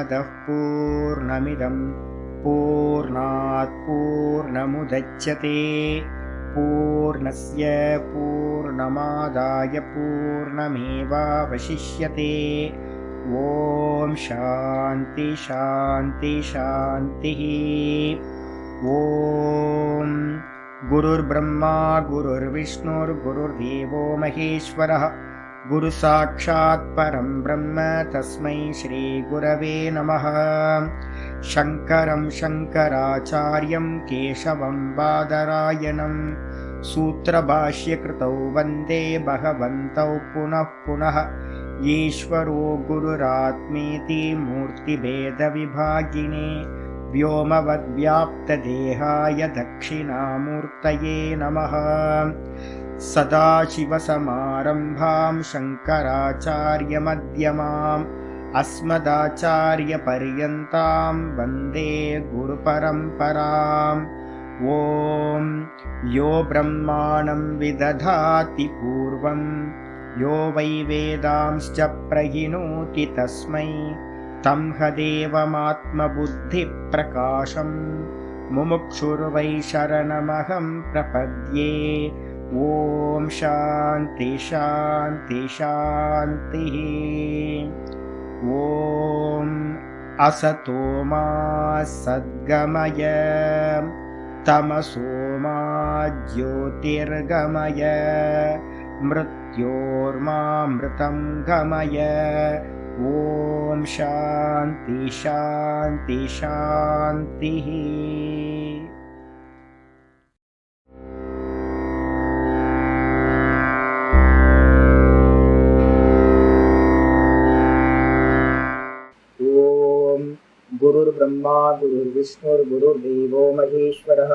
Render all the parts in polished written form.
पूर्णमदः पूर्णमिदं पूर्णात् पूर्णमुदच्यते पूर्णस्य पूर्णमादाय पूर्णमेवावशिष्यते। ॐ शान्ति शान्ति शान्तिः। ॐ गुरुर्ब्रह्मा गुरुर्विष्णुर्गुरुर्देवो महेश्वरः गुरुसाक्षात् परं ब्रह्म तस्मै श्रीगुरवे नमः। शङ्करं शङ्कराचार्यं केशवं बादरायणं सूत्रभाष्यकृतौ वन्दे भगवन्तौ पुनः पुनः। ईश्वरो गुरुरात्मेति मूर्तिभेदविभागिने व्योमवद्व्याप्तदेहाय दक्षिणामूर्तये नमः। सदाशिवसमारम्भां शङ्कराचार्यमध्यमाम् अस्मदाचार्यपर्यन्तां वन्दे गुरुपरम्पराम्। ॐ यो ब्रह्माणं विदधाति पूर्वं यो वै वेदांश्च प्रहिणोति तस्मै तं हदेवमात्मबुद्धिप्रकाशं मुमुक्षुर्वै शरणमहं प्रपद्ये। ॐ शान्ति शान्ति शान्तिः। ॐ असतो मा सद्गमय तमसो मा ज्योतिर्गमय मृत्योर्मामृतं गमय। ॐ शान्ति शान्ति शान्तिः। गुरुर्ब्रह्मा गुरुर्विष्णुर्गुरुर्देवो महेश्वरः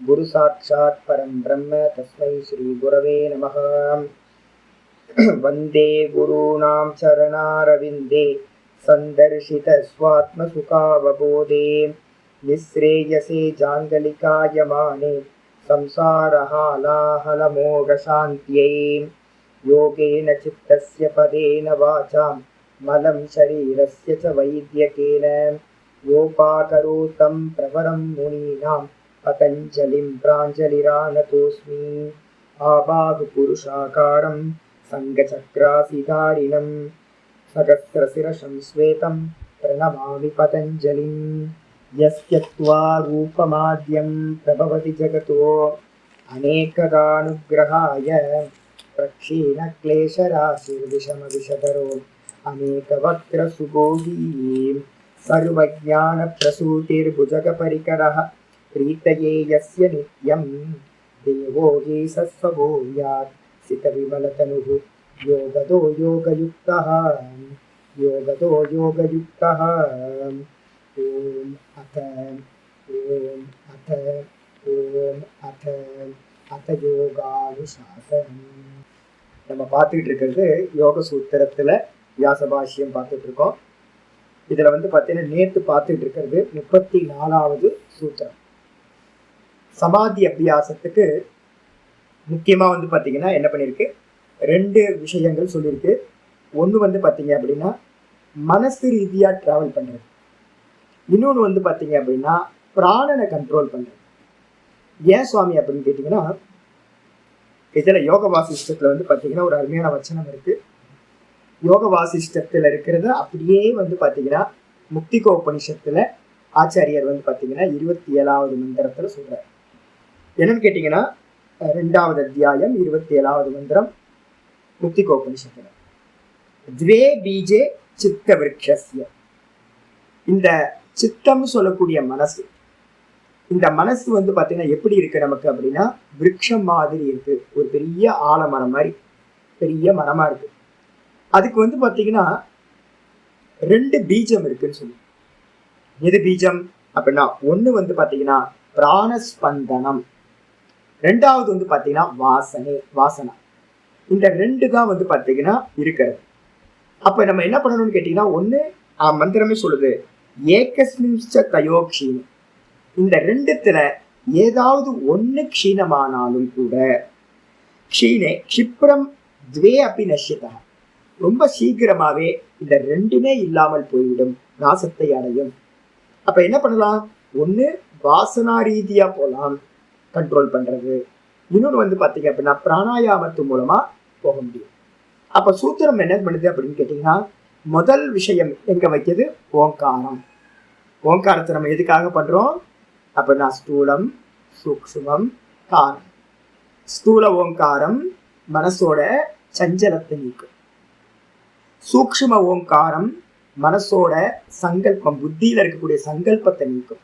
गुरुसाक्षात् परं ब्रह्म तस्मै श्रीगुरवे नमः। वन्दे गुरूणां चरणारविन्दे सन्दर्शितस्वात्मसुखावबोधे निःश्रेयसे जाङ्गलिकायमाने संसारहालाहलमोघशान्त्यै। योगेन चित्तस्य पदेन वाचां मलं शरीरस्य च वैद्यकेन योपाकरोतं प्रवरं मुनीनां पतञ्जलिं प्राञ्जलिरानतोऽस्मि। आबाहुपुरुषाकारं सङ्गचक्रासिधारिणं सहस्रशिरसं श्वेतं प्रणमामि पतञ्जलिं। यस्त्यक्त्वा रूपमाद्यं प्रभवति जगतो अनेकदानुग्रहाय प्रक्षीणक्लेशराशिर्विषमविषधरो अनेकवक्त्रसुगोही सर्वज्ञानप्रसूतिर्भुजगपरिकरः प्रीतये यस्य नित्यं देवो हि सस्वभो यात् सितविमलतनुः योगदो योगयुक्तः योगदो योगयुक्तः। अथ योगानुशासனம்। நம்ம பார்த்துக்கிட்டு இருக்கிறது யோக சூத்திரத்தில் வியாசபாஷ்யம் பார்த்துட்டு இருக்கோம். இதில் பார்த்தீங்கன்னா நேற்று பார்த்துட்டு இருக்கிறது 34வது சூத்திரம். சமாதி அபியாசத்துக்கு முக்கியமாக பார்த்தீங்கன்னா என்ன பண்ணியிருக்கு, 2 விஷயங்கள் சொல்லியிருக்கு. ஒன்று பார்த்தீங்க அப்படின்னா மனசு ரீதியாக ட்ராவல் பண்ணுறது, இன்னொன்று பார்த்தீங்க அப்படின்னா பிராணனை கண்ட்ரோல் பண்ணுறது. ஏன் சுவாமி அப்படின்னு கேட்டிங்கன்னா, இதில் யோக வாசிஷ்டத்தில் பார்த்தீங்கன்னா ஒரு அருமையான வச்சனம் இருக்குது. யோக வாசிஷ்டத்தில் இருக்கிறத அப்படியே பார்த்தீங்கன்னா முக்திகோபனிஷத்தில் ஆச்சாரியர் பார்த்தீங்கன்னா 27வது மந்திரத்தில் சொல்கிறார். என்னன்னு கேட்டிங்கன்னா 2வது அத்தியாயம் 27வது மந்திரம் முக்திகோபனிஷத்தில் द्वे बीजे சித்த விருட்சஸ்ய. இந்த சித்தம் சொல்லக்கூடிய மனசு, இந்த மனசு பார்த்தீங்கன்னா எப்படி இருக்கு நமக்கு அப்படின்னா விருட்சம் மாதிரி இருக்கு. ஒரு பெரிய ஆலமரம் மாதிரி பெரிய மரமா இருக்கு. அதுக்கு பார்த்தீங்கன்னா 2 பீஜம் இருக்குன்னு சொல்லி. எது பீஜம் அப்படின்னா, ஒன்று பார்த்தீங்கன்னா பிராணஸ்பந்தனம், 2வது பார்த்தீங்கன்னா வாசனா. இந்த 2 தான் பார்த்தீங்கன்னா இருக்கிறது. அப்ப நம்ம என்ன பண்ணணும்னு கேட்டீங்கன்னா, ஒன்று மந்திரமே சொல்லுது ஏகஸ்மின்ச்ச தயோக்ஷீனி. இந்த 2த்துல ஏதாவது ஒன்று க்ஷீணமானாலும் கூட க்ஷீணே க்ஷிப்ரம் द्वे अपि नश्यतः, ரொம்ப சீக்கிரமாவே இந்த 2மே இல்லாமல் போய்விடும் நாசத்தை அடையும். அப்ப என்ன பண்ணலாம்? ஒண்ணு வாசனா ரீதியா போலாம் கண்ட்ரோல் பண்றது, இன்னொன்று வந்து பாத்தீங்க அப்படின்னா பிராணாயாமத்து மூலமா போக முடியும். அப்ப சூத்திரம் என்ன பண்ணுது அப்படின்னு கேட்டீங்கன்னா, முதல் விஷயம் எங்க வைக்கிறது? ஓங்காரம். ஓங்காரத்தை நம்ம எதுக்காக பண்றோம் அப்படின்னா ஸ்தூலம், சூக்ஷ்மம், காரம். ஸ்தூல ஓங்காரம் மனசோட சஞ்சலத்தை நீக்கும். சூக்ஷ்ம ஓங்காரம் மனசோட சங்கல்பம், புத்தியில இருக்கக்கூடிய சங்கல்பத்தை நீக்கும்.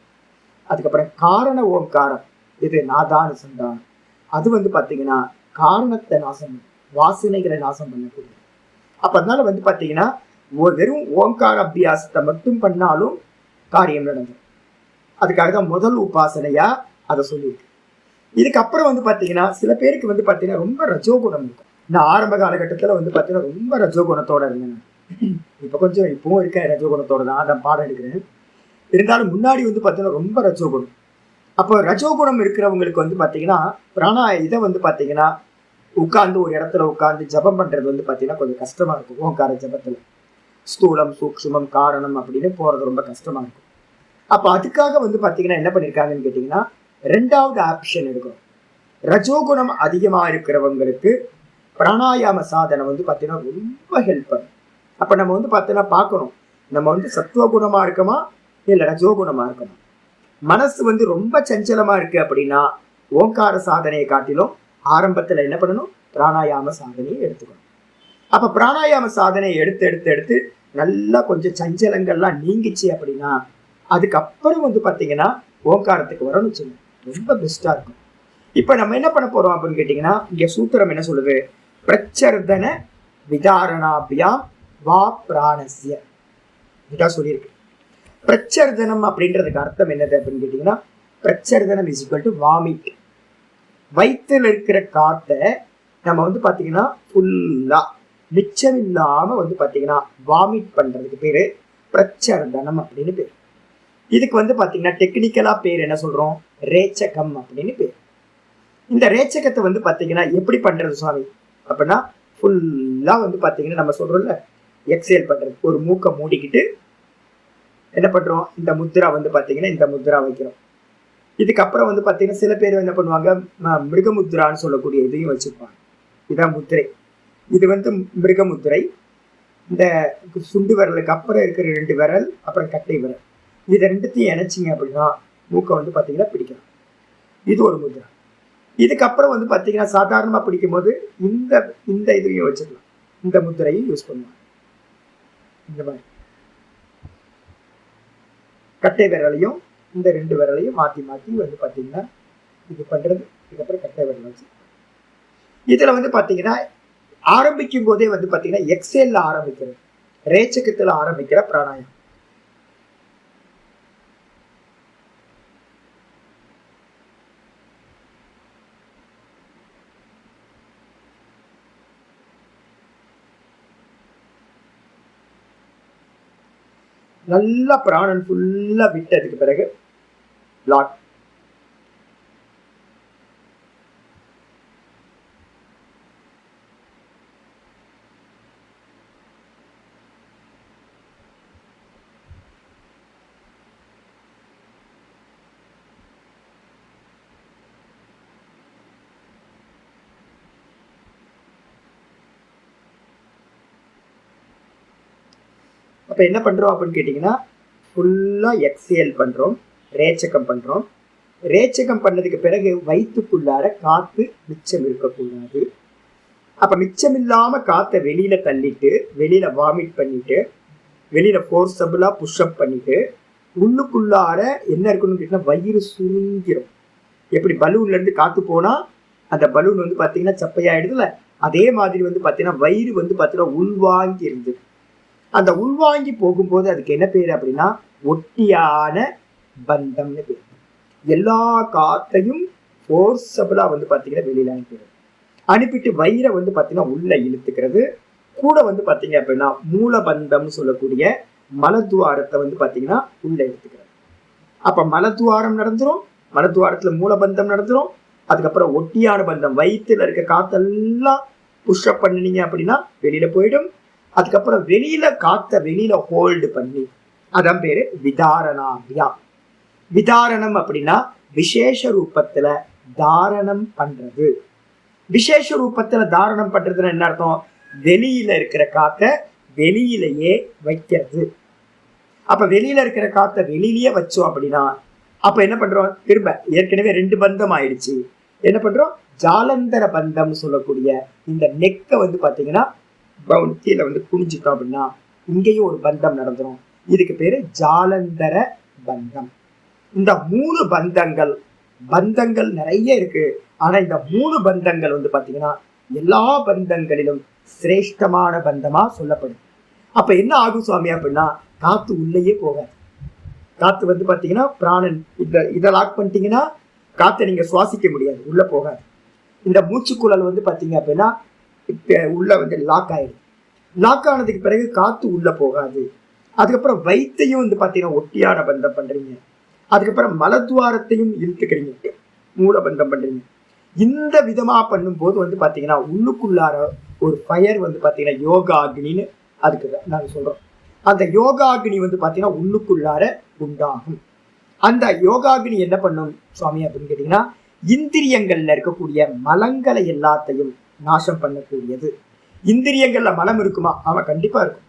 அதுக்கப்புறம் காரண ஓங்காரம், இது நாதானுசந்தானம், அது வந்து பாத்தீங்கன்னா காரணத்தை நாசம், வாசனைகளை நாசம் பண்ணக்கூடிய. அப்ப அதனால வந்து பாத்தீங்கன்னா வெறும் ஓங்கார அபியாசத்தை மட்டும் பண்ணாலும் காரியம் நடந்தது. அதுக்காக தான் முதல் உபாசனையா அதை சொல்லியிருக்கு. இதுக்கப்புறம் வந்து பாத்தீங்கன்னா சில பேருக்கு வந்து பாத்தீங்கன்னா ரொம்ப ரஜோகுணம் இருக்கும். நான் ஆரம்ப காலகட்டத்துல வந்து பாத்தீங்கன்னா ரொம்ப ரஜோகுணத்தோட இருந்தேன். இப்ப கொஞ்சம் இப்பவும் இருக்க ரஜோகுணத்தோட தான் நான் பாடம் எடுக்கிறேன். இருந்தாலும் முன்னாடி வந்து பாத்தீங்கன்னா ரொம்ப ரஜோகுணம். அப்போ ரஜோகுணம் இருக்கிறவங்களுக்கு வந்து பாத்தீங்கன்னா இதை வந்து பாத்தீங்கன்னா உட்கார்ந்து ஒரு இடத்துல உட்கார்ந்து ஜபம் பண்றது வந்து பாத்தீங்கன்னா கொஞ்சம் கஷ்டமா இருக்கும். ஓங்கார ஜபத்துல ஸ்தூலம், சூக்ஷ்மம், காரணம் அப்படின்னு போறது ரொம்ப கஷ்டமா இருக்கும். அப்ப அதுக்காக வந்து பாத்தீங்கன்னா என்ன பண்ணிருக்காங்கன்னு கேட்டீங்கன்னா, ரெண்டாவது ஆப்ஷன் எடுக்கணும். ரஜோகுணம் அதிகமா இருக்கிறவங்களுக்கு பிராணாயாம சாதனை வந்து பாத்தீங்கன்னா ரொம்ப ஹெல்ப் பண்ணும். அப்ப நம்ம வந்து பாத்தீங்கன்னா பார்க்கணும், நம்ம வந்து சத்துவகுணமா இருக்கமா இல்ல ரஜோகுணமா இருக்கமா. மனசு வந்து ரொம்ப சஞ்சலமா இருக்கு அப்படின்னா ஓங்கார சாதனையை காட்டிலும் ஆரம்பத்துல என்ன பண்ணணும்? பிராணாயாம சாதனையை எடுத்துக்கணும். அப்ப பிராணாயாம சாதனையை எடுத்து எடுத்து எடுத்து நல்லா கொஞ்சம் சஞ்சலங்கள்லாம் நீங்கிச்சு அப்படின்னா அதுக்கப்புறம் வந்து பாத்தீங்கன்னா ஓங்காரத்துக்கு வரணும்னு சொல்லுங்க, ரொம்ப பெஸ்டா இருக்கும். இப்ப நம்ம என்ன பண்ண போறோம் அப்படின்னு கேட்டீங்கன்னா, இங்க சூத்திரம் என்ன சொல்லுது? பிரச்சர்தன விதாரணாபியாம் வா பிராணஸ்ய இதா சொல்லியிருக்கு. பிரச்சர்தனம் அப்படின்றதுக்கு அர்த்தம் என்னது அப்படின்னு கேட்டீங்கன்னா, பிரச்சர்தனம் இஸ் ஈக்வல் டு வாமிட். வயிற்றுல இருக்கிற காத்தை நம்ம வந்து பாத்தீங்கன்னா ஃபுல்லா மிச்சம் இல்லாம வந்து பாத்தீங்கன்னா வாமிட் பண்றதுக்கு பேரு பிரச்சர்தனம் அப்படின்னு பேரு. இதுக்கு வந்து பாத்தீங்கன்னா டெக்னிக்கலா பேர் என்ன சொல்றோம்? ரேச்சகம் அப்படின்னு பேர். இந்த ரேச்சகத்தை வந்து பாத்தீங்கன்னா எப்படி பண்றது சுவாமி அப்படின்னா, ஃபுல்லா வந்து பாத்தீங்கன்னா நம்ம சொல்றோம்ல எக்ஸேல் பண்றது. ஒரு மூக்கை மூடிக்கிட்டு என்ன பண்றோம்? இந்த முத்ரா வந்து பாத்தீங்கன்னா இந்த முத்ரா வைக்கிறோம். இதுக்கப்புறம் வந்து பாத்தீங்கன்னா சில பேர் என்ன பண்ணுவாங்க, மிருகமுத்ரான்னு சொல்லக்கூடிய இதையும் வச்சிருப்பாங்க. இதான் முத்திரை. இது வந்து மிருகமுத்திரை. இந்த சுண்டு விரலுக்கு அப்புறம் இருக்கிற 2 விரல், அப்புறம் கட்டை விரல், இதை ரெண்டுத்தையும் இணைச்சிங்க அப்படின்னா மூக்கை வந்து பாத்தீங்கன்னா பிடிக்கலாம். இது ஒரு முத்ரா. இதுக்கப்புறம் வந்து பாத்தீங்கன்னா சாதாரணமா பிடிக்கும் போது இந்த இந்த இதையும் வச்சுக்கலாம். இந்த முத்திரையும் யூஸ் பண்ணுவாங்க. இந்த மாதிரி கட்டை விரலையும் இந்த 2 விரலையும் மாத்தி மாத்தி வந்து பாத்தீங்கன்னா இது பண்றது. இதுக்கப்புறம் கட்டை விரல் வச்சு இதுல வந்து பாத்தீங்கன்னா ஆரம்பிக்கும் போதே வந்து பாத்தீங்கன்னா எக்ஸேல்ல ஆரம்பிக்கிறது, ரேச்சகத்துல ஆரம்பிக்கிற பிராணாயம். நல்லா பிராணன் ஃபுல்லா விட்டதுக்கு பிறகு லாக். அப்ப என்ன பண்றோம் அப்படின்னு கேட்டீங்கன்னா, ஃபுல்லா எக்ஸேல் பண்றோம், ரேச்சகம் பண்றோம். ரேச்சகம் பண்ணதுக்கு பிறகு வயிற்றுக்குள்ளார காத்து மிச்சம் இருக்கக்கூடாது. அப்ப மிச்சம் இல்லாம காத்தை வெளியில தள்ளிட்டு, வெளியில வாமிட் பண்ணிட்டு, வெளியில ஃபோர்ஸபிளா புஷ்அப் பண்ணிட்டு, உள்ளுக்குள்ளார என்ன இருக்குன்னு கேட்டீங்கன்னா வயிறு சுருங்கிரும். எப்படி பலூன்ல இருந்து காத்து போனா அந்த பலூன் வந்து பாத்தீங்கன்னா சப்பையாயிடுதுல, அதே மாதிரி வந்து பாத்தீங்கன்னா வயிறு வந்து பாத்தீங்கன்னா உள்வாங்கி இருந்தது. அந்த உள்வாங்கி போகும்போது அதுக்கு என்ன பேரு அப்படின்னா ஒட்டியான பந்தம்னு பேரு. எல்லா காத்தையும் ஃபோர்ஸபிளா வந்து பாத்தீங்கன்னா வெளியில அனுப்பிட்டு வயிறை வந்து பாத்தீங்கன்னா உள்ள இழுத்துக்கிறது. கூட வந்து பாத்தீங்க அப்படின்னா மூலபந்தம்னு சொல்லக்கூடிய மலத்துவாரத்தை வந்து பாத்தீங்கன்னா உள்ள எடுத்துக்கிறது. அப்ப மலத்துவாரம் நடந்துரும், மலத்துவாரத்துல மூலபந்தம் நடந்துரும். அதுக்கப்புறம் ஒட்டியான பந்தம், வயிற்றுல இருக்க காத்தெல்லாம் புஷ்அப் பண்ணினீங்க அப்படின்னா வெளியில போயிடும். அதுக்கப்புறம் வெளியில காத்த வெளியில ஹோல்டு பண்ணி அதான் பேரு விதாரணாபியா. விதாரணம் அப்படின்னா விசேஷ ரூபத்துல தாரணம் பண்றது. விசேஷ ரூபத்துல தாரணம் பண்றதுன்னு என்ன அர்த்தம்? வெளியில இருக்கிற காத்த வெளியிலேயே வைக்கிறது. அப்ப வெளியில இருக்கிற காத்த வெளியிலேயே வச்சோம் அப்படின்னா அப்ப என்ன பண்றோம்? திரும்ப ஏற்கனவே 2 பந்தம் ஆயிடுச்சு. என்ன பண்றோம்? ஜாலந்தர பந்தம் சொல்லக்கூடிய இந்த நெக்கை வந்து பாத்தீங்கன்னா கீழே வந்து குனிஞ்சிட்டோம் அப்படின்னா இங்கேயும் ஒரு பந்தம் நடந்துரும். இதுக்கு பேரு ஜாலந்தர பந்தம். இந்த 3 பந்தங்கள் நிறைய இருக்கு. ஆனா இந்த 3 பந்தங்கள் வந்து பாத்தீங்கன்னா எல்லா பந்தங்களிலும் சிரேஷ்டமான பந்தமா சொல்லப்படுது. அப்ப என்ன ஆகும் சுவாமி அப்படின்னா காத்து உள்ளேயே போகாது. காத்து வந்து பாத்தீங்கன்னா பிராணன் இதை லாக் பண்ணிட்டீங்கன்னா காத்தை நீங்க சுவாசிக்க முடியாது, உள்ள போகாது. இந்த மூச்சுக்குழல் வந்து பாத்தீங்க அப்படின்னா உள்ள வந்து லாக் ஆயிடும். லாக் ஆனதுக்கு பிறகு காத்து உள்ள போகாது. அதுக்கப்புறம் வயிற்றையும் வந்து பாத்தீங்கன்னா ஒட்டியான பந்தம் பண்றீங்க. அதுக்கப்புறம் மலத்வாரத்தையும் இழுத்துக்கிறீங்க, மூலபந்தம் பண்றீங்க. இந்த விதமா பண்ணும்போது வந்து பாத்தீங்கன்னா உள்ளுக்குள்ளார ஒரு ஃபயர் வந்து பாத்தீங்கன்னா யோகா அக்னின்னு அதுக்கு நாங்க சொல்றோம். அந்த யோகாக்னி வந்து பாத்தீங்கன்னா உள்ளுக்குள்ளார உண்டாகும். அந்த யோகாக்னி என்ன பண்ணும் சுவாமி அப்படின்னு கேட்டீங்கன்னா இந்திரியங்கள்ல இருக்கக்கூடிய மலங்களை எல்லாத்தையும் நாசம் பண்ணக்கூடியது. இந்திரியங்கள்ல மலம் இருக்குமா? ஆமா, கண்டிப்பா இருக்கும்.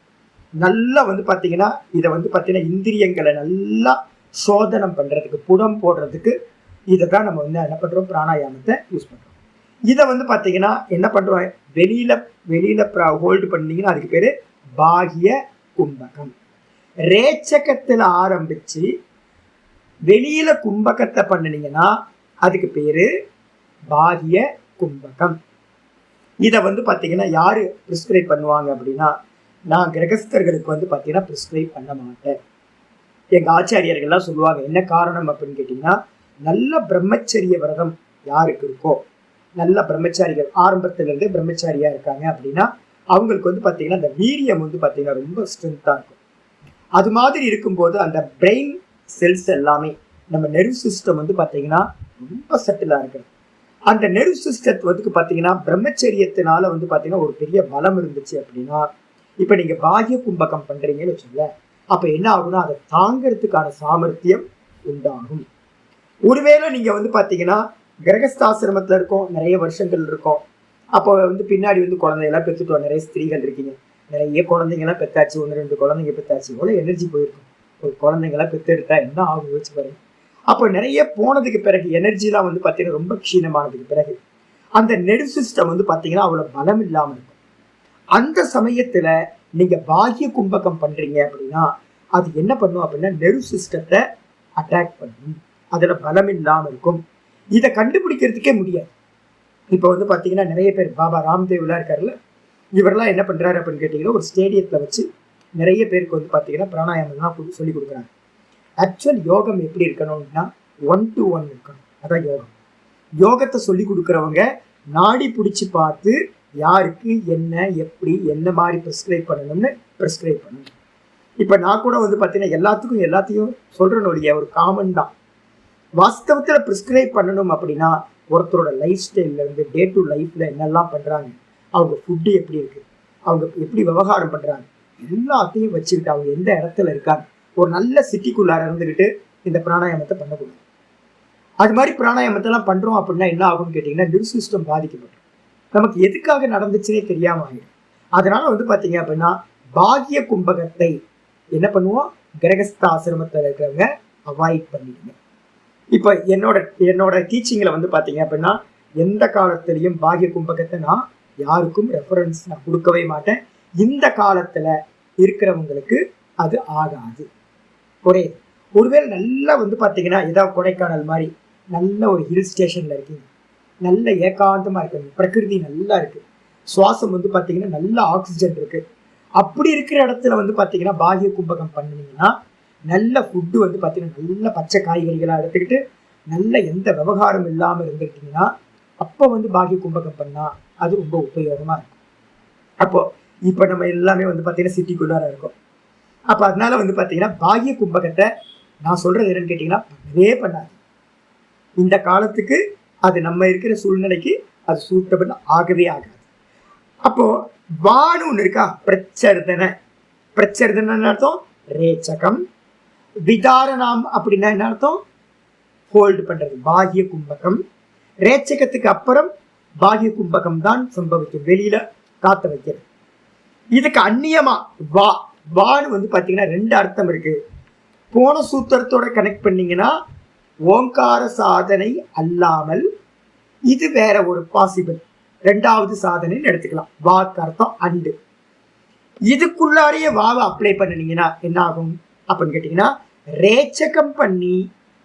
நல்லா வந்து பாத்தீங்கன்னா இதை வந்து பாத்தீங்கன்னா இந்திரியங்களை நல்லா சோதனம் பண்றதுக்கு, புடம் போடுறதுக்கு இதை தான் நம்ம வந்து என்ன பண்றோம்? பிராணாயாமத்தை யூஸ் பண்றோம். இதை வந்து பாத்தீங்கன்னா என்ன பண்றோம்? வெளியில ஹோல்டு பண்ணீங்கன்னா அதுக்கு பேரு பாகிய கும்பகம். ரேச்சகத்துல ஆரம்பிச்சு வெளியில கும்பகத்தை பண்ணினீங்கன்னா அதுக்கு பேரு பாகிய கும்பகம். இதை வந்து பாத்தீங்கன்னா யாரு பிரிஸ்கிரைப் பண்ணுவாங்க அப்படின்னா நான் கிரகஸ்தர்களுக்கு வந்து பாத்தீங்கன்னா பிரிஸ்கிரைப் பண்ண மாட்டேன். எங்க ஆச்சாரியர்கள்லாம் சொல்லுவாங்க. என்ன காரணம் அப்படின்னு கேட்டீங்கன்னா நல்ல பிரம்மச்சரிய விரதம் யாருக்கு இருக்கோ, நல்ல பிரம்மச்சாரிகள் ஆரம்பத்துல இருந்தே பிரம்மச்சாரியா இருக்காங்க அப்படின்னா அவங்களுக்கு வந்து பாத்தீங்கன்னா அந்த வீரியம் வந்து பாத்தீங்கன்னா ரொம்ப ஸ்ட்ரென்த்தா இருக்கும். அது மாதிரி இருக்கும்போது அந்த பிரெயின் செல்ஸ் எல்லாமே நம்ம நெர்வ் சிஸ்டம் வந்து பாத்தீங்கன்னா ரொம்ப சட்டிலா இருக்கு. அந்த நெர்வ் சிஸ்டத்தை வந்து பாத்தீங்கன்னா பிரம்மச்சரியத்தினால வந்து பாத்தீங்கன்னா ஒரு பெரிய பலம் இருந்துச்சு அப்படின்னா இப்ப நீங்க பாகிய கும்பகம் பண்றீங்கன்னு வச்சுக்கோங்க, அப்ப என்ன ஆகும்னா அதை தாங்கிறதுக்கான சாமர்த்தியம் உண்டாகும். ஒருவேளை நீங்க வந்து பாத்தீங்கன்னா கிரகஸ்தாசிரமத்துல இருக்கோம், நிறைய வருஷங்கள் இருக்கும், அப்போ வந்து பின்னாடி வந்து குழந்தையெல்லாம் பெற்றுட்டு நிறைய ஸ்திரீகள் இருக்கீங்க, நிறைய குழந்தைங்கலாம் பெத்தாச்சு, 1-2 குழந்தைங்க பெத்தாச்சு, எவ்வளவு எனர்ஜி போயிருக்கும். ஒரு குழந்தைங்களாம் பெற்றெடுத்தா என்ன ஆகும் யோசிச்சு பாருங்க. அப்போ நிறைய போனதுக்கு பிறகு எனர்ஜிலாம் வந்து பாத்தீங்கன்னா ரொம்ப க்ஷீணமானதுக்கு பிறகு அந்த நெர்வ் சிஸ்டம் வந்து பாத்தீங்கன்னா அவ்வளவு பலம் இல்லாம இருக்கும். அந்த சமயத்துல நீங்க பாகிய கும்பகம் பண்றீங்க அப்படின்னா அது என்ன பண்ணும் அப்படின்னா நெர்வ் சிஸ்டத்தை அட்டாக் பண்ணும், அதுல பலம் இல்லாம இருக்கும். இதை கண்டுபிடிக்கிறதுக்கே முடியாது. இப்ப வந்து பாத்தீங்கன்னா நிறைய பேர் பாபா ராம்தேவ்லாம் இருக்காருல்ல, இவரெல்லாம் என்ன பண்றாரு அப்படின்னு கேட்டீங்கன்னா ஒரு ஸ்டேடியத்துல வச்சு நிறைய பேருக்கு வந்து பாத்தீங்கன்னா பிராணாயாமம்லாம் சொல்லி கொடுக்குறாங்க. ஆக்சுவல் யோகம் எப்படி இருக்கணும்னா 1-to-1 இருக்கணும். அதான் யோகம். யோகத்தை சொல்லி கொடுக்குறவங்க நாடி பிடிச்சி பார்த்து யாருக்கு என்ன எப்படி என்ன மாதிரி ப்ரிஸ்கிரைப் பண்ணணும்னு ப்ரிஸ்கிரைப் பண்ணணும். இப்போ நான் கூட வந்து பார்த்தீங்கன்னா எல்லாத்தையும் சொல்கிறேன்னு ஒரு காமன் தான். வாஸ்தவத்தில் ப்ரிஸ்கிரைப் பண்ணணும் அப்படின்னா ஒருத்தரோட லைஃப் ஸ்டைல்லேருந்து டே டு லைஃப்பில் என்னெல்லாம் பண்ணுறாங்க, அவங்க ஃபுட்டு எப்படி இருக்குது, அவங்க எப்படி விவகாரம் பண்ணுறாங்க, எல்லாத்தையும் வச்சுக்கிட்டு அவங்க எந்த இடத்துல இருக்காங்க, ஒரு நல்ல சிட்டிக்குள்ளார இருந்துக்கிட்டு இந்த பிராணாயாமத்தை பண்ணக்கூடாது. அது மாதிரி பிராணாயாமத்தெல்லாம் பண்ணுறோம் அப்படின்னா என்ன ஆகும்னு கேட்டிங்கன்னா நெர்வ் சிஸ்டம் பாதிக்கப்படும். நமக்கு எதுக்காக நடந்துச்சுன்னே தெரியாம ஆகிடும். அதனால வந்து பார்த்தீங்க அப்படின்னா பாகிய கும்பகத்தை என்ன பண்ணுவோம், கிரகஸ்த ஆசிரமத்தில் இருக்கிறவங்க அவாய்ட் பண்ணிடுங்க. இப்போ என்னோட டீச்சிங்கில் வந்து பார்த்தீங்க அப்படின்னா எந்த காலத்திலையும் பாகிய கும்பகத்தை நான் யாருக்கும் ரெஃபரன்ஸ் நான் கொடுக்கவே மாட்டேன். இந்த காலத்தில் இருக்கிறவங்களுக்கு அது ஆகாது. ஒருவேளை நல்லா வந்து பார்த்தீங்கன்னா ஏதாவது கொடைக்கானல் மாதிரி நல்ல ஒரு ஹில் ஸ்டேஷனில் இருக்கீங்க, நல்ல ஏகாந்தமாக இருக்குங்க, பிரகிருதி நல்லா இருக்குது, சுவாசம் வந்து பார்த்தீங்கன்னா நல்ல ஆக்சிஜன் இருக்குது, அப்படி இருக்கிற இடத்துல வந்து பார்த்தீங்கன்னா பாகிய கும்பகம் பண்ணினீங்கன்னா நல்ல ஃபுட்டு வந்து பார்த்தீங்கன்னா நல்ல பச்சை காய்கறிகளாக எடுத்துக்கிட்டு நல்ல எந்த விவகாரம் இல்லாமல் இருந்துக்கிட்டிங்கன்னா அப்போ வந்து பாகிய கும்பகம் பண்ணால் அது ரொம்ப உபயோகமாக இருக்கும். அப்போது இப்போ நம்ம எல்லாமே வந்து பார்த்தீங்கன்னா சிட்டிக்குள்ளார இருக்கும். அப்போ அதனால வந்து பார்த்தீங்கன்னா பாகிய கும்பகத்தை நான் சொல்கிறது என்னன்னு கேட்டிங்கன்னா பண்ணவே பண்ணாது. இந்த காலத்துக்கு அது நம்ம இருக்கிற சூழ்நிலைக்கு அது சூட்டபிள் ஆகவே ஆகாது. அப்போ வான்னு ஒன்று இருக்கா, பிரச்சர்தனை அர்த்தம் ரேச்சகம். விதாரணம் அப்படின்னா என்ன அர்த்தம்? ஹோல்டு பண்றது, பாகிய கும்பகம். ரேச்சகத்துக்கு அப்புறம் பாகிய கும்பகம் தான் சம்பவிக்கும், வெளியில காத்த வைக்கிறது. இதுக்கு அந்நியமா வா, வான்னு வந்து பாத்தீங்கன்னா 2 அர்த்தம் இருக்கு. போன சூத்திரத்தோட கனெக்ட் பண்ணீங்கன்னா ஓங்கார சாதனை அல்லாமல் இது வேற ஒரு பாசிபிள் 2வது சாதனைன்னு எடுத்துக்கலாம். வாக்கு அர்த்தம் அண்டு. இதுக்குள்ளாரையே வாவை அப்ளை பண்ணினீங்கன்னா என்ன ஆகும் அப்படின்னு கேட்டீங்கன்னா, ரேச்சகம் பண்ணி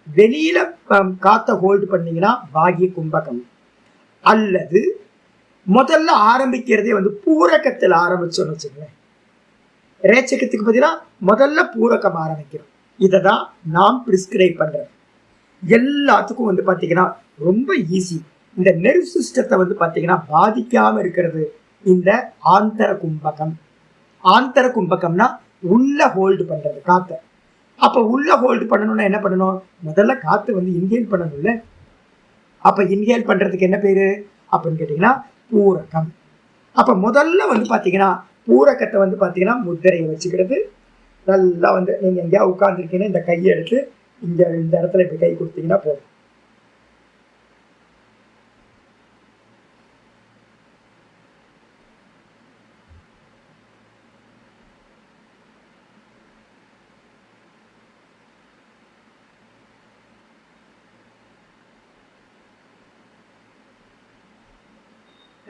வெளியில காத்த ஹோல்டு பண்ணீங்கன்னா பாகிய கும்பகம். அல்லது முதல்ல ஆரம்பிக்கிறதே வந்து பூரகத்தில் ஆரம்பிச்சோன்னு வச்சுக்கோங்களேன். ரேச்சகத்துக்கு பதிலாக முதல்ல பூரகம் ஆரம்பிக்கிறோம். இதை தான் நாம் பிரிஸ்கிரைப் பண்றோம். எல்லாத்துக்கும் வந்து பார்த்தீங்கன்னா ரொம்ப ஈஸி. இந்த நெர்வ் சிஸ்டத்தை வந்து பார்த்தீங்கன்னா பாதிக்காம இருக்கிறது இந்த ஆந்தர கும்பகம். ஆந்தர கும்பகம்னா உள்ள ஹோல்டு பண்றது காத்த. அப்ப உள்ள ஹோல்டு பண்ணணும்னா என்ன பண்ணணும்? முதல்ல காத்து வந்து இன்ஹேல் பண்ணணும்ல. அப்ப இன்ஹேல் பண்றதுக்கு என்ன பேரு அப்படின்னு கேட்டீங்கன்னா பூரகம். அப்ப முதல்ல வந்து பாத்தீங்கன்னா பூரகத்தை வந்து பாத்தீங்கன்னா முத்திரையை வச்சுக்கிறது. நல்லா வந்து நீங்க எங்கேயா உட்கார்ந்துருக்கீங்கன்னா இந்த கையை எடுத்து இந்த இடத்துல இப்படி கை கொடுத்தீங்கன்னா போதும்.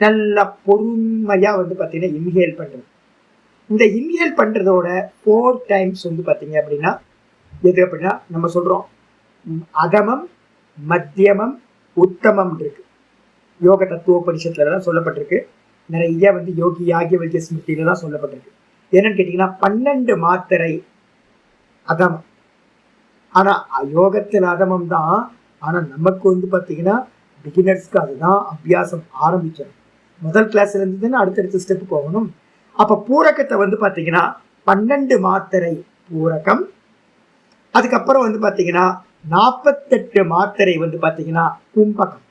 நல்லா பொறுமையா வந்து பாத்தீங்கன்னா இன்ஹேல் பண்றது. இந்த இன்ஹேல் பண்றதோட 4 டைம்ஸ் வந்து பாத்தீங்க அப்படின்னா எது அப்படின்னா நம்ம சொல்றோம் அதமம், மத்தியமம், உத்தமம் இருக்கு. யோக தத்துவ பரிஷத்துல தான் சொல்லப்பட்டிருக்கு. நிறைய வந்து யோகி யாக்ஞவல்க்ய ஸ்மிருதியில தான் சொல்லப்பட்டிருக்கு. என்னன்னு கேட்டீங்கன்னா 12 மாத்திரை அதமம். ஆனா யோகத்தில் அதமம் தான். ஆனா நமக்கு வந்து பாத்தீங்கன்னா பிகினர்ஸ்க்கு அதுதான் அபியாசம் ஆரம்பிக்கணும். முதல் கிளாஸ்ல இருந்துன்னா அடுத்தடுத்த ஸ்டெப் போகணும். அப்ப பூரகத்தை வந்து பாத்தீங்கன்னா 12 மாத்திரை பூரகம். அதுக்கப்புறம் வந்து பாத்தீங்கன்னா 48 மாத்திரை வந்து பாத்தீங்கன்னா கும்பகம்.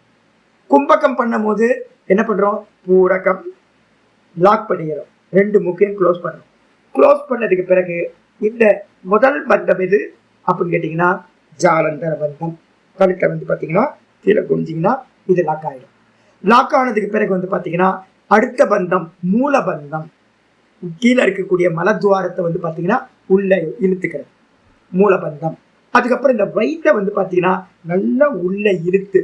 கும்பகம் பண்ணும் போது என்ன பண்றோம்? பூரகம் லாக் பண்ணிக்கிறோம், 2 மூக்கையும் க்ளோஸ் பண்றோம். க்ளோஸ் பண்ணதுக்கு பிறகு இந்த முதல் பந்தம் எது அப்படின்னு கேட்டீங்கன்னா ஜாலந்தர பந்தம். கழுத்தை வந்து பாத்தீங்கன்னா கீழே குனிஞ்சிங்கன்னா இது லாக் ஆயிடும். லாக் ஆனதுக்கு பிறகு வந்து பாத்தீங்கன்னா அடுத்த பந்தம் மூல பந்தம். கீழே இருக்கக்கூடிய மலத்வாரத்தை வந்து பாத்தீங்கன்னா உள்ள இழுத்துக்கிறது, மூலபந்தம். அதுக்கப்புறம் இந்த வயிற்றை வந்து பாத்தீங்கன்னா நல்லா உள்ள இழுத்து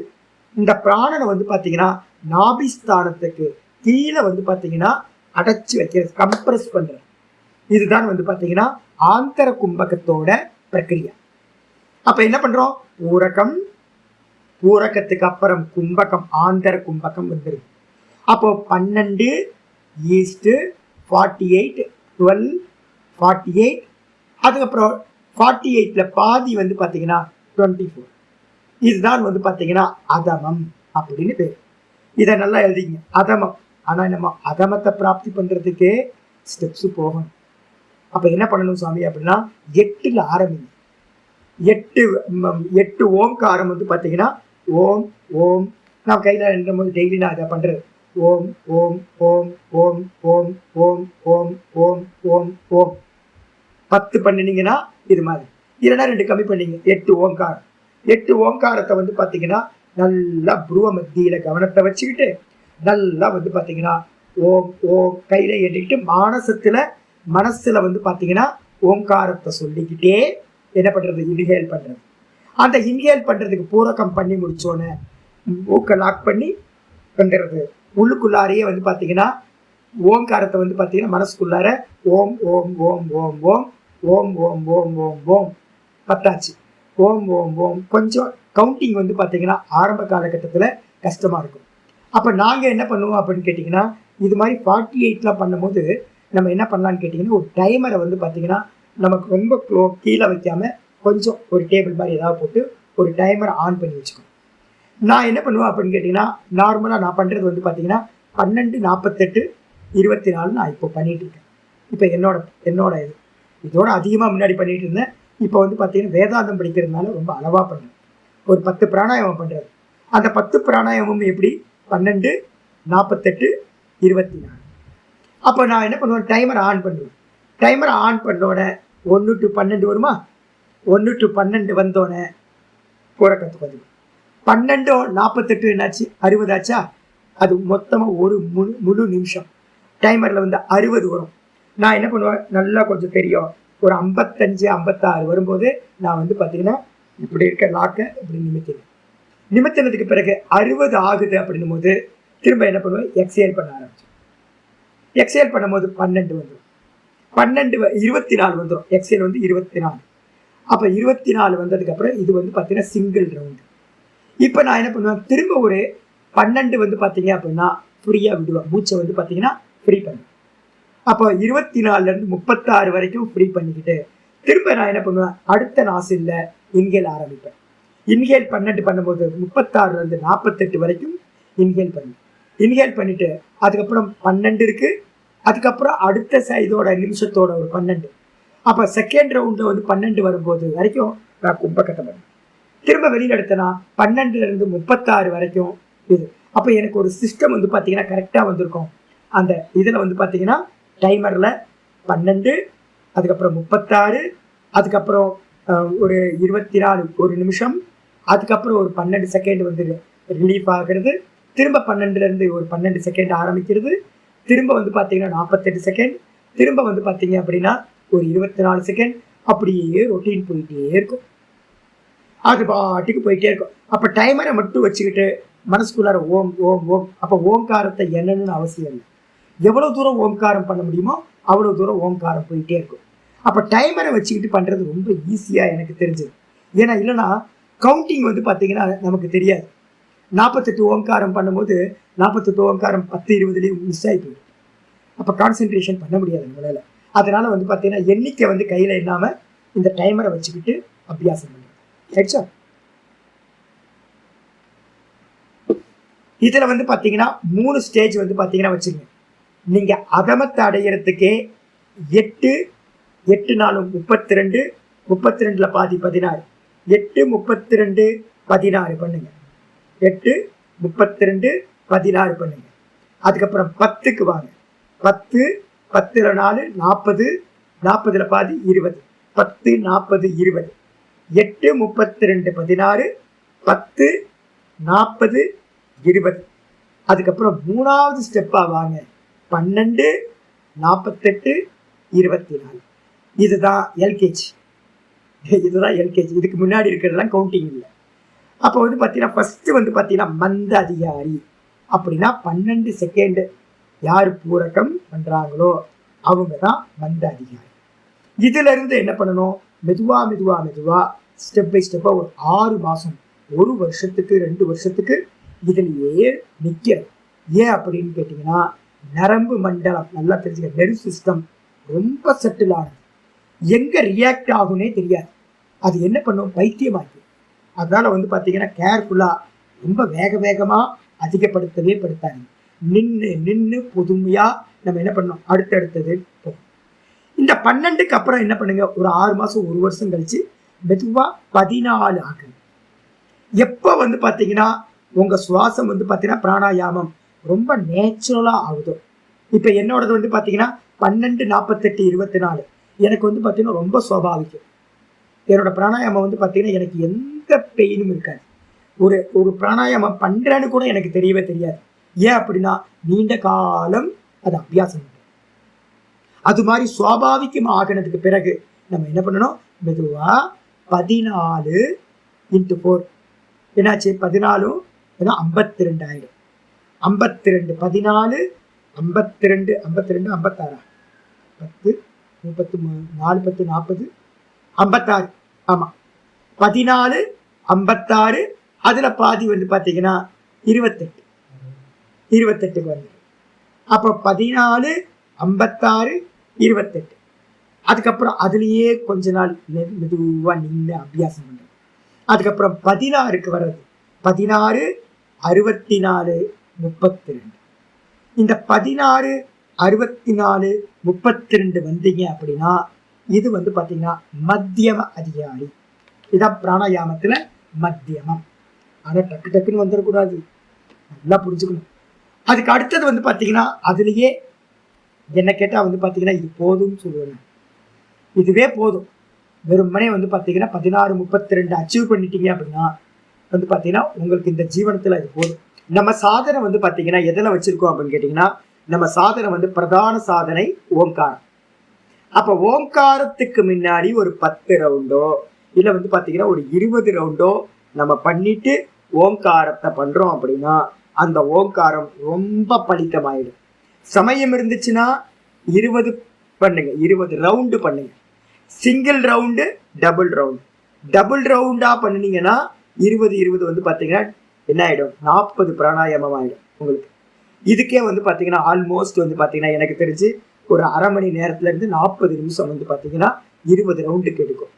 இந்த பிராணனை வந்து பாத்தீங்கன்னா நாபிஸ்தானத்துக்கு கீழே வந்து பாத்தீங்கன்னா அடைச்சி வைக்கிறது, கம்ப்ரஸ் பண்றது. இதுதான் வந்து பாத்தீங்கன்னா ஆந்தர கும்பகத்தோட பிரக்கிரியா. அப்ப என்ன பண்றோம்? பூரகம், பூரகத்துக்கு அப்புறம் கும்பகம், ஆந்தர கும்பகம் வந்துருக்கு. அப்போ 12 ஈஸ்ட் 48 12 48. அதுக்கப்புறம் 48ல பாதி வந்து பாத்தீங்கன்னா 24. இதுதான் வந்து பாத்தீங்கன்னா அதமம் அப்படின்னு பேர். இதை நல்லா எழுதிங்க, அதமம். ஆனா நம்ம அதமத்தை பிராப்தி பண்றதுக்கே ஸ்டெப்ஸ் போகணும். அப்ப என்ன பண்ணணும் சாமி அப்படின்னா 8ல ஆரம்பிங்க. 8 ஓம்காரம் வந்து பாத்தீங்கன்னா ஓம் ஓம். நான் கையில எழுதும்போது டெய்லி நான் அதை பண்றது. ஓம் ஓம் ஓம் ஓம் ஓம் ஓம் ஓம் ஓம் ஓம் ஓம் 10 பண்ணினீங்கன்னா இது மாதிரி. இல்லைன்னா 2 கம்மி பண்ணீங்க, 8 ஓம்காரம். 8 ஓம்காரத்தை வந்து பாத்தீங்கன்னா நல்லா புருவ மத்தியில கவனத்தை வச்சுக்கிட்டு நல்லா வந்து பாத்தீங்கன்னா ஓம் ஓம் கையில எண்ணிக்கிட்டு மனசுல வந்து பாத்தீங்கன்னா ஓம்காரத்தை சொல்லிக்கிட்டே என்ன பண்றது? இன்ஹேல் பண்றது. அந்த இன்ஹேல் பண்றதுக்கு பூரகம் பண்ணி முடிச்சோன்னு மூக்கை லாக் பண்ணி பண்றது. உள்ளுக்குள்ளாரையே வந்து பாத்தீங்கன்னா ஓம்காரத்தை வந்து பாத்தீங்கன்னா மனசுக்குள்ளார ஓம் ஓம் ஓம் ஓம் ஓம் ஓம் ஓம் ஓம் ஓம் ஓம் 10 ஓம் ஓம் ஓம். கொஞ்சம் கவுண்டிங் வந்து பாத்தீங்கன்னா ஆரம்ப காலகட்டத்துல கஷ்டமா இருக்கும். அப்ப நாங்க என்ன பண்ணுவோம் அப்படின்னு கேட்டீங்கன்னா, இது மாதிரி 48லாம் பண்ணும்போது நம்ம என்ன பண்ணலான்னு கேட்டீங்கன்னா, ஒரு டைமரை வந்து பாத்தீங்கன்னா நமக்கு ரொம்ப கீழே வைக்காம கொஞ்சம் ஒரு டேபிள் மாதிரி ஏதாவது போட்டு ஒரு டைமரை ஆன் பண்ணி வச்சுக்கணும். நான் என்ன பண்ணுவேன் அப்படின்னு கேட்டீங்கன்னா, நார்மலா நான் பண்றது வந்து பாத்தீங்கன்னா 12 48 24 நான் இப்போ பண்ணிட்டு இருக்கேன். இப்போ என்னோட இதோட அதிகமா முன்னாடி பண்ணிட்டு இருந்தேன். இப்போ வந்து பாத்தீங்கன்னா வேதாந்தம் படிக்கிறதுனால ரொம்ப அளவா பண்றேன். ஒரு 10 பிராணாயாமம் பண்றது. அந்த 10 பிராணாயாமம் எப்படி? 12 48 24. அப்போ நான் என்ன பண்ணுவேன்? டைமரை ஆன் பண்ணுவேன். டைமரை ஆன் பண்ணோட 1 to 12 வருமா? 1 to 12 வந்தோடனே புறக்கத்துக்கு வந்து 12 48 என்னாச்சு? 60 ஆச்சா? அது மொத்தமாக ஒரு முழு நிமிஷம். டைமரில் வந்து 60 வரும். நான் என்ன பண்ணுவேன், நல்லா கொஞ்சம் தெரியும், ஒரு 55 56 வரும்போது நான் வந்து பார்த்தீங்கன்னா இப்படி இருக்க லாக்கை இப்படி நிமித்தினதுக்கு பிறகு 60 ஆகுது அப்படின்னும் போது திரும்ப என்ன பண்ணுவேன், எக்ஸேல் பண்ண ஆரம்பிச்சேன். எக்ஸேல் பண்ணும்போது 12 வந்துடும், 24 வந்துடும். எக்ஸேல் வந்து 24. அப்போ 24 வந்ததுக்கப்புறம் இது வந்து பார்த்தீங்கன்னா சிங்கிள் ரவுண்டு. இப்போ நான் என்ன பண்ணுவேன், திரும்ப ஒரு 12 வந்து பார்த்தீங்க அப்படின்னா ஃப்ரீயாக விடுவேன். மூச்சை வந்து பார்த்தீங்கன்னா ஃப்ரீ பண்ணுவேன். அப்போ 24லேருந்து 36 வரைக்கும் ஃப்ரீ பண்ணிக்கிட்டு திரும்ப நான் என்ன பண்ணுவேன், அடுத்த நாசில்ல இன்ஹேல் ஆரம்பிப்பேன். இன்ஹேல் 12 பண்ணும்போது 36லேருந்து 48 வரைக்கும் இன்ஹேல் பண்ணுவேன். இன்ஹேல் பண்ணிவிட்டு அதுக்கப்புறம் 12 இருக்குது. அதுக்கப்புறம் அடுத்த இதோட நிமிஷத்தோட ஒரு 12. அப்போ செகண்ட் ரவுண்டில் வந்து 12 வரும்போது வரைக்கும் நான் கும்பக்கத்தை பண்ணுவேன். திரும்ப வெளியில் எடுத்தேன்னா 12லேருந்து 36 வரைக்கும் இது. அப்போ எனக்கு ஒரு சிஸ்டம் வந்து பார்த்தீங்கன்னா கரெக்டாக வந்திருக்கும். அந்த இதில் வந்து பார்த்தீங்கன்னா டைமரில் 12, அதுக்கப்புறம் 36, அதுக்கப்புறம் ஒரு 24 ஒரு நிமிஷம், அதுக்கப்புறம் ஒரு 12 செகண்ட் வந்து ரிலீஃப் ஆகிறது. திரும்ப 12லேருந்து ஒரு 12 செகண்ட் ஆரம்பிக்கிறது. திரும்ப வந்து பார்த்தீங்கன்னா 48 செகண்ட், திரும்ப வந்து பார்த்தீங்க அப்படின்னா ஒரு 24 செகண்ட். அப்படியே ரொட்டீன் போயிட்டே இருக்கும். அது பாட்டுக்கு போயிட்டே இருக்கும். அப்போ டைமரை மட்டும் வச்சுக்கிட்டு மனசுக்குள்ளார ஓம் ஓம் ஓம். அப்போ ஓம்காரத்தை என்னன்னு அவசியம் இல்லை. எவ்வளோ தூரம் ஓம்காரம் பண்ண முடியுமோ அவ்வளோ தூரம் ஓம்காரம் போயிட்டே இருக்கும். அப்போ டைமரை வச்சுக்கிட்டு பண்ணுறது ரொம்ப ஈஸியாக எனக்கு தெரிஞ்சது. ஏன்னா இல்லைன்னா கவுண்டிங் வந்து பார்த்தீங்கன்னா நமக்கு தெரியாது. 48 ஓம்காரம் பண்ணும்போது 48 ஓம்காரம் 10 20 மிஸ் ஆகி போயிடும். அப்போ கான்சென்ட்ரேஷன் பண்ண முடியாது நம்மளால். அதனால் வந்து பார்த்தீங்கன்னா எண்ணிக்கை வந்து கையில் இல்லாமல் இந்த டைமரை வச்சுக்கிட்டு அபியாசம் பண்ணுறது. ஆயிடுச்சா? இதில் வந்து பார்த்தீங்கன்னா 3 ஸ்டேஜ் வந்து பார்த்தீங்கன்னா வச்சுங்க. நீங்கள் அதமத்தை அடையிறதுக்கே 8 8 4 32, 32ல் பாதி 16, 8 32 16 பண்ணுங்க. 8 32 16 பண்ணுங்க. அதுக்கப்புறம் 10க்கு வாங்க. 10 10ல் 4 40, 40ல் பாதி 20, 10 40 20, 8 32 16, 10 40 20. அதுக்கப்புறம் 3வது ஸ்டெப்பாக வாங்க. 12 48 24. இதுதான் எல்கேஜி. இதுக்கு முன்னாடி இருக்கிறதெல்லாம் கவுண்டிங் இல்லை. அப்போ வந்து பார்த்தீங்கன்னா ஃபஸ்ட்டு வந்து பார்த்தீங்கன்னா மந்த அதிகாரி அப்படின்னா 12 செகண்டு யார் பூரகம் பண்ணுறாங்களோ அவங்க தான் மந்த அதிகாரி. இதிலிருந்து என்ன பண்ணணும், மெதுவாக ஸ்டெப் பை ஸ்டெப்பாக ஒரு 6 மாதம் 1 வருஷத்துக்கு 2 வருஷத்துக்கு இதிலேயே நிற்கிறது. ஏன் அப்படின்னு கேட்டிங்கன்னா நரம்பு மண்டலம் நல்லா தெரிஞ்சுக்க. நெர்வ் சிஸ்டம் ரொம்ப செட்டில் ஆகுது. எங்கே ரியாக்ட் ஆகும்னே தெரியாது. அது என்ன பண்ணும், பைத்தியமாக்கி. அதனால் வந்து பார்த்தீங்கன்னா கேர்ஃபுல்லாக ரொம்ப வேகமாக அதிகப்படுத்தவே படுத்தாங்க. நின்று பொதுமையாக நம்ம என்ன பண்ணணும், அடுத்தடுத்தது போகும். இந்த 12க்கு அப்புறம் என்ன பண்ணுங்க, ஒரு 6 மாதம் 1 வருஷம் கழிச்சு மெதுவாக 14 ஆகுது. எப்போ வந்து பார்த்தீங்கன்னா உங்கள் சுவாசம் வந்து பார்த்தீங்கன்னா பிராணாயாமம் ரொம்ப நேச்சுரலாக ஆகுது. இப்போ என்னோடது வந்து பார்த்தீங்கன்னா 12 48 24 எனக்கு வந்து பார்த்தீங்கன்னா ரொம்ப சுவாபாவிகம். என்னோட பிராணாயாமம் வந்து பார்த்தீங்கன்னா எனக்கு எந்த பெயினும் இருக்காது. ஒரு பிராணாயாமம் பண்ணுறேன்னு கூட எனக்கு தெரியவே தெரியாது. ஏன் அப்படின்னா நீண்ட காலம் அது அபியாசம். அது மாதிரி சுவாபாவிகம் ஆகினதுக்கு பிறகு நம்ம என்ன பண்ணணும், மெதுவாக 14 × 4 என்னாச்சு, 14 52 ஆயிடும். 52 14 52 52 56 10 34 10 40 56. ஆமாம், 14 56. அதில் பாதி வந்து பார்த்தீங்கன்னா 28க்கு வந்து. அப்போ 14 56 28. அதுக்கப்புறம் அதுலேயே கொஞ்ச நாள் மெதுவாக நின்று அபியாசம் பண்ணுறது. அதுக்கப்புறம் 16க்கு வர்றது. 16 64 32. இந்த 16 64 32 வந்தீங்க அப்படின்னா இது வந்து பார்த்தீங்கன்னா மத்தியம அதிகாரி. இதான் பிராணாயாமத்தில் மத்தியமம். ஆனால் டக்குன்னு வந்துடக்கூடாது, நல்லா புரிஞ்சுக்கணும். அதுக்கு அடுத்தது வந்து பார்த்தீங்கன்னா அதுலேயே என்ன கேட்டால் வந்து பார்த்தீங்கன்னா இது போதும்னு சொல்லுவேன். இதுவே போதும். வெறுமனே வந்து பார்த்தீங்கன்னா 16:32 அச்சீவ் பண்ணிட்டீங்க அப்படின்னா வந்து பார்த்தீங்கன்னா உங்களுக்கு இந்த ஜீவனத்தில் இது போதும். நம்ம சாதனை வந்து பார்த்தீங்கன்னா எதில் வச்சிருக்கோம் அப்படின்னு கேட்டிங்கன்னா, நம்ம சாதனை வந்து பிரதான சாதனை ஓங்காரம். அப்போ ஓங்காரத்துக்கு முன்னாடி ஒரு 10 ரவுண்டோ இல்லை வந்து பார்த்தீங்கன்னா ஒரு 20 ரவுண்டோ நம்ம பண்ணிட்டு ஓங்காரத்தை பண்ணுறோம் அப்படின்னா அந்த ஓங்காரம் ரொம்ப பலித்தமாயிடும். சமயம் இருந்துச்சுன்னா 20 பண்ணுங்க, 20 ரவுண்டு பண்ணுங்க. சிங்கிள் ரவுண்டு, டபுள் ரவுண்டா பண்ணினீங்கன்னா 20 வந்து பார்த்தீங்கன்னா என்ன ஆகிடும், 40 பிராணாயாமம் ஆகிடும் உங்களுக்கு. இதுக்கே வந்து பார்த்தீங்கன்னா ஆல்மோஸ்ட் வந்து பார்த்தீங்கன்னா எனக்கு தெரிஞ்சு ஒரு அரை மணி நேரத்துலேருந்து 40 நிமிஷம் வந்து பார்த்தீங்கன்னா 20 ரவுண்டுக்கு எடுக்கும்.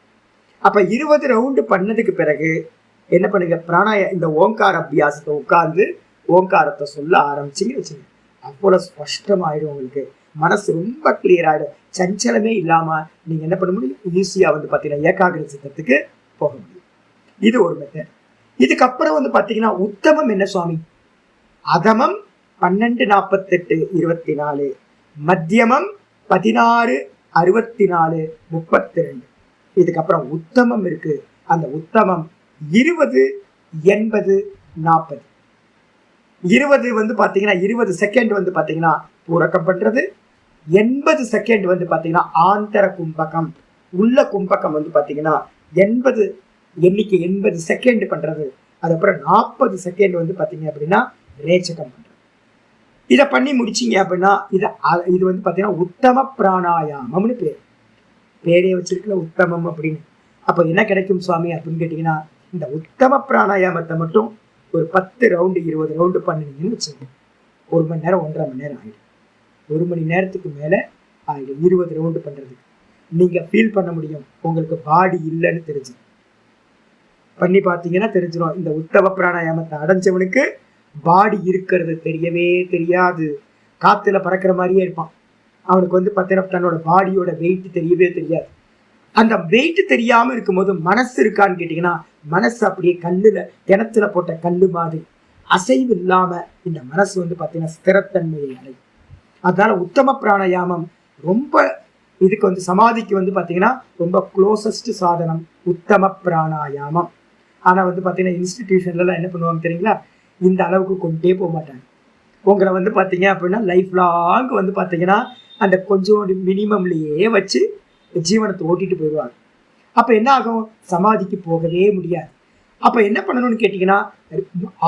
அப்போ 20 ரவுண்டு பண்ணதுக்கு பிறகு என்ன பண்ணுங்க, இந்த ஓங்கார அபியாசத்தை உட்கார்ந்து ஓங்காரத்தை சொல்ல ஆரம்பிச்சிங்க வச்சுங்க, அவ்வளோ ஸ்பஷ்டமாயிடும் உங்களுக்கு. மனசு ரொம்ப கிளியர் ஆகிடும். சஞ்சலமே இல்லாமல் நீங்கள் என்ன பண்ண முடியும், ஈஸியாக வந்து பார்த்தீங்கன்னா ஏகாகிர சித்தத்துக்கு போக முடியும். இது ஒரு மெத்தட். இதுக்கப்புறம் வந்து பார்த்தீங்கன்னா உத்தமம் என்ன சுவாமி? அதமம் 12:48:24, மத்தியமம் 16:64:32. இதுக்கப்புறம் உத்தமம் இருக்கு. அந்த உத்தமம் 20:80:40. 20 வந்து பார்த்தீங்கன்னா 20 செகண்ட் வந்து பார்த்தீங்கன்னா பூரக்கம் பண்றது, 80 செகண்ட் வந்து பார்த்தீங்கன்னா ஆந்தர கும்பகம், உள்ள கும்பகம் வந்து பார்த்தீங்கன்னா 80 எண்ணிக்கை 80 செகண்ட் பண்றது. அதுக்கப்புறம் 40 செகண்ட் வந்து பார்த்தீங்க அப்படின்னா ரேச்சகம் பண்றது. இதை பண்ணி முடிச்சிங்க அப்படின்னா இது வந்து பார்த்தீங்கன்னா உத்தம பிராணாயாமம்னு பேரே வச்சிருக்கல உத்தமம் அப்படின்னு. அப்போ என்ன கிடைக்கும் சுவாமி அப்படின்னு கேட்டிங்கன்னா, இந்த உத்தம பிராணாயாமத்தை மட்டும் ஒரு 10 ரவுண்டு 20 ரவுண்டு பண்ணினீங்கன்னு வச்சுங்க, 1 மணி நேரம் 1.5 மணி நேரம் ஆகிடும். 1 மணி நேரத்துக்கு மேலே ஆகிடும் 20 ரவுண்டு பண்ணுறதுக்கு. நீங்கள் ஃபீல் பண்ண முடியும் உங்களுக்கு பாடி இல்லைன்னு தெரிஞ்சு. பண்ணி பார்த்தீங்கன்னா தெரிஞ்சிடும். இந்த உத்தம பிராணாயாமத்தை அடைஞ்சவனுக்கு பாடி இருக்கிறது தெரியவே தெரியாது. காற்றுல பறக்கிற மாதிரியே இருப்பான். அவனுக்கு வந்து பார்த்தீங்கன்னா தன்னோட பாடியோட வெயிட் தெரியவே தெரியாது. அந்த வெயிட் தெரியாமல் இருக்கும்போது மனசு இருக்கான்னு கேட்டிங்கன்னா, மனசு அப்படியே கிணத்துல போட்ட கல்லு மாதிரி அசைவு இல்லாமல் இந்த மனசு வந்து பார்த்தீங்கன்னா ஸ்திரத்தன்மையை அடையும். அதனால உத்தம பிராணாயாமம் ரொம்ப இதுக்கு வந்து சமாதிக்கு வந்து பார்த்தீங்கன்னா ரொம்ப க்ளோசஸ்ட் சாதனம் உத்தம பிராணாயாமம். ஆனால் வந்து பார்த்தீங்கன்னா இன்ஸ்டிடியூஷன்லாம் என்ன பண்ணுவாங்க தெரியுங்களா, இந்த அளவுக்கு கொண்டே போக மாட்டாங்க. உங்களை வந்து பார்த்தீங்க அப்படின்னா லைஃப் லாங் வந்து பார்த்தீங்கன்னா அந்த கொஞ்சம் மினிமம்லேயே வச்சு ஜீவனத்தை ஓட்டிட்டு போயிடுவாங்க. அப்போ என்ன ஆகும், சமாதிக்கு போகவே முடியாது. அப்போ என்ன பண்ணணும்னு கேட்டிங்கன்னா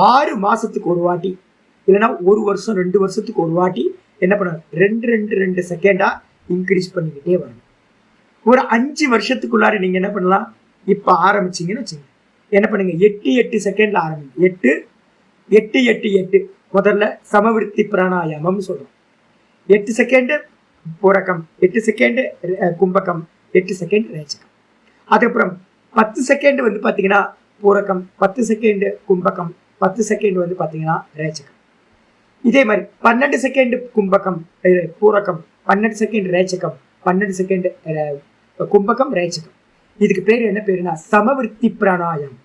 6 மாதத்துக்கு ஒரு வாட்டி இல்லைன்னா 1 வருஷம் 2 வருஷத்துக்கு ஒரு வாட்டி என்ன பண்ணணும், 2 செகண்டாக இன்க்ரீஸ் பண்ணிக்கிட்டே வரணும். ஒரு 5 வருஷத்துக்குள்ளார நீங்கள் என்ன பண்ணலாம், இப்போ ஆரம்பிச்சிங்கன்னு வச்சுங்க, என்ன பண்ணுங்க 8 செகண்டில் ஆரம்பிங்க. 8 முதல்ல சமவிருத்தி பிராணாயாமம்னு சொல்கிறோம். 8 செகண்டு பூரகம், 8 செகண்டு கும்பகம், 8 செகண்ட் ரேச்சகம். அதுக்கப்புறம் 10 செகண்ட் வந்து பார்த்தீங்கன்னா பூரகம், 10 செகண்டு கும்பகம், 10 செகண்ட் வந்து பார்த்தீங்கன்னா ரேச்சகம். இதே மாதிரி 12 செகண்ட் கும்பகம் பூரகம், 12 செகண்ட் ரேச்சகம், 12 செகண்ட் கும்பகம் ரேச்சகம். இதுக்கு பேர் என்ன பேருனா சமவிருத்தி பிராணாயாமம்.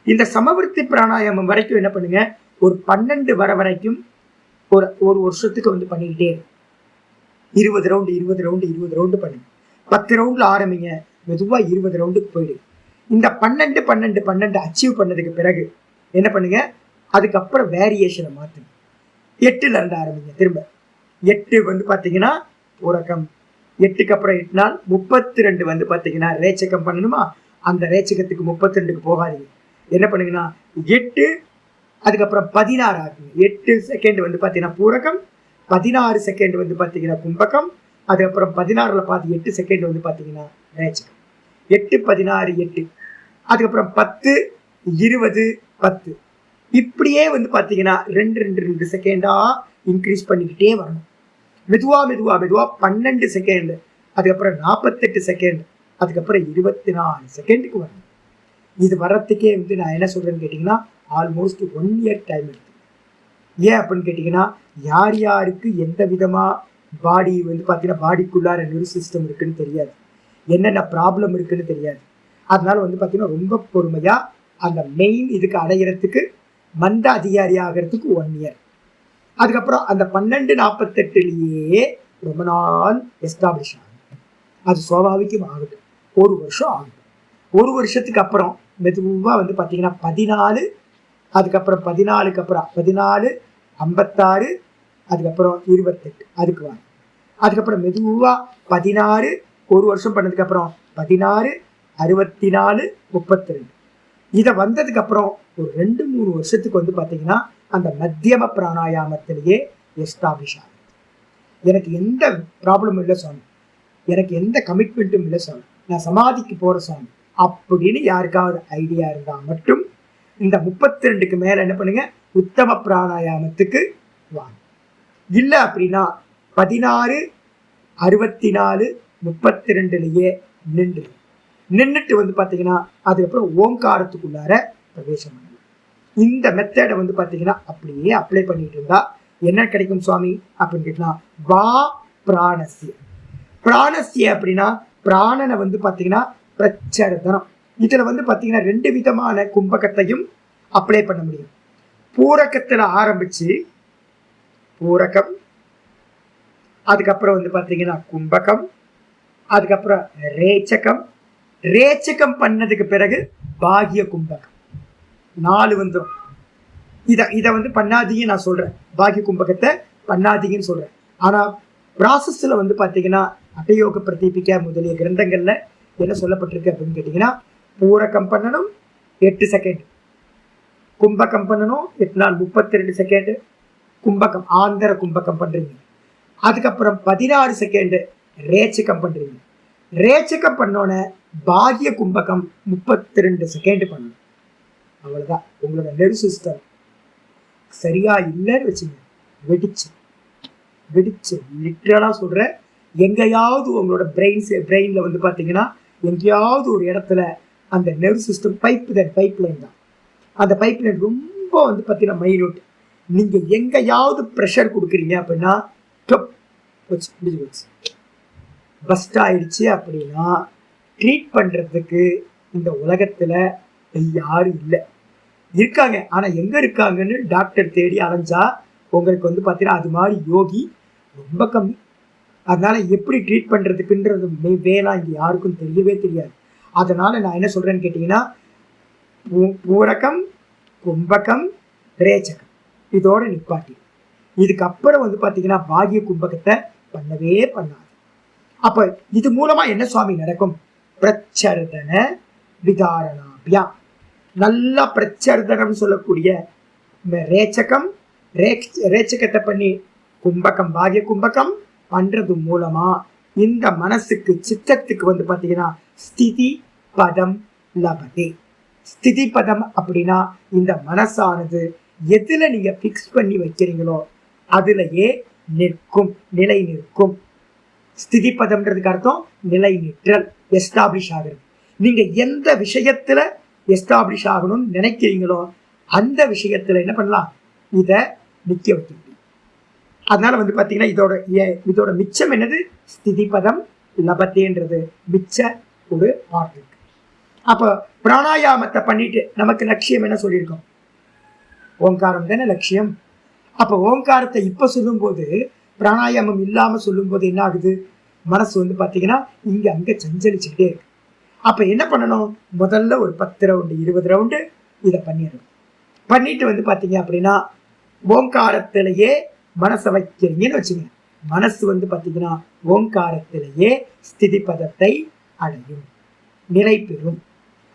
இந்த சமவிருத்தி பிராணாயாமம் வரைக்கும் என்ன பண்ணுங்க, ஒரு 12 வர வரைக்கும் ஒரு வருஷத்துக்கு வந்து பண்ணிக்கிட்டே 20 ரவுண்டு பண்ணுங்க. 10 ரவுண்டில் ஆரம்பிங்க, மெதுவாக 20 ரவுண்டுக்கு போயிடு. இந்த 12 அச்சீவ் பண்ணதுக்கு பிறகு என்ன பண்ணுங்க, அதுக்கப்புறம் வேரியேஷனை மாற்றுங்க. 8ல் இருந்து ஆரம்பிங்க. திரும்ப 8 வந்து பார்த்தீங்கன்னா பூரகம், 8க்கு அப்புறம் 8 நாள் 32 வந்து பார்த்தீங்கன்னா ரேச்சகம் பண்ணணுமா, அந்த ரேச்சகத்துக்கு 32க்கு போகாதீங்க. என்ன பண்ணுங்கன்னா 8 அதுக்கப்புறம் 16 ஆகுங்க. 8 செகண்ட் வந்து பார்த்தீங்கன்னா பூரகம், 16 செகண்ட் வந்து பார்த்தீங்கன்னா கும்பகம், அதுக்கப்புறம் 16ல் 8 செகண்ட் வந்து பார்த்தீங்கன்னா ரேச்சகம். 8 16 8 அதுக்கப்புறம் 10 20 10 இப்படியே வந்து பார்த்தீங்கன்னா 2 செகண்டாக இன்க்ரீஸ் பண்ணிக்கிட்டே வரணும். மெதுவாக 12 செகண்ட், அதுக்கப்புறம் 48 செகண்ட், அதுக்கப்புறம் 24 செகண்டுக்கு வரணும். இது வர்றதுக்கே வந்து நான் என்ன சொல்கிறேன்னு கேட்டிங்கன்னா ஆல்மோஸ்ட் 1 இயர் டைம் எடுத்து. ஏன் அப்படின்னு கேட்டிங்கன்னா, யார் யாருக்கு எந்த விதமாக பாடி வந்து பார்த்தீங்கன்னா பாடிக்குள்ளார நியூரல் சிஸ்டம் இருக்குன்னு தெரியாது, என்னென்ன ப்ராப்ளம் இருக்குன்னு தெரியாது. அதனால வந்து பார்த்தீங்கன்னா ரொம்ப பொறுமையாக அந்த மெயின் இதுக்கு அடையிறதுக்கு மந்த அதிகாரி ஆகிறதுக்கு 1 இயர். அதுக்கப்புறம் அந்த 12:48லேயே ரொம்ப நாள் எஸ்டாப்ளிஷ் ஆகும். அது சுவாபாவிகம் ஆகுது. 1 வருஷம் ஆகுது. 1 வருஷத்துக்கு அப்புறம் மெதுவா வந்து பார்த்தீங்கன்னா 14, அதுக்கப்புறம் 14க்கு அப்புறம் 14, 56, அதுக்கப்புறம் 28 அதுக்கு வாங்க. அதுக்கப்புறம் மெதுவா 16, 1 வருஷம் பண்ணதுக்கு அப்புறம் 16, 64, 32. இதை வந்ததுக்கு அப்புறம் ஒரு 2-3 வருஷத்துக்கு வந்து பார்த்தீங்கன்னா அந்த மத்தியம பிராணாயாமத்திலேயே எஸ்டாப்ளிஷ் ஆகுது. எனக்கு எந்த ப்ராப்ளமும் இல்லை சுவாமி, எனக்கு எந்த கமிட்மெண்ட்டும் இல்லை சுவாமி, நான் சமாதிக்கு போற சுவாமி அப்படின்னு யாருக்காவது ஐடியா இருந்தா மட்டும் இந்த 32க்கு மேல என்ன பண்ணுங்க, உத்தம பிராணாயாமத்துக்கு வாங்க. இல்லை அப்படின்னா 16, 64, 32லயே நின்றுட்டு வந்து பார்த்தீங்கன்னா அதுக்கப்புறம் ஓங்காரத்துக்குள்ளார பிரவேசம் பண்ணணும். இந்த மெத்தடை வந்து பார்த்தீங்கன்னா அப்படியே அப்ளை பண்ணிட்டு இருந்தா என்ன கிடைக்கும் சுவாமி அப்படின்னு கேட்டா, வா பிராணசிய. பிராணசிய அப்படின்னா பிராணனை வந்து பார்த்தீங்கன்னா பிரச்சரதனம். இதுல வந்து பார்த்தீங்கன்னா 2 விதமான கும்பகத்தையும் அப்ளை பண்ண முடியும். பூரகத்துல ஆரம்பிச்சு பூரகம், அதுக்கப்புறம் வந்து பார்த்தீங்கன்னா கும்பகம், அதுக்கப்புறம் ரேச்சகம். ரேச்சகம் பண்ணதுக்கு பிறகு பாகிய கும்பகம் 4 வந்துடும். இதை வந்து பண்ணாதீங்க நான் சொல்றேன், பாகிய கும்பகத்தை பண்ணாதீங்கன்னு சொல்றேன். ஆனா ப்ராசஸ்ல வந்து பார்த்தீங்கன்னா அட்டயோக பிரதீபிக்க முதலிய கிரந்தங்கள்ல என்ன சொல்லப்பட்டிருக்கு அப்படின்னு கேட்டீங்கன்னா, பூரகம் பண்ணணும் 8 செகண்ட், கும்பகம் பண்ணணும் 8 நாள் 32 செகண்ட், கும்பகம் ஆந்திர கும்பகம் பண்றீங்க. அதுக்கப்புறம் 16 செகண்ட் ரேச்சகம் பண்றீங்க. ரேச்சகம் பண்ணோன பாகிய கும்பகம் 32 செகண்ட் பண்ணணும். அவ்வளவுதான். உங்களோட நெர்வ் சிஸ்டம் சரியா இல்லைன்னு வச்சுங்க, வெடிச்சு லிட்டரலா சொல்ற, எங்கேயாவது உங்களோட பிரெயின்ல வந்து பாத்தீங்கன்னா எங்கேயாவது ஒரு இடத்துல அந்த நெர்வ் சிஸ்டம் பைப் லைன் தான். அந்த பைப் லைன் ரொம்ப வந்து பார்த்தீங்கன்னா மைன்யூட். நீங்க எங்கேயாவது ப்ரெஷர் கொடுக்குறீங்க அப்படின்னா பஸ்ட் ஆயிடுச்சு அப்படின்னா ட்ரீட் பண்றதுக்கு இந்த உலகத்துல யாரும் இல்லை. இருக்காங்க, ஆனா எங்க இருக்காங்கன்னு டாக்டர் தேடி அலைஞ்சா உங்களுக்கு வந்து பார்த்தீங்கன்னா அது மாதிரி யோகி ரொம்ப கம்மி. அதனால எப்படி ட்ரீட் பண்றதுக்குன்றது வேணாம், இங்க யாருக்கும் தெரியவே தெரியாது. அதனால நான் என்ன சொல்றேன்னு கேட்டீங்கன்னா, பூரகம், கும்பகம், ரேச்சகம் இதோட நிப்பாட்டி. இதுக்கப்புறம் வந்து பார்த்தீங்கன்னா பாகிய கும்பகத்தை பண்ணவே பண்ணாது. அப்ப இது மூலமா என்ன சுவாமி நடக்கும்? பிரச்சர்தன விதாரணாபியா. நல்லா பிரச்சர்தனம் சொல்லக்கூடிய ரேச்சகத்தை பண்ணி கும்பகம் பாகிய கும்பகம் பண்றது மூலமா இந்த மனசுக்கு சித்தத்துக்கு வந்து பார்த்தீங்கன்னா ஸ்திதி பதம் லபதே. ஸ்திதி பதம் அப்படின்னா இந்த மனசானது எதுல நீங்க பிக்ஸ் பண்ணி வைக்கிறீங்களோ அதுலயே நிற்கும், நிலை நிற்கும். ஸ்திதி பதம்ன்றதுக்கு அர்த்தம் நிலை நிற்றல், எஸ்டாப்ளிஷ் ஆகுறது. நீங்க எந்த விஷயத்துல எஸ்டாப்ளிஷ் ஆகணும்னு நினைக்கிறீங்களோ அந்த விஷயத்துல என்ன பண்ணலாம், இத நிக்க வைக்க. அதனால வந்து பாத்தீங்கன்னா இதோட மிச்சம் என்னது, ஸ்திதி பதம் லபத்தேன்றது மிச்ச ஒரு பார்ட் இருக்கு. அப்ப பிராணாயாமத்தை பண்ணிட்டு நமக்கு லட்சியம் என்ன சொல்லியிருக்கோம், ஓங்காரம் தானே லட்சியம். அப்ப ஓங்காரத்தை இப்ப சொல்லும் போது பிராணாயாமம் இல்லாம சொல்லும் போது என்ன ஆகுது, மனசு வந்து பாத்தீங்கன்னா இங்க அங்க சஞ்சலிச்சுக்கிட்டே இருக்கு. அப்ப என்ன பண்ணணும், முதல்ல ஒரு 10 ரவுண்டு 20 ரவுண்டு இதை பண்ணிடணும். பண்ணிட்டு வந்து பாத்தீங்க அப்படின்னா ஓங்காரத்திலேயே மனசை வைக்கிறீங்கன்னு வச்சுங்க, மனசு வந்து பாத்தீங்கன்னா ஓங்காரத்திலேயே ஸ்திதி பதத்தை அடையும், நிலை பெறும்.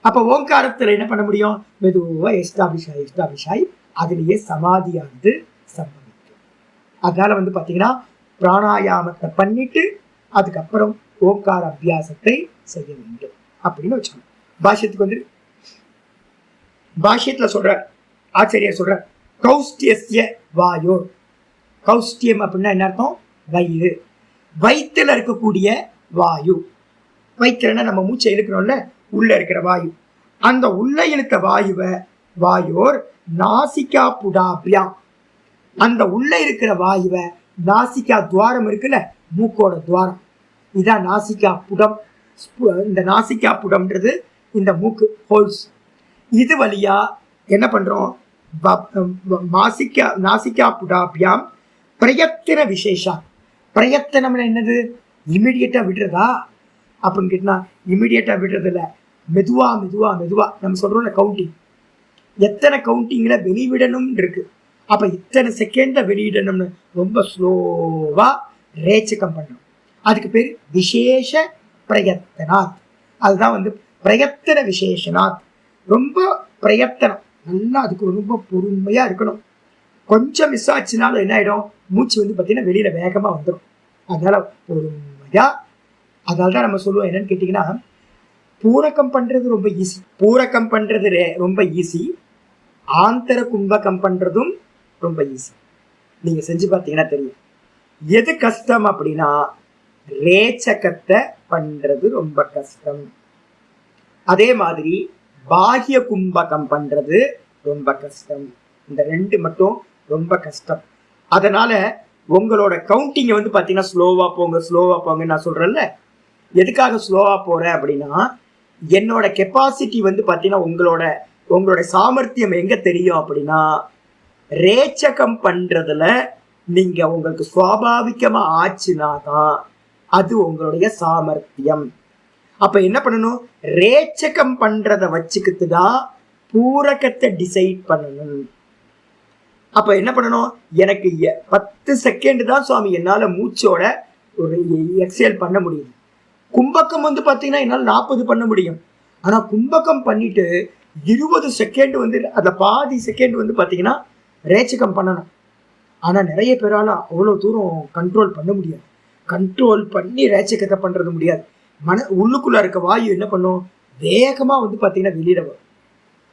அப்ப ஓங்காரத்துல என்ன பண்ண முடியும், மெதுவா எஸ்டாப்ளிஷ் ஆகி அதுலேயே சமாதியானது சம்பவிக்கும். அதனால வந்து பாத்தீங்கன்னா பிராணாயாமத்தை பண்ணிட்டு அதுக்கப்புறம் ஓங்கார அபியாசத்தை செய்ய வேண்டும் அப்படின்னு வச்சுக்கணும். பாஷ்யத்துக்கு வந்து பாஷ்யத்துல சொல்ற ஆச்சரியர் சொல்ற கௌஷ்டியஸ்ய வாயோர். கௌஷ்டியம் அப்படின்னா என்ன அர்த்தம், வயிறு. வயிற்றுல இருக்கக்கூடிய வாயு, வயிற்றுனா நம்ம மூச்சை இழுக்கிறோம்ல, உள்ள இருக்கிற வாயு, அந்த உள்ள இழுத்த வாயோர் நாசிகா புடாபியாம். அந்த உள்ள இருக்கிற வாயுவை நாசிகா துவாரம் இருக்குல்ல, மூக்கோட துவாரம், இதான் நாசிகா புடம். இந்த நாசிகா புடம்ன்றது இந்த மூக்கு ஹோல்ஸ். இது வழியா என்ன பண்றோம், நாசிகா புடாபியாம் பிரயத்தன விசேஷா. பிரயத்தனம் என்னது, இமிடியட்டா விடுறதா, அப்படின்னு கேட்டினா இமீடியட்டாக விடுறது இல்லை, மெதுவா மெதுவா மெதுவா நம்ம சொல்கிறோம்ல கவுண்டிங், எத்தனை கவுண்டிங்கில் வெளிவிடணும்னு இருக்கு. அப்போ இத்தனை செகண்டில் வெளியிடணும்னு ரொம்ப ஸ்லோவாக ரேச்சகம் பண்ணணும். அதுக்கு பேர் விசேஷ பிரயத்தனாத். அதுதான் வந்து பிரயத்தன விசேஷனாத். ரொம்ப பிரயத்தனம், நல்லா அதுக்கு ரொம்ப பொறுமையாக இருக்கணும். கொஞ்சம் மிஸ் ஆச்சுனாலும் என்ன ஆகிடும், மூச்சு வந்து பார்த்தீங்கன்னா வெளியில் வேகமாக வந்துடும். அதனால பொறுமையாக. அதனால தான் நம்ம சொல்லுவோம் என்னன்னு கேட்டிங்கன்னா, பூரகம் பண்ணுறது ரொம்ப ஈஸி, பூரகம் பண்ணுறது ரொம்ப ஈஸி, ஆந்தர கும்பகம் பண்ணுறதும் ரொம்ப ஈஸி. நீங்கள் செஞ்சு பார்த்தீங்கன்னா தெரியும். எது கஷ்டம் அப்படின்னா ரேச்சகத்தை பண்ணுறது ரொம்ப கஷ்டம். அதே மாதிரி பாஹ்ய கும்பகம் பண்ணுறது ரொம்ப கஷ்டம். இந்த ரெண்டு மட்டும் ரொம்ப கஷ்டம். அதனால உங்களோட கவுண்டிங்கை வந்து பார்த்தீங்கன்னா ஸ்லோவாக போங்க ஸ்லோவாக போங்கன்னு நான் சொல்கிறேன்ல. எதுக்காக ஸ்லோவாக போகிறேன் அப்படின்னா, என்னோட கெப்பாசிட்டி வந்து பார்த்தீங்கன்னா உங்களோட சாமர்த்தியம் எங்கே தெரியும் அப்படின்னா, ரேச்சகம் பண்ணுறதுல நீங்கள் உங்களுக்கு சுவாபாவிகமாக ஆச்சுன்னா தான் அது உங்களுடைய சாமர்த்தியம். அப்போ என்ன பண்ணணும், ரேச்சகம் பண்ணுறதை வச்சுக்கிட்டு தான் பூரகத்தை டிசைட் பண்ணணும். அப்போ என்ன பண்ணணும், எனக்கு 10 செகண்ட் தான் சுவாமி என்னால் மூச்சோட ஒரு எக்ஸேல் பண்ண முடியும். கும்பகம் வந்து பார்த்தீங்கன்னா என்னால் 40 பண்ண முடியும். ஆனால் கும்பகம் பண்ணிட்டு 20 செகண்ட் வந்து அந்த பாதி செகண்ட் வந்து பார்த்தீங்கன்னா ரேச்சகம் பண்ணணும். ஆனால் நிறைய பேரால் அவ்வளோ தூரம் கண்ட்ரோல் பண்ண முடியாது. கண்ட்ரோல் பண்ணி ரேச்சகத்தை பண்ணுறது முடியாது. உள்ளுக்குள்ளே இருக்க வாயு என்ன பண்ணும், வேகமாக வந்து பார்த்தீங்கன்னா வெளியிட வரும்.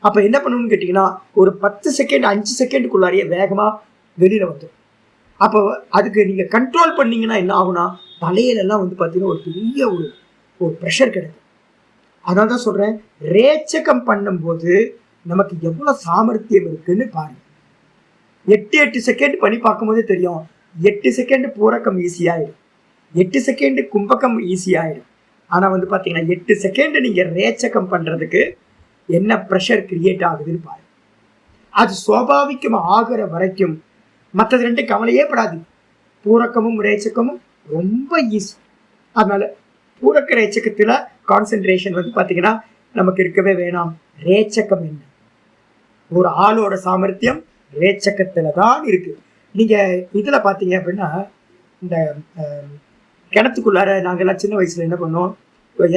அப்போ என்ன பண்ணணும்னு கேட்டிங்கன்னா, ஒரு 10 செகண்ட் 5 செகண்டுக்குள்ளாரியே வேகமாக வெளியில் வந்துடும். அப்போ அதுக்கு நீங்கள் கண்ட்ரோல் பண்ணிங்கன்னா என்ன ஆகுனா, தலையிலெல்லாம் வந்து பார்த்தீங்கன்னா ஒரு பெரிய ஒரு ப்ரெஷர் கிடைக்கும். அதனால தான் சொல்கிறேன், ரேச்சகம் பண்ணும்போது நமக்கு எவ்வளோ சாமர்த்தியம் இருக்குன்னு பாருங்கள். 8 செகண்ட் பண்ணி பார்க்கும்போதே தெரியும். 8 செகண்ட் பூரகம் ஈஸியாகிடும், 8 செகண்ட் கும்பகம் ஈஸியாகிடும். ஆனால் வந்து பார்த்தீங்கன்னா 8 செகண்ட் நீங்கள் ரேச்சகம் பண்ணுறதுக்கு என்ன ப்ரெஷர் கிரியேட் ஆகுதுன்னு பாருங்க. அது சுவாபாவிகமாக ஆகிற வரைக்கும் மற்றது ரெண்டு கவலையே படாது. பூரக்கமும் ரேச்சகமும் ரொம்ப ஈஸி. அதனால பூரக்க ரேச்சகத்தில் கான்சென்ட்ரேஷன் வந்து பார்த்தீங்கன்னா நமக்கு இருக்கவே வேணாம். ரேச்சகம் என்ன, ஒரு ஆளோட சாமர்த்தியம் ரேச்சகத்தில் தான் இருக்கு. நீங்கள் இதில் பார்த்தீங்க அப்படின்னா, இந்த கிணத்துக்குள்ளார நாங்கள்லாம் சின்ன வயசில் என்ன பண்ணோம்,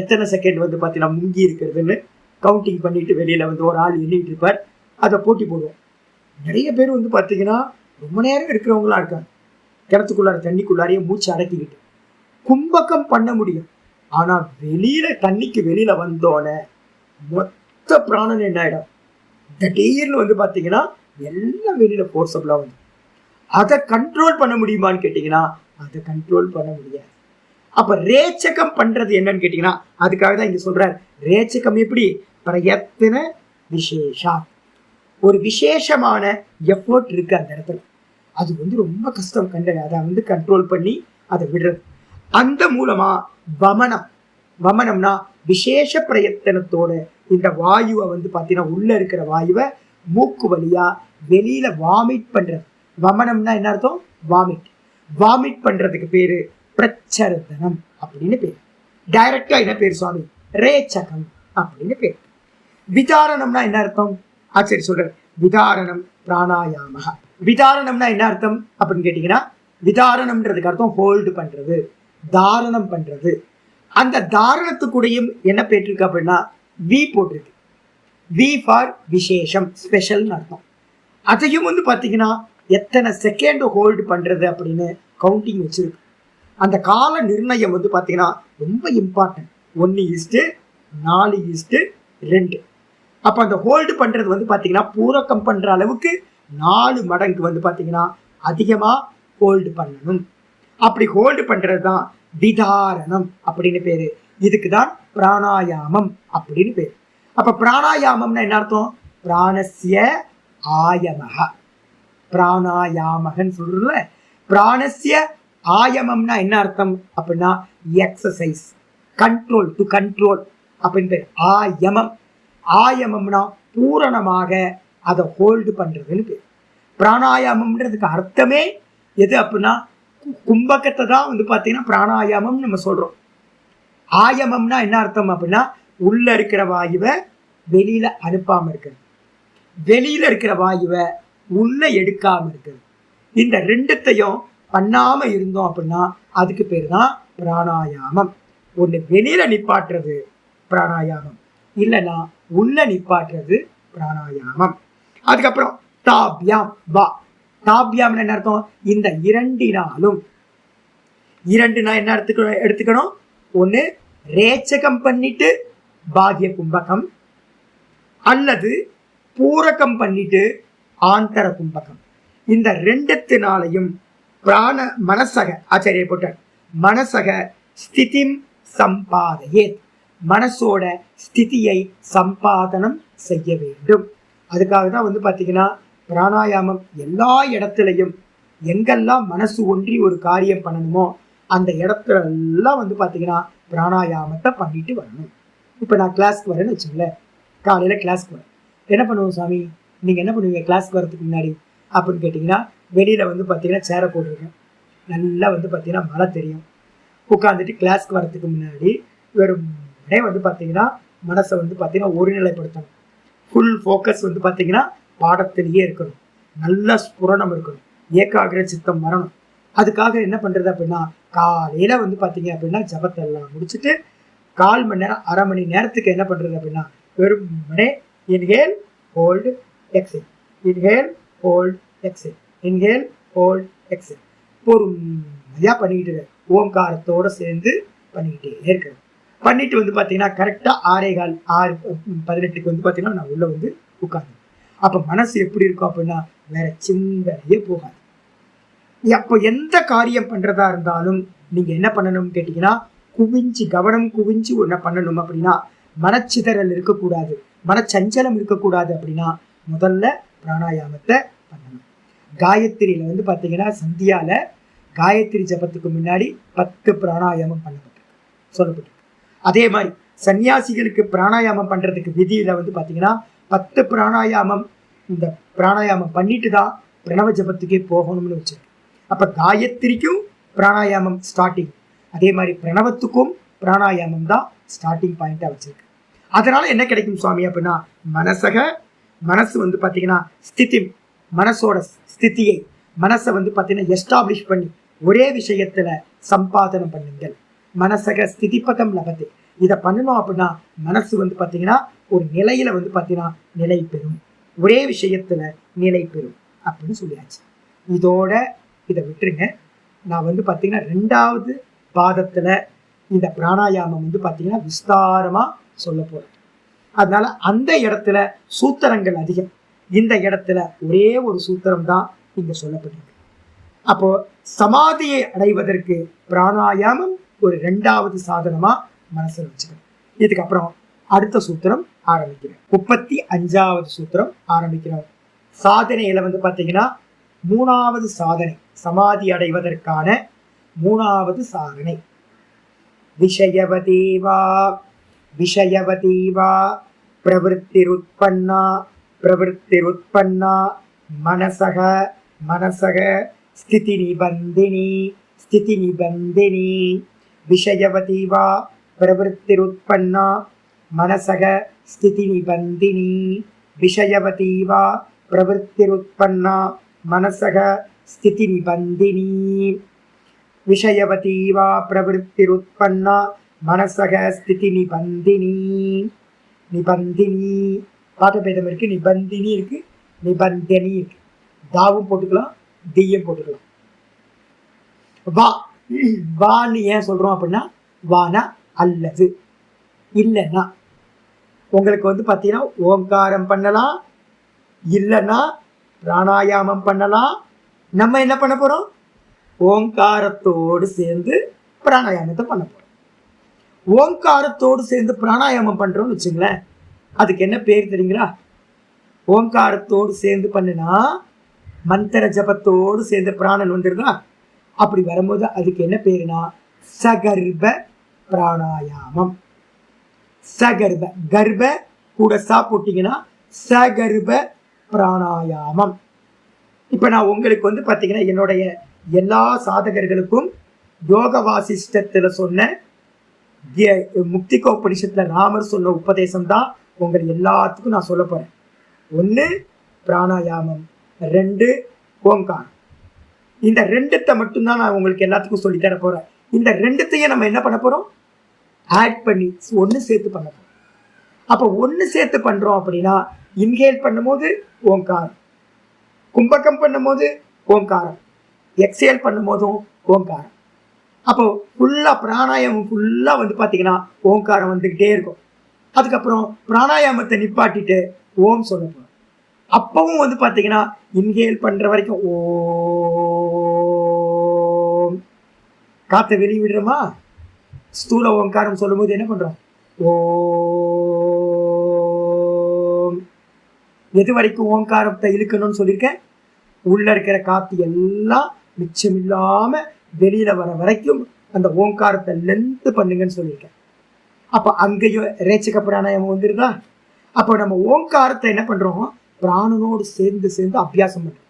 எத்தனை செகண்ட் வந்து பார்த்தீங்கன்னா முங்கி இருக்கிறதுன்னு கவுண்டிங் பண்ணிட்டு வெளியில் வந்து ஒரு ஆள் எண்ணிட்டு இருப்பார். அதை போட்டி போடுவோம். நிறைய பேர் வந்து பார்த்தீங்கன்னா ரொம்ப நேரம் இருக்கிறவங்களா இருக்காங்க, கிணத்துக்குள்ளார தண்ணிக்குள்ளாரையே மூச்சு அடக்கிக்கிட்டு. கும்பகம் பண்ண முடியும், ஆனால் வெளியில் தண்ணிக்கு வெளியில் வந்தோடனே மொத்த பிராணன் என்ன ஆகிடும், திடீர்னு வந்து பார்த்தீங்கன்னா எல்லாம் வெளியில் ஃபோர்ஸபிளாக வந்து. அதை கண்ட்ரோல் பண்ண முடியுமான்னு கேட்டிங்கன்னா அதை கண்ட்ரோல் பண்ண முடியாது. அப்போ ரேச்சகம் பண்ணுறது என்னன்னு கேட்டிங்கன்னா, அதுக்காக தான் இங்கே சொல்கிறார். ரேச்சகம் எப்படி, பிரயத்தன விசேஷா, ஒரு விசேஷமான எஃபோர்ட் இருக்குது அந்த இடத்துல. அது வந்து ரொம்ப கஷ்டம் கண்டது. அதை வந்து கண்ட்ரோல் பண்ணி அதை விடுறது. அந்த மூலமாக வமனம்னா விசேஷ பிரயத்தனத்தோட இந்த வாயுவை வந்து பார்த்தீங்கன்னா உள்ளே இருக்கிற வாயுவை மூக்கு வழியாக வெளியில் வாமிட் பண்ணுறது. வமனம்னா என்ன அர்த்தம், வாமிட் பண்ணுறதுக்கு பேர் பிரச்சரதனம் அப்படின்னு பேர். டைரக்டா என்ன பேர் சுவாமி, ரேச்சகம் அப்படின்னு பேர். விதாரணம்னா என்ன அர்த்தம், சரி சொல்றேன். விதாரணம் பிராணாயாம. விதாரணம்னா என்ன அர்த்தம் அப்படின்னு கேட்டீங்கன்னா, விதாரணம்ன்றதுக்கு அர்த்தம் ஹோல்டு பண்றது, தாரணம் பண்றது. அந்த தாரணத்துக்குடையும் என்ன பேட்டிருக்கு அப்படின்னா வி போட்டிருக்கு. வி ஃபார் விசேஷம், ஸ்பெஷல்னு அர்த்தம். அதையும் வந்து பார்த்தீங்கன்னா எத்தனை செகண்ட் ஹோல்டு பண்றது அப்படின்னு கவுண்டிங் வச்சிருக்கு. அந்த கால நிர்ணயம் வந்து பார்த்தீங்கன்னா ரொம்ப இம்பார்ட்டன்ட். 1:4:2. அப்போ அந்த ஹோல்டு பண்ணுறது வந்து பார்த்தீங்கன்னா பூரக்கம் பண்ணுற அளவுக்கு 4 மடங்கு வந்து பார்த்தீங்கன்னா அதிகமாக ஹோல்டு பண்ணணும். அப்படி ஹோல்டு பண்ணுறது தான் விதாரணம் அப்படின்னு பேர். இதுக்கு தான் பிராணாயாமம் அப்படின்னு பேர். அப்போ பிராணாயாமம்னா என்ன அர்த்தம், பிராணஸ்ய ஆயமக, பிராணாயாமகன்னு சொல்றதுல பிராணஸ்ய ஆயமம்னா என்ன அர்த்தம் அப்படின்னா எக்ஸசைஸ், கண்ட்ரோல், டு கண்ட்ரோல் அப்படின்னு பேர். ஆயமம்னா பூரணமாக அதை ஹோல்டு பண்றதுன்னு பேர். பிராணாயாமம்ன்றதுக்கு அர்த்தமே எது அப்படின்னா கும்பகத்தை தான் வந்து பார்த்தீங்கன்னா பிராணாயாமம் நம்ம சொல்றோம். ஆயமம்னா என்ன அர்த்தம் அப்படின்னா உள்ள இருக்கிற வாயுவை வெளியில அனுப்பாம இருக்கிறது, வெளியில இருக்கிற வாயுவை உள்ள எடுக்காம இருக்கிறது. இந்த ரெண்டுத்தையும் பண்ணாம இருந்தோம் அப்படின்னா அதுக்கு பேர் தான் பிராணாயாமம். ஒண்ணு வெளியில நிப்பாட்டுறது பிராணாயாமம், இல்லைன்னா உள்ள நிப்பாட்டுறது பிராணாயாமம். அதுக்கப்புறம் தாபியாம் வா. தாபியாம் என்ன அர்த்தம்? இந்த இரண்டினாலும், இரண்டுனா என்ன எடுத்துக்கணும்? ஒண்ணு ரேச்சகம் பண்ணிட்டு பாக்ய கும்பகம், அல்லது பூரகம் பண்ணிட்டு ஆந்தர கும்பகம். இந்த ரெண்டுத்தினாலையும் பிராண மனசக ஆச்சாரிய போட்டார், மனசக ஸ்திதிம் சம்பாதையே, மனசோட ஸ்திதியை சம்பாதனம் செய்ய வேண்டும். அதுக்காக தான் பார்த்தீங்கன்னா பிராணாயாமம் எல்லா இடத்துலையும் எங்கெல்லாம் மனசு ஒன்றி ஒரு காரியம் பண்ணணுமோ அந்த இடத்துல எல்லாம் பார்த்தீங்கன்னா பிராணாயாமத்தை பண்ணிட்டு வரணும். இப்போ நான் கிளாஸ்க்கு வரேன்னு வச்சுங்களேன், காலையில் கிளாஸ்க்கு வரேன், என்ன பண்ணுவோம் சாமி, நீங்கள் என்ன பண்ணுவீங்க கிளாஸ்க்கு வரதுக்கு முன்னாடி அப்படின்னு கேட்டிங்கன்னா, வெளியில் பார்த்தீங்கன்னா சேரை போட்டிருக்கேன், நல்லா பார்த்தீங்கன்னா மழை தெரியும், உட்காந்துட்டு கிளாஸ்க்கு வரதுக்கு முன்னாடி வெறுமனே பார்த்தீங்கன்னா மனசை பார்த்தீங்கன்னா ஒருநிலைப்படுத்தணும். ஃபுல் ஃபோக்கஸ் பார்த்தீங்கன்னா பாடத்திலேயே இருக்கணும், நல்ல ஸ்புரணம் இருக்கணும், ஏகாகிர சித்தம் வரணும். அதுக்காக என்ன பண்ணுறது அப்படின்னா காலையில் பார்த்தீங்க அப்படின்னா ஜபத்தை எல்லாம் முடிச்சுட்டு 1/4 மணி நேரம் 1/2 மணி நேரத்துக்கு என்ன பண்ணுறது அப்படின்னா வெறுமனே inhale hold exhale, inhale hold exhale, inhale hold exhale பொறுமையாக பண்ணிக்கிட்டு ஓம்காரத்தோடு சேர்ந்து பண்ணிக்கிட்டே இருக்கிறது. பண்ணிட்டு பார்த்தீங்கன்னா கரெக்டாக 6:15 6:18க்கு பார்த்தீங்கன்னா நான் உள்ள உட்காந்து, அப்போ மனசு எப்படி இருக்கும் அப்படின்னா வேற சிந்தனையே போகாது. அப்போ எந்த காரியம் பண்றதா இருந்தாலும் நீங்க என்ன பண்ணணும்னு கேட்டீங்கன்னா குவிஞ்சு கவனம் குவிஞ்சு என்ன பண்ணணும் அப்படின்னா மனச்சிதறல் இருக்கக்கூடாது, மனச்சஞ்சலம் இருக்கக்கூடாது. அப்படின்னா முதல்ல பிராணாயாமத்தை பண்ணணும். காயத்ரியில பார்த்தீங்கன்னா சந்தியால காயத்ரி ஜபத்துக்கு முன்னாடி 10 பிராணாயாமம் பண்ணப்பட்டிருக்கு, சொல்லப்பட்டிருக்கு. அதே மாதிரி சன்னியாசிகளுக்கு பிராணாயாமம் பண்றதுக்கு விதியில பார்த்தீங்கன்னா 10 பிராணாயாமம், இந்த பிராணாயாமம் பண்ணிட்டு தான் பிரணவ ஜபத்துக்கே போகணும்னு வச்சிருக்கு. அப்ப காயத்ரிக்கும் பிராணாயாமம் ஸ்டார்டிங், அதே மாதிரி பிரணவத்துக்கும் பிராணாயாமம் தான் ஸ்டார்டிங் பாயிண்டா வச்சிருக்கு. அதனால என்ன கிடைக்கும் சுவாமி அப்படின்னா மனசு பார்த்தீங்கன்னா ஸ்திதி, மனசோட ஸ்திதியை மனசை பார்த்தீங்கன்னா எஸ்டாப்ளிஷ் பண்ணி ஒரே விஷயத்துல சம்பாதனம் பண்ணுங்கள். மனசக ஸ்திதிபதம் லபத்தை, இதை பண்ணணும் அப்படின்னா மனசு பார்த்தீங்கன்னா ஒரு நிலையில பார்த்தீங்கன்னா நிலை பெறும், ஒரே விஷயத்துல நிலை பெறும் அப்படின்னு சொல்லியாச்சு. இதோட இதை விட்டுருங்க. நான் பார்த்தீங்கன்னா 2வது பாதத்துல இந்த பிராணாயாமம் பார்த்தீங்கன்னா விஸ்தாரமா சொல்ல போறேன். அதனால அந்த இடத்துல சூத்திரங்கள் அதிகம், இந்த இடத்துல ஒரே ஒரு சூத்திரம் தான் இங்க சொல்லப்பட்டிருக்கு. அப்போ சமாதியை அடைவதற்கு பிராணாயாமம் ஒரு 2வது சாதனமா மனசில் வச்சுக்கணும். இதுக்கப்புறம் அடுத்த சூத்திரம் ஆரம்பிக்கிறேன். 35வது சூத்திரம் ஆரம்பிக்கிறோம். சாதனையில பார்த்தீங்கன்னா 3வது சாதனை, சமாதி அடைவதற்கான 3வது சாதனை. விஷயவதீவா விஷயவதீவா பிரவருத்திருத்பன்னா மனசக மனசக ஸ்திதி நிபந்தினி ஸ்திதி நிபந்தினி. விஷயவதீவா பிரவருத்திருத்பன்னா மனசக ஸ்திதி நிபந்தினி. விஷயவதீவா பிரவருத்திருத்பன்னா மனசக ஸ்திதி நிபந்தினி. விஷயவதீவா பிரவருத்திருத்பன்னா மனசக ஸ்திதி நிபந்தினி. நிபந்தினி பாட்டபேதம் இருக்கு, நிபந்தினி இருக்கு, நிபந்தினி இருக்கு. தாவும் போட்டுக்கலாம், தீயும் போட்டுக்கலாம். வா வான்னு ஏன் சொல்றோம் அப்படின்னா வானா அல்லது இல்லைன்னா, உங்களுக்கு பார்த்தீங்கன்னா ஓங்காரம் பண்ணலாம், இல்லைன்னா பிராணாயாமம் பண்ணலாம். நம்ம என்ன பண்ண போறோம்? ஓங்காரத்தோடு சேர்ந்து பிராணாயாமத்தை பண்ண போறோம். ஓங்காரத்தோடு சேர்ந்து பிராணாயாமம் பண்றோம்னு வச்சுங்களேன், அதுக்கு என்ன பேர் தெரியுங்களா? ஓங்காரத்தோடு சேர்ந்து பண்ணுனா மந்திர ஜபத்தோடு சேர்ந்து பிராணன் வந்துருதா, அப்படி வரும்போது அதுக்கு என்ன பேருனா சகர்ப்ப பிராணாயாமம். சகர்ப்ப, கர்ப்ப கூட சா போட்டீங்கன்னா சகர்ப்ப பிராணாயாமம். இப்ப நான் உங்களுக்கு பாத்தீங்கன்னா என்னுடைய எல்லா சாதகர்களுக்கும் யோக வாசிஷ்டத்துல சொன்ன முக்திகோபனிஷத்துல ராமர் சொன்ன உபதேசம் தான் உங்கள் எல்லாத்துக்கும் நான் சொல்ல போறேன். 1 பிராணாயாமம், 2 ஓங்காரம். இந்த 2 மட்டும்தான் நான் உங்களுக்கு எல்லாத்துக்கும் சொல்லித்தர போறேன். இந்த 2 நம்ம என்ன பண்ண போறோம்? ஆட் பண்ணி 1 சேர்த்து பண்ண போறோம். அப்போ 1 சேர்த்து பண்றோம் அப்படின்னா இன்ஹேல் பண்ணும்போது ஓங்காரம், கும்பகம் பண்ணும்போது ஓங்காரம், எக்ஸேல் பண்ணும்போதும் ஓங்காரம். அப்போ ஃபுல்லா பிராணாயாமம் ஃபுல்லா பார்த்தீங்கன்னா ஓங்காரம் வந்துகிட்டே இருக்கும். அதுக்கப்புறம் பிராணாயாமத்தை நிப்பாட்டிட்டு ஓம் சொல்ல போறோம். அப்பவும் பார்த்தீங்கன்னா இன்ஹேல் பண்ற வரைக்கும் ஓம், காற்றை வெளியே விடுறோமா? ஸ்தூல ஓங்காரம் சொல்லும் போது என்ன பண்றோம்? ஓம். எது வரைக்கும் ஓங்காரத்தை இழுக்கணும்னு சொல்லியிருக்கேன்? உள்ள இருக்கிற காத்து எல்லாம் மிச்சம் இல்லாம வெளியில வர வரைக்கும் அந்த ஓங்காரத்தை லென்த் பண்ணுங்கன்னு சொல்லியிருக்கேன். அப்ப அங்கேயும் ரேச்சக பிராணாயாமம் வந்துருதா? அப்போ நம்ம ஓங்காரத்தை என்ன பண்றோம்? பிராணனோடு சேர்ந்து அபியாசம் பண்றோம்.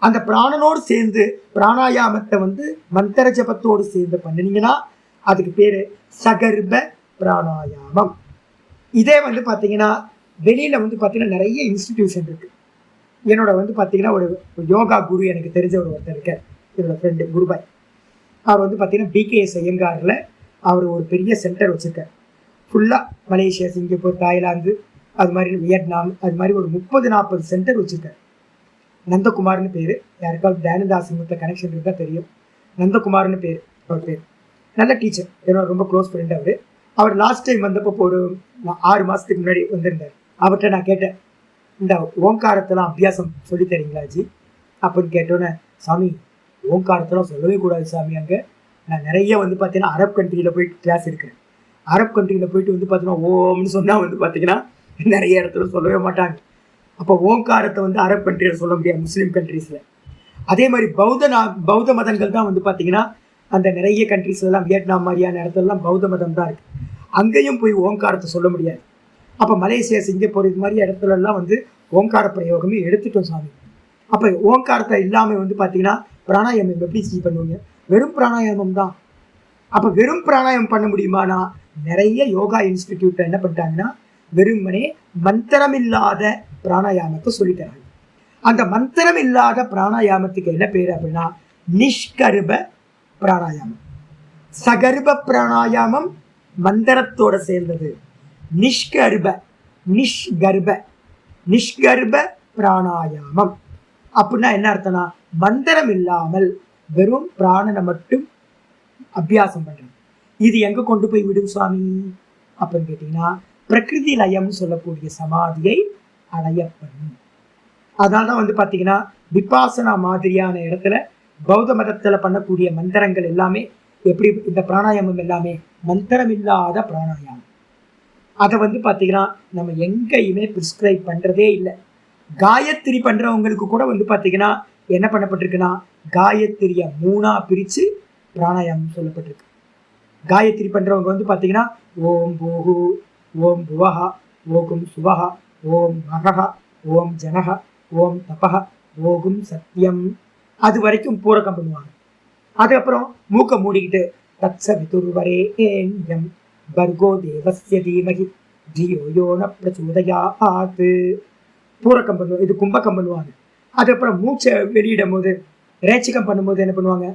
அந்த பிராணனோடு சேர்ந்து பிராணாயாமத்தை மந்திர ஜபத்தோடு சேர்ந்து பண்ணினீங்கன்னா அதுக்கு பேரு சகர்ப பிராணாயாமம். இதே பார்த்தீங்கன்னா வெளியில பார்த்தீங்கன்னா நிறைய இன்ஸ்டிடியூஷன் இருக்கு. என்னோட பார்த்தீங்கன்னா ஒரு யோகா குரு எனக்கு தெரிஞ்ச ஒருத்தர் இருக்கார், என்னோட ஃப்ரெண்டு குருபாய். அவர் பார்த்தீங்கன்னா பிகேஎஸ் ஐயங்காரில் அவர் ஒரு பெரிய சென்டர் வச்சுருக்கார். ஃபுல்லாக மலேசியா, சிங்கப்பூர், தாய்லாந்து, அது மாதிரி வியட்நாம், அது மாதிரி ஒரு 30-40 சென்டர் வச்சுருக்கார். நந்தகுமார்னு பேர். யாருக்காவது தயானந்தாசிரமத்தில் கனெக்ஷன் இருந்தால் தெரியும். நந்தகுமார்னு பேர் அவர் பேர். நல்ல டீச்சர், என்னோட ரொம்ப க்ளோஸ் ஃப்ரெண்ட் அவர். அவர் லாஸ்ட் டைம் வந்தப்போ ஒரு 6 மாதத்துக்கு முன்னாடி வந்திருந்தார். அவர்கிட்ட நான் கேட்டேன், இந்த ஓங்காரத்தெல்லாம் அபியாசம் சொல்லி தரீங்களா ஜி அப்படின்னு கேட்டோன்னே, சாமி ஓங்காரத்தெல்லாம் சொல்லவே கூடாது சாமி, அங்கே நான் நிறைய பார்த்தீங்கன்னா அரப் கண்ட்ரியில் போயிட்டு கிளாஸ் எடுக்கிறேன். அரப் கண்ட்ரியில் போயிட்டு பார்த்தீங்கன்னா ஓம்னு சொன்னால் பார்த்தீங்கன்னா நிறைய இடத்துல சொல்லவே மாட்டாங்க. அப்போ ஓங்காரத்தை அரப் கண்ட்ரியில் சொல்ல முடியாது, முஸ்லீம் கண்ட்ரீஸில். அதே மாதிரி பௌத்த மதங்கள் தான் பார்த்தீங்கன்னா அந்த நிறைய கண்ட்ரீஸ்லாம், வியட்நாம் மாதிரியான இடத்துலலாம் பௌத்த மதம் தான் இருக்குது. அங்கேயும் போய் ஓங்காரத்தை சொல்ல முடியாது. அப்போ மலேசியா, சிங்கப்பூர் இது மாதிரி இடத்துலலாம் ஓங்கார பிரயோகமே எடுத்துட்டோம் சாமி. அப்போ ஓங்காரத்தை இல்லாமல் பார்த்தீங்கன்னா பிராணாயாமம் எப்படி பண்ணுவீங்க? வெறும் பிராணாயாமம் தான். அப்போ வெறும் பிராணாயாமம் பண்ண முடியுமானா நிறைய யோகா இன்ஸ்டிடியூட்டில் என்ன பண்ணிட்டாங்கன்னா வெறுமனே மந்திரம் இல்லாத பிராணாயாமத்தை சொல்லித்தராங்க. அந்த மந்திரம் இல்லாத பிராணாயாமத்துக்கு என்ன பேர் அப்படின்னா நிஷ்கர்ப பிராணாயாமம். சகர்ப பிராணாயாமம் மந்திரத்தோட சேர்ந்தது. நிஷ்கர்ப பிராணாயாமம் அப்படின்னா என்ன அர்த்தம்னா மந்திரம் இல்லாமல் வெறும் பிராணனை மட்டும் அபியாசம் பண்றது. இது எங்க கொண்டு போய் விடும் சுவாமி அப்படின்னு கேட்டீங்கன்னா பிரகிருதி லயம் சொல்லக்கூடிய சமாதியை அடையப்படும். அதனால்தான் பார்த்தீங்கன்னா விபாசனா மாதிரியான இடத்துல பௌத்த மதத்துல பண்ணக்கூடிய மந்திரங்கள் எல்லாமே எப்படி, இந்த பிராணாயாமம் எல்லாமே மந்திரம் இல்லாத பிராணாயாமம். அதை பார்த்தீங்கன்னா நம்ம எங்கேயுமே பிரிஸ்கிரைப் பண்றதே இல்லை. காயத்ரி பண்றவங்களுக்கு கூட பார்த்தீங்கன்னா என்ன பண்ணப்பட்டிருக்குன்னா காயத்ரியை 3ஆ பிரித்து பிராணாயாமம் சொல்லப்பட்டிருக்கு. காயத்ரி பண்றவங்க பார்த்தீங்கன்னா ஓம் பூஹு, ஓம் புவஹா, ஓகும் சுவஹா, ஓம் மகஹா, ஓம் ஜனஹா, ஓம் தபஹா, ஓகும் சத்தியம், அது வரைக்கும் பூரகம் பண்ணுவாங்க. அதுக்கப்புறம் மூக்க மூடிக்கிட்டு தத்ச விதுர்வரேண்யம் பர்கோ தேவஸ்ய தீமஹி தியோ யோ ந பிரச்சோதயாத் பூரகம் பண்ணுவாங்க. இது கும்பகம் பண்ணுவாங்க. அதுக்கப்புறம் மூச்சை வெளியிடும் போது ரேச்சிகம் பண்ணும்போது என்ன பண்ணுவாங்க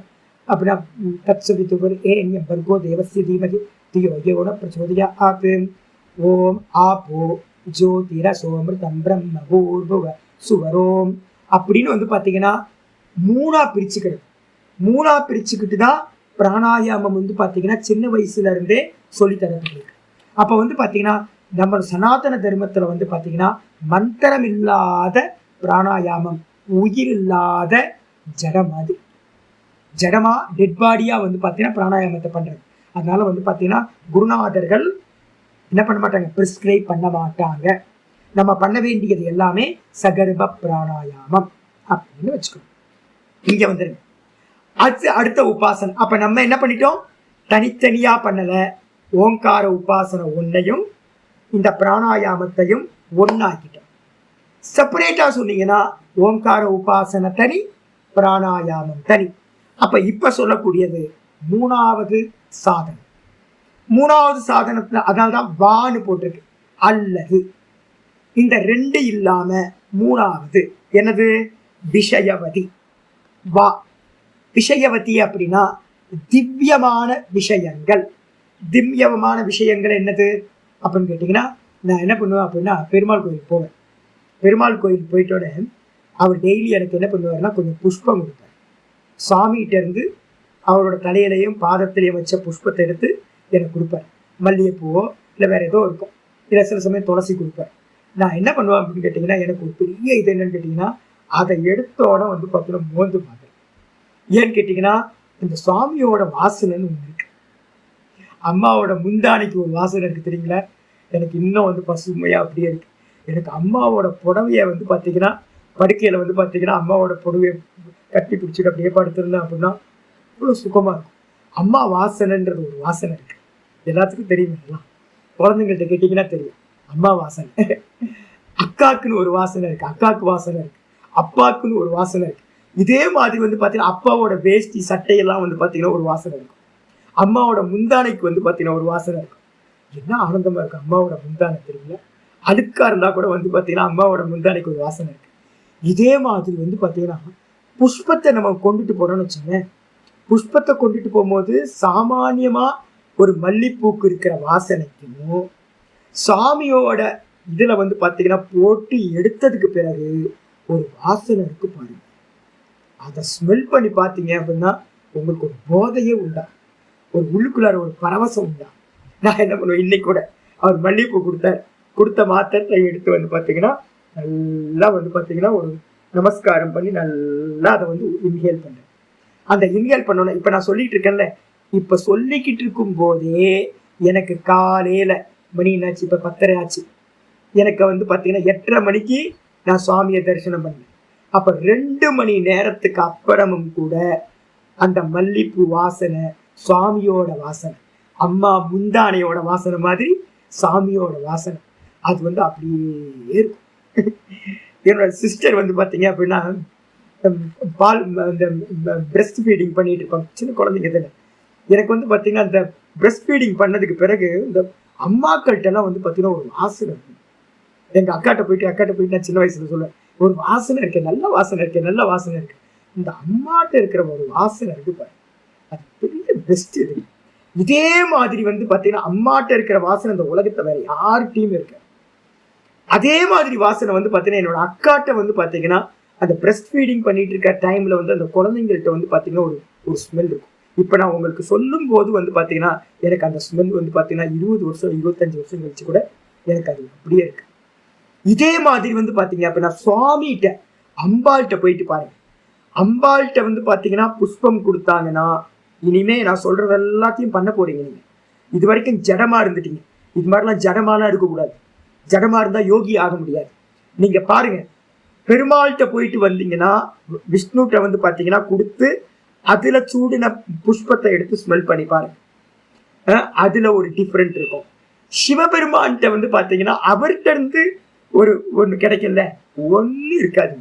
அப்படின்னா தத்ச விதுர்வரேண்யம் பர்கோ தேவஸ்ய தீமஹி தியோ யோ ந பிரச்சோதயாத் ஓம் ஆபோ ஜோதிரசோமிருதம் பிரம்ம பூர்புவ சுவரோம் அப்படின்னு பார்த்தீங்கன்னா 3ஆ பிரிச்சுக்கிறது. 3ஆ பிரிச்சுக்கிட்டு தான் பிராணாயாமம் பார்த்தீங்கன்னா சின்ன வயசுல இருந்தே சொல்லி தரப்பட்டிருக்கு. அப்போ பார்த்தீங்கன்னா நம்ம சனாதன தர்மத்துல பார்த்தீங்கன்னா மந்திரம் இல்லாத பிராணாயாமம் உயிர் இல்லாத ஜடமாதி, ஜடமா டெட் பாடியா பார்த்தீங்கன்னா பிராணாயாமத்தை பண்றது. அதனால பார்த்தீங்கன்னா குருநாதர்கள் என்ன பண்ண மாட்டாங்க, பிரிஸ்கிரைப் பண்ண மாட்டாங்க. நம்ம பண்ண வேண்டியது எல்லாமே சகர்ப பிராணாயாமம் அப்படின்னு வச்சுக்கணும். இங்க வந்துருங்க. அடுத்த உபாசனை. அப்ப நம்ம என்ன பண்ணிட்டோம், தனித்தனியா பண்ணல, ஓங்கார உபாசனை ஒன்னையும் இந்த பிராணாயாமத்தையும் ஒன்னாக்கிட்டோம். செப்பரேட்டா சொன்னீங்கன்னா ஓங்கார உபாசனை தனி, பிராணாயாமம் தனி. அப்ப இப்ப சொல்லக்கூடியது 3ஆவது சாதனை. மூணாவது சாதனத்துல அதனால்தான் வான்னு போட்டிருக்கு. அல்லது இந்த 2 இல்லாம மூணாவது என்னது? விஷயவதி. வா. விஷயவதி அப்படின்னா திவ்யமான விஷயங்கள். திவ்யமான விஷயங்கள் என்னது அப்படின்னு கேட்டீங்கன்னா, நான் என்ன பண்ணுவேன் அப்படின்னா பெருமாள் கோயிலுக்கு போவேன். பெருமாள் கோயிலுக்கு போயிட்டோன்னே அவர் டெய்லி எனக்கு என்ன பண்ணுவாருன்னா கொஞ்சம் புஷ்பம் கொடுப்பார். சாமிகிட்ட இருந்து அவரோட தலையிலையும் பாதத்திலையும் வச்ச புஷ்பத்தை எடுத்து எனக்கு கொடுப்பார். மல்லிகைப்பூவோ இல்லை வேற ஏதோ இருக்கும், இல்லை சில சமயம் துளசி கொடுப்பார். நான் என்ன பண்ணுவேன் அப்படின்னு கேட்டிங்கன்னா, எனக்கு ஒரு பெரிய இது என்னன்னு கேட்டிங்கன்னா, அதை எடுத்தோட வந்து பார்த்தீங்கன்னா மோந்து பார்க்குறேன். ஏன்னு கேட்டிங்கன்னா, இந்த சுவாமியோட வாசனைன்னு ஒன்று இருக்கு. அம்மாவோட முந்தானைக்கு ஒரு வாசனை இருக்கு தெரியுங்களா? எனக்கு இன்னும் வந்து பசுமையாக அப்படியே இருக்கு. எனக்கு அம்மாவோட புடவையை வந்து பார்த்தீங்கன்னா படுக்கையில் வந்து பார்த்தீங்கன்னா அம்மாவோட புடவையை கட்டி பிடிச்சிட்டு அப்படியே படுத்திருந்தேன் அப்படின்னா அவ்வளோ சுகமாக இருக்கும். அம்மா வாசனைன்றது ஒரு வாசனை இருக்கு, எல்லாத்துக்கும் தெரியும். எல்லாம் குழந்தைங்கள்ட்ட கேட்டிங்கன்னா தெரியும் அம்மா வாசனை. அக்காக்குன்னு ஒரு வாசனை இருக்கு, அக்காவுக்கு வாசனை இருக்கு, அப்பாவுக்குன்னு ஒரு வாசனை இருக்கு. இதே மாதிரி வந்து பார்த்தீங்கன்னா அப்பாவோட வேஷ்டி சட்டையெல்லாம் வந்து பார்த்தீங்கன்னா ஒரு வாசனை இருக்கும். அம்மாவோட முந்தானைக்கு வந்து பார்த்தீங்கன்னா ஒரு வாசனை இருக்கும். என்ன ஆனந்தமாக இருக்கு அம்மாவோட முந்தானை தெரியல. அழுக்கா இருந்தால் கூட வந்து பார்த்தீங்கன்னா அம்மாவோட முந்தானைக்கு ஒரு வாசனை இருக்கு. இதே மாதிரி வந்து பார்த்தீங்கன்னா புஷ்பத்தை நம்ம கொண்டுட்டு போறோம்னு வச்சுக்கோங்க. புஷ்பத்தை கொண்டுட்டு போகும்போது சாமானியமா ஒரு மல்லிப்பூக்கு இருக்கிற வாசனைக்கும் சாமியோட இதுல வந்து பார்த்தீங்கன்னா போட்டு எடுத்ததுக்கு பிறகு ஒரு வாசனை இருக்கு பாருங்க. அதை ஸ்மெல் பண்ணி பார்த்தீங்க அப்படின்னா உங்களுக்கு ஒரு போதையே உண்டா, ஒரு உள்ளுக்குள்ளார ஒரு பரவசம் உண்டா. நான் என்ன பண்ணுவேன், இன்னைக்கு கூட அவர் மல்லிகைப்பூ கொடுத்த மாத்திரத்தை எடுத்து வந்து பார்த்தீங்கன்னா நல்லா வந்து பார்த்தீங்கன்னா ஒரு நமஸ்காரம் பண்ணி நல்லா அதை வந்து இன்ஹேல் பண்ணுறேன். அந்த இன்ஹேல் பண்ணோன்னா இப்போ நான் சொல்லிட்டு இருக்கேன்ல, இப்போ சொல்லிக்கிட்டு இருக்கும் போதே எனக்கு காலையில் மணி என்னாச்சு, இப்போ 10:30 ஆச்சு. எனக்கு வந்து பார்த்தீங்கன்னா 8:30 மணிக்கு நான் சுவாமியை தரிசனம் பண்ணேன். அப்போ 2 மணி நேரத்துக்கு அப்புறமும் கூட அந்த மல்லிப்பூ வாசனை, சுவாமியோட வாசனை, அம்மா முந்தானையோட வாசனை மாதிரி சாமியோட வாசனை, அது வந்து அப்படியே இருக்கும். என்னோட சிஸ்டர் வந்து பார்த்தீங்க அப்படின்னா பால் இந்த பிரெஸ்ட் ஃபீடிங் பண்ணிட்டு இருப்பாங்க, சின்ன குழந்தைங்க தானே. எனக்கு வந்து பார்த்தீங்கன்னா அந்த பிரெஸ்ட் ஃபீடிங் பண்ணதுக்கு பிறகு இந்த அம்மாக்கள்கிட்டலாம் வந்து பார்த்தீங்கன்னா ஒரு வாசனை இருக்கும். எங்கள் அக்காட்ட போயிட்டு நான் சின்ன வயசுல சொல்லுவேன், ஒரு வாசனை இருக்கேன், நல்ல வாசனை இருக்கேன், நல்ல வாசனை இருக்கு. இந்த அம்மாட்ட இருக்கிற ஒரு வாசனை இருக்கு பாரு, அது பெரிய பெஸ்ட். இது இதே மாதிரி வந்து பார்த்தீங்கன்னா அம்மாட்ட இருக்கிற வாசனை இந்த உலகத்தை வேற யார்கிட்டையும் இருக்கு. அதே மாதிரி வாசனை வந்து பார்த்தீங்கன்னா என்னோட அக்காட்ட வந்து பார்த்தீங்கன்னா அந்த பிரெஸ்ட் ஃபீடிங் பண்ணிட்டு இருக்க டைம்ல வந்து அந்த குழந்தைங்கள்ட்ட வந்து பார்த்தீங்கன்னா ஒரு ஸ்மெல் இருக்கும். இப்போ நான் உங்களுக்கு சொல்லும் போது வந்து பார்த்தீங்கன்னா எனக்கு அந்த ஸ்மெல் வந்து பார்த்தீங்கன்னா 20 வருஷம் 25 வருஷம் கழிச்சு கூட எனக்கு அது அப்படியே இருக்கு. இதே மாதிரி வந்து பார்த்தீங்க அப்படின்னா சுவாமிகிட்ட அம்பாள்கிட்ட போயிட்டு பாருங்க. அம்பாள்கிட்ட வந்து பார்த்தீங்கன்னா புஷ்பம் கொடுத்தாங்கன்னா இனிமே நான் சொல்றது எல்லாத்தையும் பண்ண போறீங்க. நீங்க இது வரைக்கும் ஜடமா இருந்துட்டீங்க, இது மாதிரிலாம் ஜடமாலாம் இருக்கக்கூடாது. ஜடமா இருந்தா யோகி ஆக முடியாது. நீங்க பாருங்க, பெருமாள்கிட்ட போயிட்டு வந்தீங்கன்னா விஷ்ணுகிட்ட வந்து பார்த்தீங்கன்னா கொடுத்து அதுல சூடின புஷ்பத்தை எடுத்து ஸ்மெல் பண்ணி பாருங்க, அதுல ஒரு டிஃப்ரெண்ட் இருக்கும். சிவபெருமான்கிட்ட வந்து பார்த்தீங்கன்னா அவர்கிட்ட இருந்து ஒன்று கிடைக்கல, ஒன்று இருக்காது.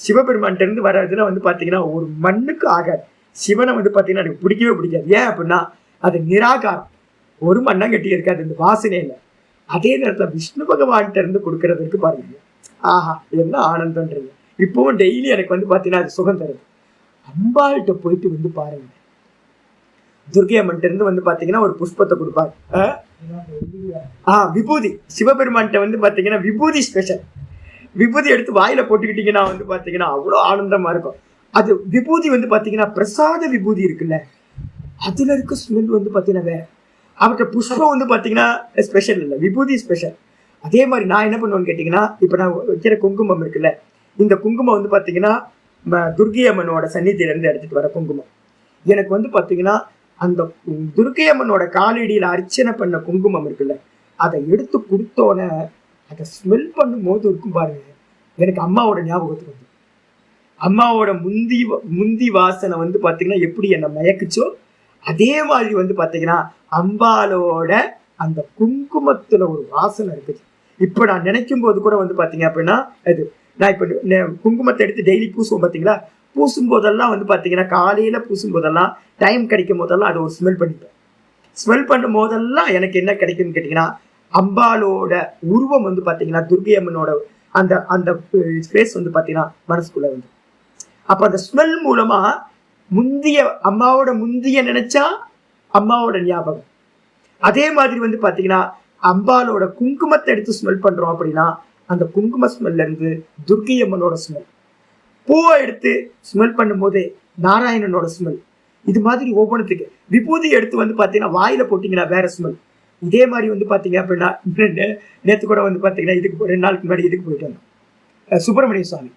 சிவபெருமான்கிட்ட இருந்து வர்றதுல வந்து பார்த்தீங்கன்னா ஒரு மண்ணுக்கு ஆகாது. சிவனை வந்து பார்த்தீங்கன்னா எனக்கு பிடிக்கவே பிடிக்காது. ஏன் அப்படின்னா அது நிராகாரம், ஒரு மண்ணங்கட்டி இருக்காது, இந்த வாசனையில. அதே நேரத்தில் விஷ்ணு பகவான்கிட்ட இருந்து கொடுக்கறதுக்கு பாருங்க, ஆஹா என்ன ஆனந்தம்ன்றீங்க. இப்பவும் டெய்லி எனக்கு வந்து பார்த்தீங்கன்னா அது சுகம் தருது. அம்பாள்கிட்ட போயிட்டு வந்து பாருங்க, துர்கை அம்மன்ட்ட இருந்து வந்து பார்த்தீங்கன்னா ஒரு புஷ்பத்தை கொடுப்பாரு, விபூதி. சிவபெருமான்கிட்ட வந்து பார்த்தீங்கன்னா விபூதி ஸ்பெஷல். விபூதி எடுத்து வாயில போட்டுக்கிட்டீங்கன்னா வந்து பார்த்தீங்கன்னா அவ்வளோ ஆனந்தமா இருக்கும். அது விபூதி வந்து பார்த்தீங்கன்னா பிரசாத விபூதி இருக்குல்ல, அதுல இருக்க ஸ்மெல் வந்து பார்த்தீங்கன்னா வேற. அவர்கிட்ட புஷ்பம் வந்து பார்த்தீங்கன்னா ஸ்பெஷல் இல்லை, விபூதி ஸ்பெஷல். அதே மாதிரி நான் என்ன பண்ணுவேன்னு கேட்டிங்கன்னா, இப்போ நான் வைக்கிற குங்குமம் இருக்குல்ல, இந்த குங்குமம் வந்து பார்த்தீங்கன்னா துர்கை அம்மனோட சந்நிதியிலேருந்து எடுத்துகிட்டு வர குங்குமம். எனக்கு வந்து பார்த்தீங்கன்னா அந்த துர்கை அம்மனோட காலடியில் அர்ச்சனை பண்ண குங்குமம் இருக்குல்ல, அதை எடுத்து கொடுத்தோன்னே அதை ஸ்மெல் பண்ணும் போது இருக்கும் பாருங்க, எனக்கு அம்மாவோட ஞாபகத்துக்கு வந்து அம்மாவோட முந்தி வாசனை வந்து பார்த்தீங்கன்னா எப்படி என்னை மயக்குச்சோ அதே மாதிரி வந்து பார்த்தீங்கன்னா அம்பாலோட அந்த குங்குமத்துல ஒரு வாசனை இருக்குது. இப்போ நான் நினைக்கும் போது கூட வந்து பார்த்தீங்க அப்படின்னா அது நான் இப்போ குங்குமத்தை எடுத்து டெய்லி பூசுவோம் பார்த்தீங்களா, பூசும் போதெல்லாம் வந்து பார்த்தீங்கன்னா காலையில் பூசும் போதெல்லாம் டைம் கிடைக்கும் போதெல்லாம் அதை ஒரு ஸ்மெல் பண்ணிப்பேன். ஸ்மெல் பண்ணும் போதெல்லாம் எனக்கு என்ன கிடைக்கும்னு கேட்டீங்கன்னா, அம்பாலோட உருவம் வந்து பாத்தீங்கன்னா, துர்கை அம்மனோட அந்த அந்த ஸ்பேஸ் வந்து பாத்தீங்கன்னா மனசுக்குள்ள வந்து, அப்ப அந்த ஸ்மெல் மூலமா முந்திய அம்மாவோட முந்திய நினைச்சா அம்மாவோட ஞாபகம். அதே மாதிரி வந்து பாத்தீங்கன்னா, அம்பாலோட குங்குமத்தை எடுத்து ஸ்மெல் பண்றோம் அப்படின்னா அந்த குங்கும ஸ்மெல்ல இருந்து துர்கை அம்மனோட ஸ்மெல். பூவை எடுத்து ஸ்மெல் பண்ணும் போது நாராயணனோட ஸ்மெல். இது மாதிரி ஒவ்வொன்றுத்துக்கு விபூதி எடுத்து வந்து பாத்தீங்கன்னா வாயில போட்டீங்கன்னா வேற ஸ்மெல். இதே மாதிரி வந்து பாத்தீங்க அப்படின்னா நேத்து கூட வந்து பாத்தீங்கன்னா இதுக்கு 2 நாளுக்கு முன்னாடி இதுக்கு போயிட்டு வந்தோம், சுப்பிரமணிய சுவாமி.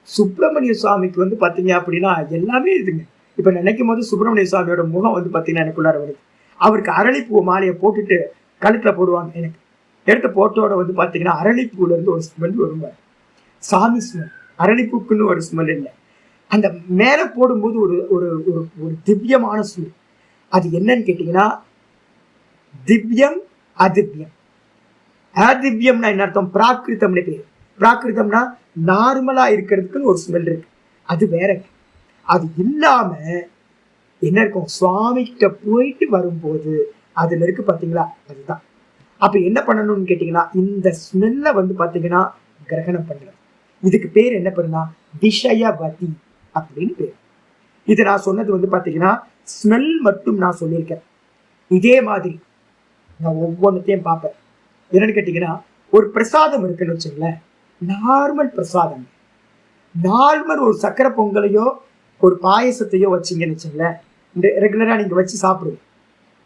சுப்பிரமணிய சுவாமிக்கு வந்து பாத்தீங்க அப்படின்னா எல்லாமே இதுங்க. இப்ப நினைக்கும் போது சுப்பிரமணிய சுவாமியோட முகம் வந்து பாத்தீங்கன்னா எனக்குள்ளார வருது. அவருக்கு அரளிப்பூ மாலையை போட்டுட்டு கழுத்துல போடுவாங்க. எனக்கு எடுத்த போட்டோட வந்து பாத்தீங்கன்னா அரளிப்பூல இருந்து ஒரு ஸ்மெல் வருவாங்க. சாமி ஸ்மெல். அரளிப்பூக்குன்னு ஒரு ஸ்மெல் இல்லை. அந்த மேல போடும்போது ஒரு ஒரு ஒரு திவ்யமான ஸ்மெல். அது என்னன்னு கேட்டீங்கன்னா திவ்யம் அதிவ்யம். அதிவ்யம்னா என்ன அர்த்தம்? பிராகிருதம்னு பேரு. பிராகிருதம்னா நார்மலா இருக்கிறதுக்குன்னு ஒரு ஸ்மெல் இருக்கு, அது வேற. அது இல்லாம என்ன இருக்கும்? சுவாமி கிட்ட போயிட்டு வரும்போது அதுல இருக்கு பாத்தீங்களா, அதுதான். அப்ப என்ன பண்ணணும்னு கேட்டீங்கன்னா, இந்த ஸ்மெல்ல வந்து பாத்தீங்கன்னா கிரகணம் பண்றது. இதுக்கு பேர் என்ன பேருனா விஷயவதி அப்படின்னு பேர். இது நான் சொன்னது வந்து பாத்தீங்கன்னா ஸ்மெல் மட்டும் நான் சொல்லியிருக்கேன். இதே மாதிரி நான் ஒவ்வொன்றுத்தையும் பார்ப்பேன். என்னன்னு கேட்டீங்கன்னா, ஒரு பிரசாதம் இருக்குன்னு வச்சுங்களேன், நார்மல் பிரசாதம், நார்மல் ஒரு சக்கரை பொங்கலையோ ஒரு பாயசத்தையோ வச்சிங்கன்னு வச்சுங்களேன், ரெகுலரா நீங்க வச்சு சாப்பிடுங்க.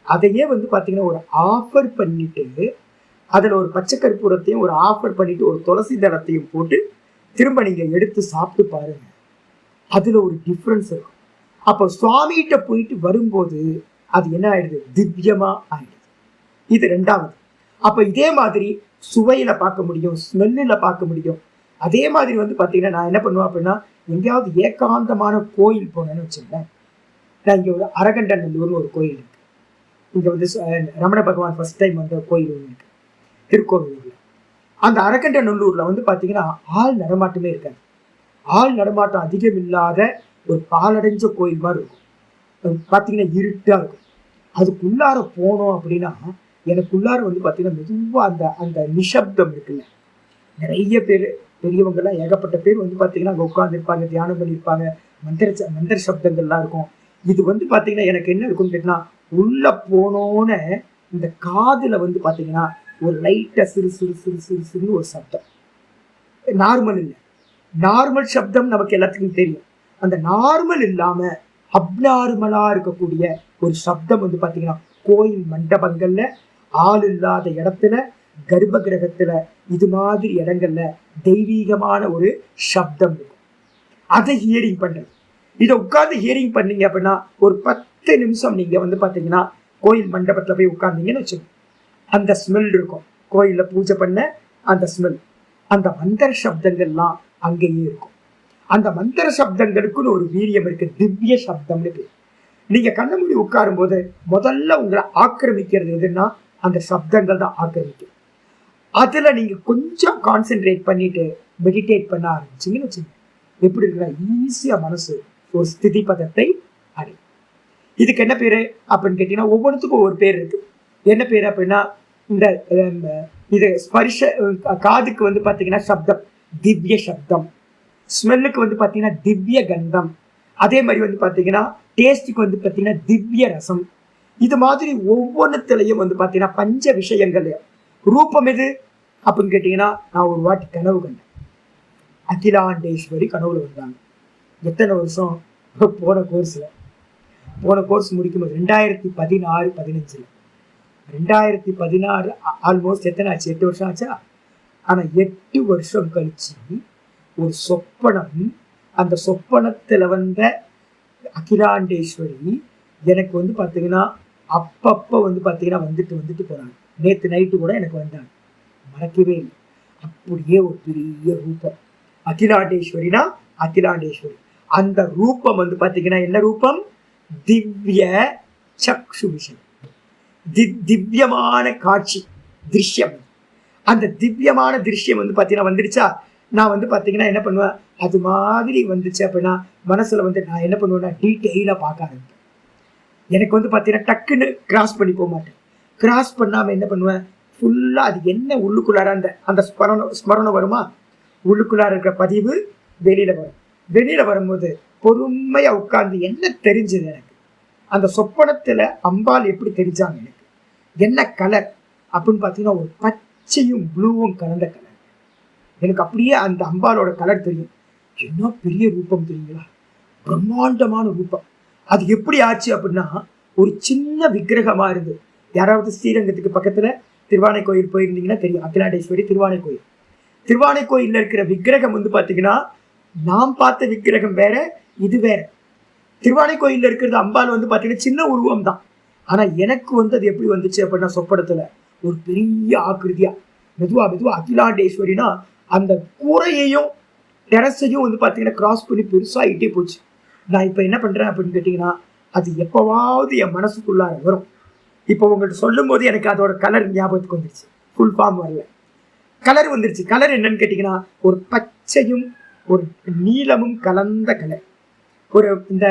அதையே வந்து பாத்தீங்கன்னா ஒரு ஆஃபர் பண்ணிட்டு அதுல ஒரு பச்சை கற்பூரத்தையும் ஒரு ஆஃபர் பண்ணிட்டு ஒரு துளசி தளத்தையும் போட்டு திரும்ப நீங்க எடுத்து சாப்பிட்டு பாருங்க, அதுல ஒரு டிஃபரன்ஸ் இருக்கும். அப்போ சுவாமிகிட்ட போயிட்டு வரும்போது அது என்ன ஆயிடுது? திவ்யமா ஆயிடுது. இது 2வது. அப்ப இதே மாதிரி சுவையில பார்க்க முடியும், ஸ்மெல்லுல பார்க்க முடியும். அதே மாதிரி வந்து பாத்தீங்கன்னா நான் என்ன பண்ணுவேன் அப்படின்னா, எங்கேயாவது ஏகாந்தமான கோயில் போனேன்னு வச்சுங்களேன், நான் இங்க ஒரு அரகண்டநல்லூர்னு ஒரு கோயில் இருக்கு. இங்க வந்து ரமண பகவான் ஃபர்ஸ்ட் டைம் வந்த கோயில் ஒன்று இருக்கு திருக்கோவிலூர்ல. அந்த அரகண்டநல்லூர்ல வந்து பாத்தீங்கன்னா ஆள் நடமாட்டமே இருக்காது. ஆள் நடமாட்டம் அதிகம் இல்லாத ஒரு பாலடைஞ்ச கோயில் மாதிரி இருக்கும். பாத்தீங்கன்னா இருட்டா இருக்கும். அதுக்குள்ளார போனோம் அப்படின்னா எனக்குள்ளார வந்து பாத்தீங்கன்னா மெதுவா அந்த அந்த நிசப்தம் இருக்குல்ல, நிறைய பேர் பெரியவங்க எல்லாம் ஏகப்பட்ட பேர் வந்து பாத்தீங்கன்னா அங்க உட்கார்ந்து இருப்பாங்க, தியானம் பண்ணியிருப்பாங்க, மந்திர சப்தங்கள்லாம் இருக்கும். இது வந்து பாத்தீங்கன்னா எனக்கு என்ன இருக்கும்னு கேட்டீங்கன்னா, உள்ள போனோன்னு இந்த காதுல வந்து பாத்தீங்கன்னா ஒரு லைட்டா சிறு சிறு சிறு சிறு சிறுன்னு ஒரு சப்தம். நார்மல் இல்லை. நார்மல் சப்தம் நமக்கு எல்லாத்துக்கும் தெரியும். அந்த நார்மல் இல்லாம அப்நார்மலா இருக்கக்கூடிய ஒரு சப்தம் வந்து பாத்தீங்கன்னா கோயில் மண்டபங்கள்ல, ஆள் இல்லாத இடத்துல, கர்ப்ப கிரகத்துல, இது மாதிரி இடங்கள்ல தெய்வீகமான ஒரு சப்தம் இருக்கும். அதை ஹியரிங் பண்றது. இதை உட்கார்ந்து ஹியரிங் பண்ணீங்க அப்படின்னா ஒரு 10 நிமிஷம் நீங்க வந்து பாத்தீங்கன்னா கோயில் மண்டபத்துல போய் உட்கார்ந்தீங்கன்னு வச்சுக்கோங்க, அந்த ஸ்மெல் இருக்கும். கோயில்ல பூஜை பண்ண அந்த ஸ்மெல், அந்த மந்திர சப்தங்கள்லாம் அங்கேயே இருக்கும். அந்த மந்திர சப்தங்களுக்குன்னு ஒரு வீரியம் இருக்கு, திவ்ய சப்தம்னு பேர். நீங்க கண்ண மூடி உட்காரும் போது முதல்ல உங்களை ஆக்கிரமிக்கிறது எதுன்னா அந்த சப்தங்கள் தான் ஆக்கிரமிக்கும். அதுல நீங்க கொஞ்சம் கான்சென்ட்ரேட் பண்ணிட்டு மெடிடேட் பண்ண ஆரம்பிச்சீங்கன்னு வச்சுங்க, எப்படி இருக்கிற ஈஸியா மனசு ஒரு ஸ்திதி பதத்தை அடையும். இதுக்கு என்ன பேரு அப்படின்னு கேட்டீங்கன்னா ஒவ்வொன்றுத்துக்கும் ஒரு பேர் இருக்கு. என்ன பேரு அப்படின்னா, இந்த இது ஸ்பரிஷ காதுக்கு வந்து பாத்தீங்கன்னா சப்தம் திவ்ய சப்தம், ஸ்மெல்லுக்கு வந்து பாத்தீங்கன்னா திவ்ய கந்தம், அதே மாதிரி வந்து பாத்தீங்கன்னா டேஸ்டுக்கு வந்து பாத்தீங்கன்னா திவ்ய ரசம். இது மாதிரி ஒவ்வொன்றுத்திலையும் வந்து பாத்தீங்கன்னா பஞ்ச விஷயங்கள் ரூபம் எது அப்படின்னு கேட்டீங்கன்னா, நான் ஒரு வாட்டி கனவு கண்டேன். அகிலாண்டேஸ்வரி கனவுல வந்தாங்க. எத்தனை வருஷம்? போன கோர்ஸ் முடிக்கும்போது 2016-15 2016 ஆல்மோஸ்ட் எத்தனை ஆச்சு? 8 வருஷம் ஆச்சா? ஆனா 8 வருஷம் கழிச்சு ஒரு சொப்பனம், அந்த சொப்பனத்துல வந்த அகிலாண்டேஸ்வரி எனக்கு வந்து பாத்தீங்கன்னா அப்பப்ப வந்து பாத்தீங்கன்னா வந்துட்டு போறாங்க. நேத்து நைட்டு கூட எனக்கு வந்தாங்க, மறக்கவே இல்லை. அப்படியே ஒரு பெரிய ரூபம். அகிலாண்டேஸ்வரினா அகிலாண்டேஸ்வரி. அந்த ரூபம் வந்து பாத்தீங்கன்னா என்ன ரூபம்? திவ்ய சக்ஷு விஷயம், திவ்யமான காட்சி திருஷ்யம். அந்த திவ்யமான திருஷ்யம் வந்து பாத்தீங்கன்னா வந்துடுச்சா, நான் வந்து பாத்தீங்கன்னா என்ன பண்ணுவேன், அது மாதிரி வந்துச்சு அப்படின்னா மனசுல வந்து நான் என்ன பண்ணுவேன்னா டீட்டெயிலா பார்க்க ஆரம்பிப்பேன். எனக்கு வந்து பார்த்தீங்கன்னா டக்குன்னு கிராஸ் பண்ணி போக மாட்டேன். கிராஸ் பண்ணாமல் என்ன பண்ணுவேன், ஃபுல்லாக அது என்ன உள்ளுக்குள்ளார அந்த அந்த ஸ்மரணம் வருமா, உள்ளுக்குள்ளார இருக்கிற பதிவு வெளியில் வரும். வெளியில் வரும்போது பொறுமையாக உட்கார்ந்து என்ன தெரிஞ்சது எனக்கு, அந்த சொப்பனத்தில் அம்பாள் எப்படி தெரிஞ்சாங்க எனக்கு, என்ன கலர் அப்படின்னு பார்த்தீங்கன்னா ஒரு பச்சையும் ப்ளூவும் கலந்த கலர். எனக்கு அப்படியே அந்த அம்பாலோட கலர் தெரியும். என்ன பெரிய ரூபம் தெரியுங்களா, பிரம்மாண்டமான ரூபம். அது எப்படி ஆச்சு அப்படின்னா, ஒரு சின்ன விக்கிரகமா இருந்து, யாராவது ஸ்ரீரங்கத்துக்கு பக்கத்துல திருவானை கோயில் போயிருந்தீங்கன்னா தெரியும், அகிலாண்டேஸ்வரி திருவானை கோயில். திருவானை கோயில்ல இருக்கிற விக்கிரகம் வந்து பாத்தீங்கன்னா, நாம் பார்த்த விக்கிரகம் வேற, இது வேற. திருவானை கோயில்ல இருக்கிறது அம்பாள் வந்து பாத்தீங்கன்னா சின்ன உருவம் தான். ஆனா எனக்கு வந்து அது எப்படி வந்துச்சு அப்படின்னா, சொப்படத்துல ஒரு பெரிய ஆக்கிருதியா மெதுவா மெதுவா அகிலாண்டேஸ்வரினா அந்த கூரையையும் டெரஸையும் வந்து பாத்தீங்கன்னா கிராஸ் பண்ணி பெருசாகிட்டே போச்சு. நான் இப்போ என்ன பண்ணுறேன் அப்படின்னு கேட்டிங்கன்னா, அது எப்போவாவது என் மனசுக்குள்ளார வரும். இப்போ உங்கள்கிட்ட சொல்லும் போது எனக்கு அதோட கலர் ஞாபகத்துக்கு வந்துருச்சு. ஃபுல் ஃபார்ம் வரல, கலர் வந்துருச்சு. கலர் என்னன்னு கேட்டிங்கன்னா, ஒரு பச்சையும் ஒரு நீலமும் கலந்த கலர். ஒரு இந்த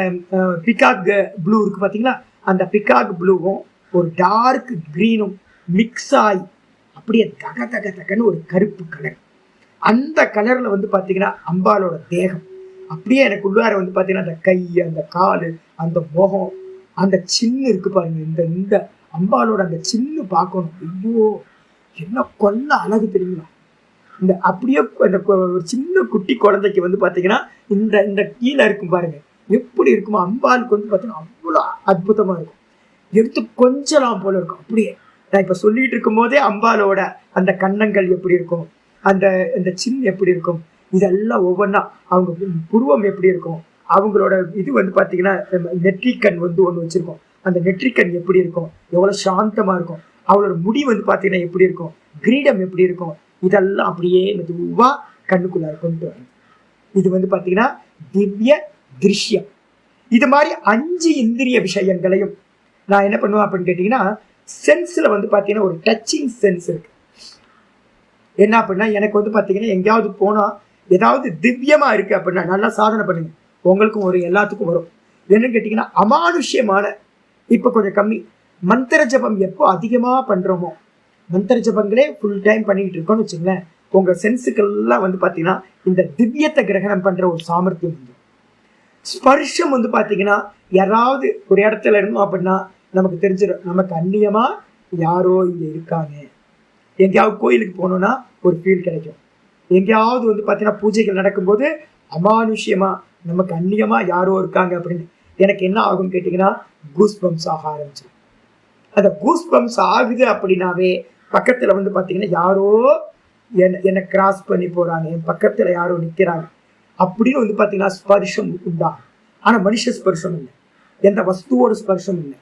பிகாக் ப்ளூ இருக்குது பார்த்தீங்களா, அந்த பிகாக் ப்ளூவும் ஒரு டார்க் க்ரீனும் மிக்ஸ் ஆகி அப்படியே தக தக தகன்னு ஒரு கருப்பு கலர். அந்த கலரில் வந்து பார்த்தீங்கன்னா அம்பாலோட தேகம் அப்படியே எனக்கு உள்ளார வந்து பார்த்தீங்கன்னா அந்த கை, அந்த கால், அந்த முகம், அந்த சின்ன இருக்கு பாருங்க. இந்த இந்த அம்பாலோட அந்த சின்ன பார்க்கணும், ஐயோ என்ன கொல்ல அழகு தெரியுங்களா. இந்த அப்படியே அந்த ஒரு சின்ன குட்டி குழந்தைக்கு வந்து பார்த்தீங்கன்னா இந்த இந்த கீழே இருக்கும் பாருங்க, எப்படி இருக்குமோ அம்பாளுக்கு வந்து பார்த்தீங்கன்னா அவ்வளோ அற்புதமா இருக்கும். எடுத்து கொஞ்சலாம் போல இருக்கும். அப்படியே நான் இப்போ சொல்லிட்டு இருக்கும் போதே அம்பாலோட அந்த கன்னங்கள் எப்படி இருக்கும், அந்த இந்த சின்ன எப்படி இருக்கும், இதெல்லாம் ஒவ்வொன்றா அவங்க புருவம் எப்படி இருக்கும், அவங்களோட இது வந்து பார்த்தீங்கன்னா நெற்றிக்கண் வந்து ஒன்று வச்சிருக்கோம், அந்த நெற்றிக்கண் எப்படி இருக்கும், எவ்வளோ சாந்தமாக இருக்கும், அவளோட முடி வந்து பார்த்தீங்கன்னா எப்படி இருக்கும், கிரீடம் எப்படி இருக்கும், இதெல்லாம் அப்படியே மெதுவாக கண்ணுக்குள்ளார கொண்டு வரும். இது வந்து பார்த்தீங்கன்னா திவ்ய திருஷ்யம். இது மாதிரி 5 இந்திரிய விஷயங்களையும் நான் என்ன பண்ணுவேன் அப்படின்னு கேட்டிங்கன்னா, சென்ஸில் வந்து பார்த்தீங்கன்னா ஒரு டச்சிங் சென்ஸ் இருக்கு. என்ன அப்படின்னா, எனக்கு வந்து பார்த்தீங்கன்னா எங்கேயாவது போனால் ஏதாவது திவ்யமாக இருக்குது அப்படின்னா நல்லா சாதனை பண்ணுங்க, உங்களுக்கும் ஒரு எல்லாத்துக்கும் வரும். என்னன்னு கேட்டிங்கன்னா, அமானுஷ்யமான இப்போ கொஞ்சம் கம்மி மந்திர ஜபம் எப்போ அதிகமாக பண்ணுறோமோ, மந்திர ஜபங்களே ஃபுல் டைம் பண்ணிக்கிட்டு இருக்கோம்னு வச்சுங்களேன், உங்கள் சென்ஸுக்கெல்லாம் வந்து பார்த்தீங்கன்னா இந்த திவ்யத்தை கிரகணம் பண்ணுற ஒரு சாமர்த்தியம் வந்து. ஸ்பர்ஷம் வந்து பார்த்தீங்கன்னா யாராவது ஒரு இடத்துல இருந்தோம் அப்படின்னா நமக்கு தெரிஞ்சிடும், நமக்கு அந்நியமாக யாரோ இங்கே இருக்காங்க. எங்கேயாவது கோயிலுக்கு போனோன்னா ஒரு ஃபீல் கிடைக்கும். எங்கேயாவது வந்து பார்த்தீங்கன்னா பூஜைகள் நடக்கும்போது அமானுஷ்யமாக நமக்கு அந்நியமாக யாரோ இருக்காங்க அப்படின்னு எனக்கு என்ன ஆகும்னு கேட்டிங்கன்னா, கூஸ் பம்ப்ஸ் ஆக ஆரம்பிச்சிடும். அந்த கூஸ் பம்ப்ஸ் ஆகுது அப்படின்னாவே பக்கத்தில் வந்து பார்த்தீங்கன்னா யாரோ என்னை கிராஸ் பண்ணி போகிறாங்க, என் பக்கத்தில் யாரோ நிற்கிறாங்க அப்படின்னு வந்து பார்த்தீங்கன்னா ஸ்பர்ஷம் உண்டாகும். ஆனால் மனுஷ ஸ்பர்ஷம் இல்லை, எந்த வஸ்துவோட ஸ்பர்ஷம் இல்லை.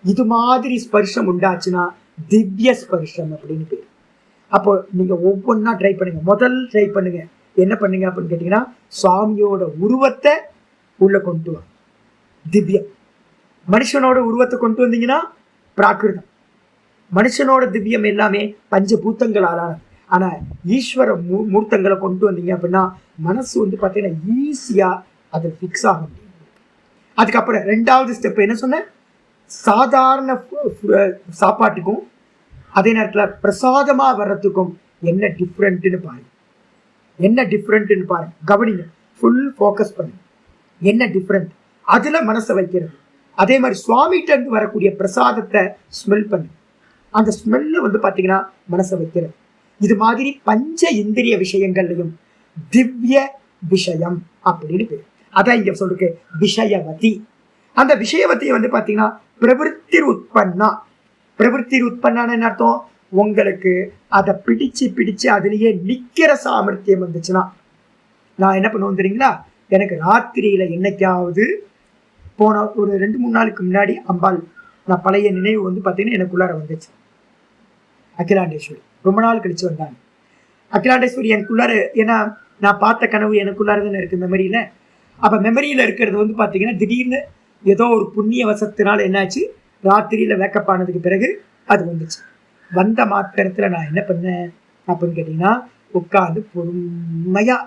இது மாதிரி ஸ்பர்ஷம் உண்டாச்சுன்னா திவ்ய ஸ்பர்ஷம் அப்படின்னு பேர். அப்போ நீங்கள் ஒவ்வொன்றா ட்ரை பண்ணுங்க. முதல் ட்ரை பண்ணுங்க, என்ன பண்ணுங்க அப்படின்னு கேட்டிங்கன்னா, சுவாமியோட உருவத்தை உள்ள கொண்டு வாங்க, திவ்யம். மனுஷனோட உருவத்தை கொண்டு வந்தீங்கன்னா பிராகிருதம். மனுஷனோட திவ்யம் எல்லாமே பஞ்சபூத்தங்களால. ஆனால் ஈஸ்வர மூர்த்தங்களை கொண்டு வந்தீங்க அப்படின்னா மனசு வந்து பார்த்தீங்கன்னா ஈஸியாக அதில் ஃபிக்ஸ் ஆக முடியும். அதுக்கப்புறம் 2வது ஸ்டெப் என்ன சொன்னேன், சாதாரண சாப்பாட்டுக்கும் அதே நேரத்தில் பிரசாதமாக வர்றதுக்கும் என்ன டிஃப்ரெண்ட்டுன்னு பாருங்க. என்ன டிஃப்ரெண்ட்டுன்னு பாருங்க, கவனிங்க, ஃபுல் ஃபோக்கஸ் பண்ணுங்க. என்ன டிஃப்ரெண்ட், அதில் மனசை வைக்கிறது. அதே மாதிரி சுவாமிகிட்ட இருந்து வரக்கூடிய பிரசாதத்தை ஸ்மெல் பண்ணுங்க, அந்த ஸ்மெல்லு வந்து பார்த்தீங்கன்னா மனசை வைக்கிறது. இது மாதிரி பஞ்ச இந்திரிய விஷயங்கள்லையும் திவ்ய விஷயம் அப்படின்னு பேர். அதான் இங்க சொல்லிருக்கு விஷயவதி. அந்த விஷயவதியை வந்து பார்த்தீங்கன்னா பிரவருத்தி உட்பன்னா. பிரவருத்தி உட்பன்னான்னு என்ன அர்த்தம், உங்களுக்கு அதை பிடிச்சு பிடிச்சு அதுலேயே நிற்கிற சாமர்த்தியம் வந்துச்சுன்னா, நான் என்ன பண்ணுவேன் தெரியுங்களா, எனக்கு ராத்திரியில் என்னைக்காவது போன ஒரு 2-3 நாளுக்கு முன்னாடி அம்பாள் நான் பழைய நினைவு வந்து பார்த்தீங்கன்னா எனக்குள்ளார வந்துச்சு. அகிலாண்டேஸ்வரி ரொம்ப நாள் கழிச்சு வந்தாங்க. அகிலாண்டேஸ்வரி எனக்குள்ளார, ஏன்னா நான் பார்த்த கனவு எனக்குள்ளார தானே இருக்கு மெமரியில். அப்போ மெமரியில் இருக்கிறது வந்து பார்த்தீங்கன்னா திடீர்னு ஏதோ ஒரு புண்ணிய வசத்தினால் என்னாச்சு, ராத்திரியில் வேக்கப் ஆனதுக்கு பிறகு அது வந்துச்சு. வந்த மாத்திரத்தில் நான் என்ன பண்ணேன் அப்படின்னு கேட்டிங்கன்னா, உட்காந்து பொறுமையாக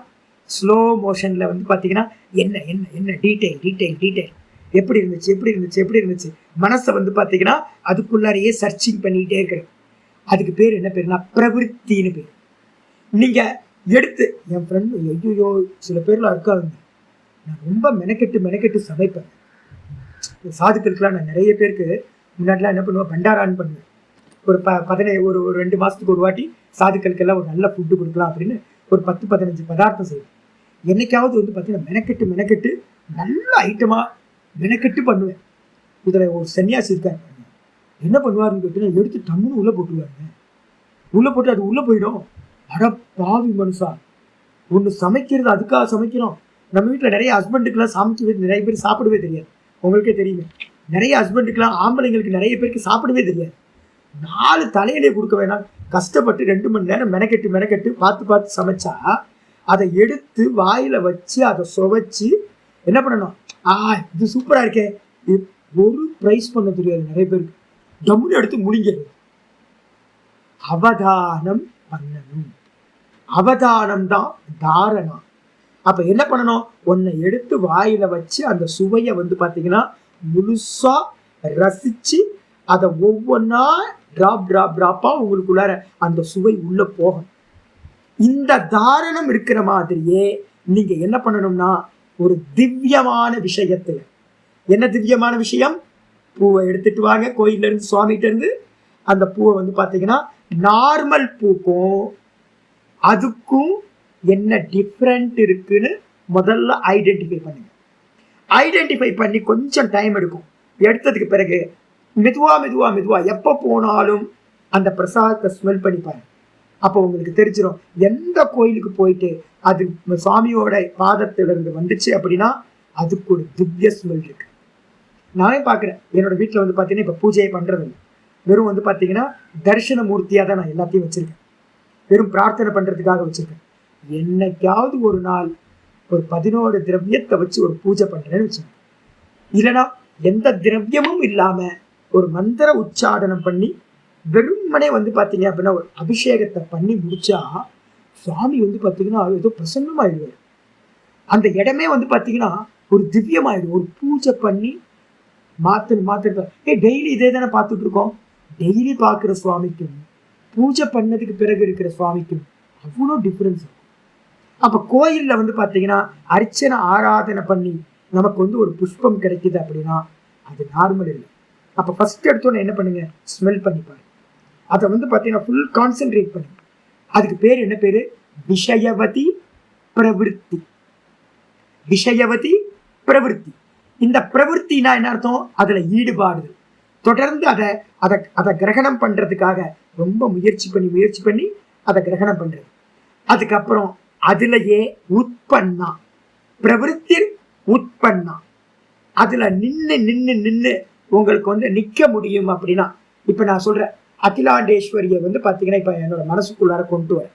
ஸ்லோ மோஷனில் வந்து பார்த்தீங்கன்னா என்ன என்ன என்ன டீட்டெயில் டீட்டெயில் டீட்டெயில் எப்படி இருந்துச்சு மனசை வந்து பாத்தீங்கன்னா அதுக்குள்ளாரையே சர்ச்சிங் பண்ணிக்கிட்டே இருக்கிறேன். அதுக்கு பேர் என்ன பேருனா பிரவிற்த்தின்னு பேர். நீங்க எடுத்து என் ஃப்ரெண்டு ஐயோ சில பேர்லாம் இருக்காங்க, நான் ரொம்ப மெனக்கெட்டு சமைப்பேன். சாதுக்களுக்குலாம் நான் நிறைய பேருக்கு முன்னாடிலாம் என்ன பண்ணுவேன், பண்டாரான்னு பண்ணுவேன். ஒரு 2 மாசத்துக்கு ஒரு வாட்டி சாதுக்களுக்கெல்லாம் ஒரு நல்ல ஃபுட்டு கொடுக்கலாம் அப்படின்னு ஒரு 10-15 பதார்த்தம் செய்வேன். என்னைக்காவது வந்து பார்த்தீங்கன்னா மெனக்கெட்டு நல்ல ஐட்டமா மெனக்கெட்டு பண்ணுவேன். இதில் ஒரு சன்னியாசி இருக்காரு, என்ன பண்ணுவாருன்னு கேட்டீங்கன்னா எடுத்து டம்முன்னு உள்ள போட்டுருவாருங்க. உள்ள போட்டு அது உள்ள போயிடும். அட பாவி மனுஷா, ஒன்று சமைக்கிறது அதுக்காக சமைக்கிறோம். நம்ம வீட்டில் நிறைய ஹஸ்பண்டுக்கெல்லாம் சமைக்கவே நிறைய பேர் சாப்பிடவே தெரியாது. உங்களுக்கே தெரியுமே, நிறைய ஹஸ்பண்டுக்கெல்லாம் ஆம்பளைங்களுக்கு நிறைய பேருக்கு சாப்பிடவே தெரியாது. 4 தலையிலே கொடுக்க வேணாம், கஷ்டப்பட்டு 2 மணி நேரம் மெனக்கெட்டு பார்த்து சமைச்சா அதை எடுத்து வாயில வச்சு அதை சுவைச்சு என்ன பண்ணணும், இது சூப்பரா இருக்கே, ஒரு பிரைஸ் பண்ண தெரியாது நிறைய பேருக்கு. டம்முன்னு எடுத்து முடிங்கிறது. அவதானம் பண்ணணும். அவதானம் தான் தாரணம். அப்ப என்ன பண்ணணும், ஒன்னை எடுத்து வாயில வச்சு அந்த சுவையை வந்து பாத்தீங்கன்னா முழுசா ரசிச்சு அதை ஒவ்வொன்னா டிராப்பா உங்களுக்குள்ளார அந்த சுவை உள்ள போகும். இந்த தாரணம் இருக்கிற மாதிரியே நீங்க என்ன பண்ணணும்னா ஒரு திவ்யமான விஷயத்துல, என்ன திவ்யமான விஷயம், பூவை எடுத்துட்டு வாங்க கோயில்ல இருந்து சுவாமிகிட்ட இருந்து. அந்த பூவை வந்து பாத்தீங்கன்னா நார்மல் பூக்கும் அதுக்கும் என்ன டிஃப்ரெண்ட் இருக்குன்னு முதல்ல ஐடென்டிஃபை பண்ணுங்க. ஐடென்டிஃபை பண்ணி கொஞ்சம் டைம் எடுக்கும். எடுத்ததுக்கு பிறகு மெதுவா எப்போ போனாலும் அந்த பிரசாதத்தை ஸ்மெல் பண்ணிப்பாரு. அப்போ உங்களுக்கு தெரிஞ்சிடும் எந்த கோயிலுக்கு போயிட்டு அது சுவாமியோட பாதத்திலிருந்து வந்துச்சு அப்படின்னா அதுக்கு ஒரு திவ்ய ஸ்மெல் இருக்கு. நானே பார்க்குறேன், என்னோட வீட்டில் வந்து பார்த்தீங்கன்னா இப்போ பூஜையை பண்ணுறது இல்லை, வெறும் வந்து பார்த்தீங்கன்னா தரிசன மூர்த்தியாக தான் நான் எல்லாத்தையும் வச்சுருக்கேன். வெறும் பிரார்த்தனை பண்ணுறதுக்காக வச்சுருக்கேன். என்னைக்காவது ஒரு நாள் ஒரு 11 திரவியத்தை வச்சு ஒரு பூஜை பண்ணுறேன்னு வச்சுக்கேன். இல்லைன்னா எந்த திரவியமும் இல்லாமல் ஒரு மந்திர உச்சாடனம் பண்ணி வெறுமனே வந்து பார்த்தீங்க அப்படின்னா ஒரு அபிஷேகத்தை பண்ணி முடிச்சா சுவாமி வந்து பார்த்தீங்கன்னா ஏதோ பிரசன்னமாயிடுவார். அந்த இடமே வந்து பார்த்தீங்கன்னா ஒரு திவ்யமாயிடும். ஒரு பூஜை பண்ணி மாத்து டெய்லி இதே தானே பார்த்துட்டு இருக்கோம். டெய்லி பார்க்குற சுவாமிக்கும் பூஜை பண்ணதுக்கு பிறகு இருக்கிற சுவாமிக்கும் அவ்வளோ டிஃப்ரென்ஸ் இருக்கும். அப்போ கோயிலில் வந்து பார்த்தீங்கன்னா அர்ச்சனை ஆராதனை பண்ணி நமக்கு வந்து ஒரு புஷ்பம் கிடைக்குது அப்படின்னா அது நார்மல் இல்லை. அப்போ ஃபர்ஸ்ட் எடுத்தோன்னே என்ன பண்ணுங்க, ஸ்மெல் பண்ணிப்பாரு. அதை வந்து பார்த்தீங்கன்னா ஃபுல் கான்சென்ட்ரேட் பண்ணி, அதுக்கு பேர் என்ன பேரு, விஷயவதி பிரவிற்த்தி. விஷயவதி பிரவிற்த்தி. இந்த பிரவிற்த்தினா என்ன அர்த்தம், அதுல ஈடுபாடு, தொடர்ந்து அதை கிரகணம் பண்றதுக்காக ரொம்ப முயற்சி பண்ணி அதை கிரகணம் பண்றது. அதுக்கப்புறம் அதுலயே உட்பன்னா, பிரவிற்த்தி உட்பன்னா, அதுல நின்னு உங்களுக்கு வந்து நிக்க முடியும் அப்படின்னா, இப்ப நான் சொல்றேன் அகிலாண்டேஸ்வரியை வந்து பாத்தீங்கன்னா இப்ப என்னோட மனசுக்குள்ளார கொண்டு வர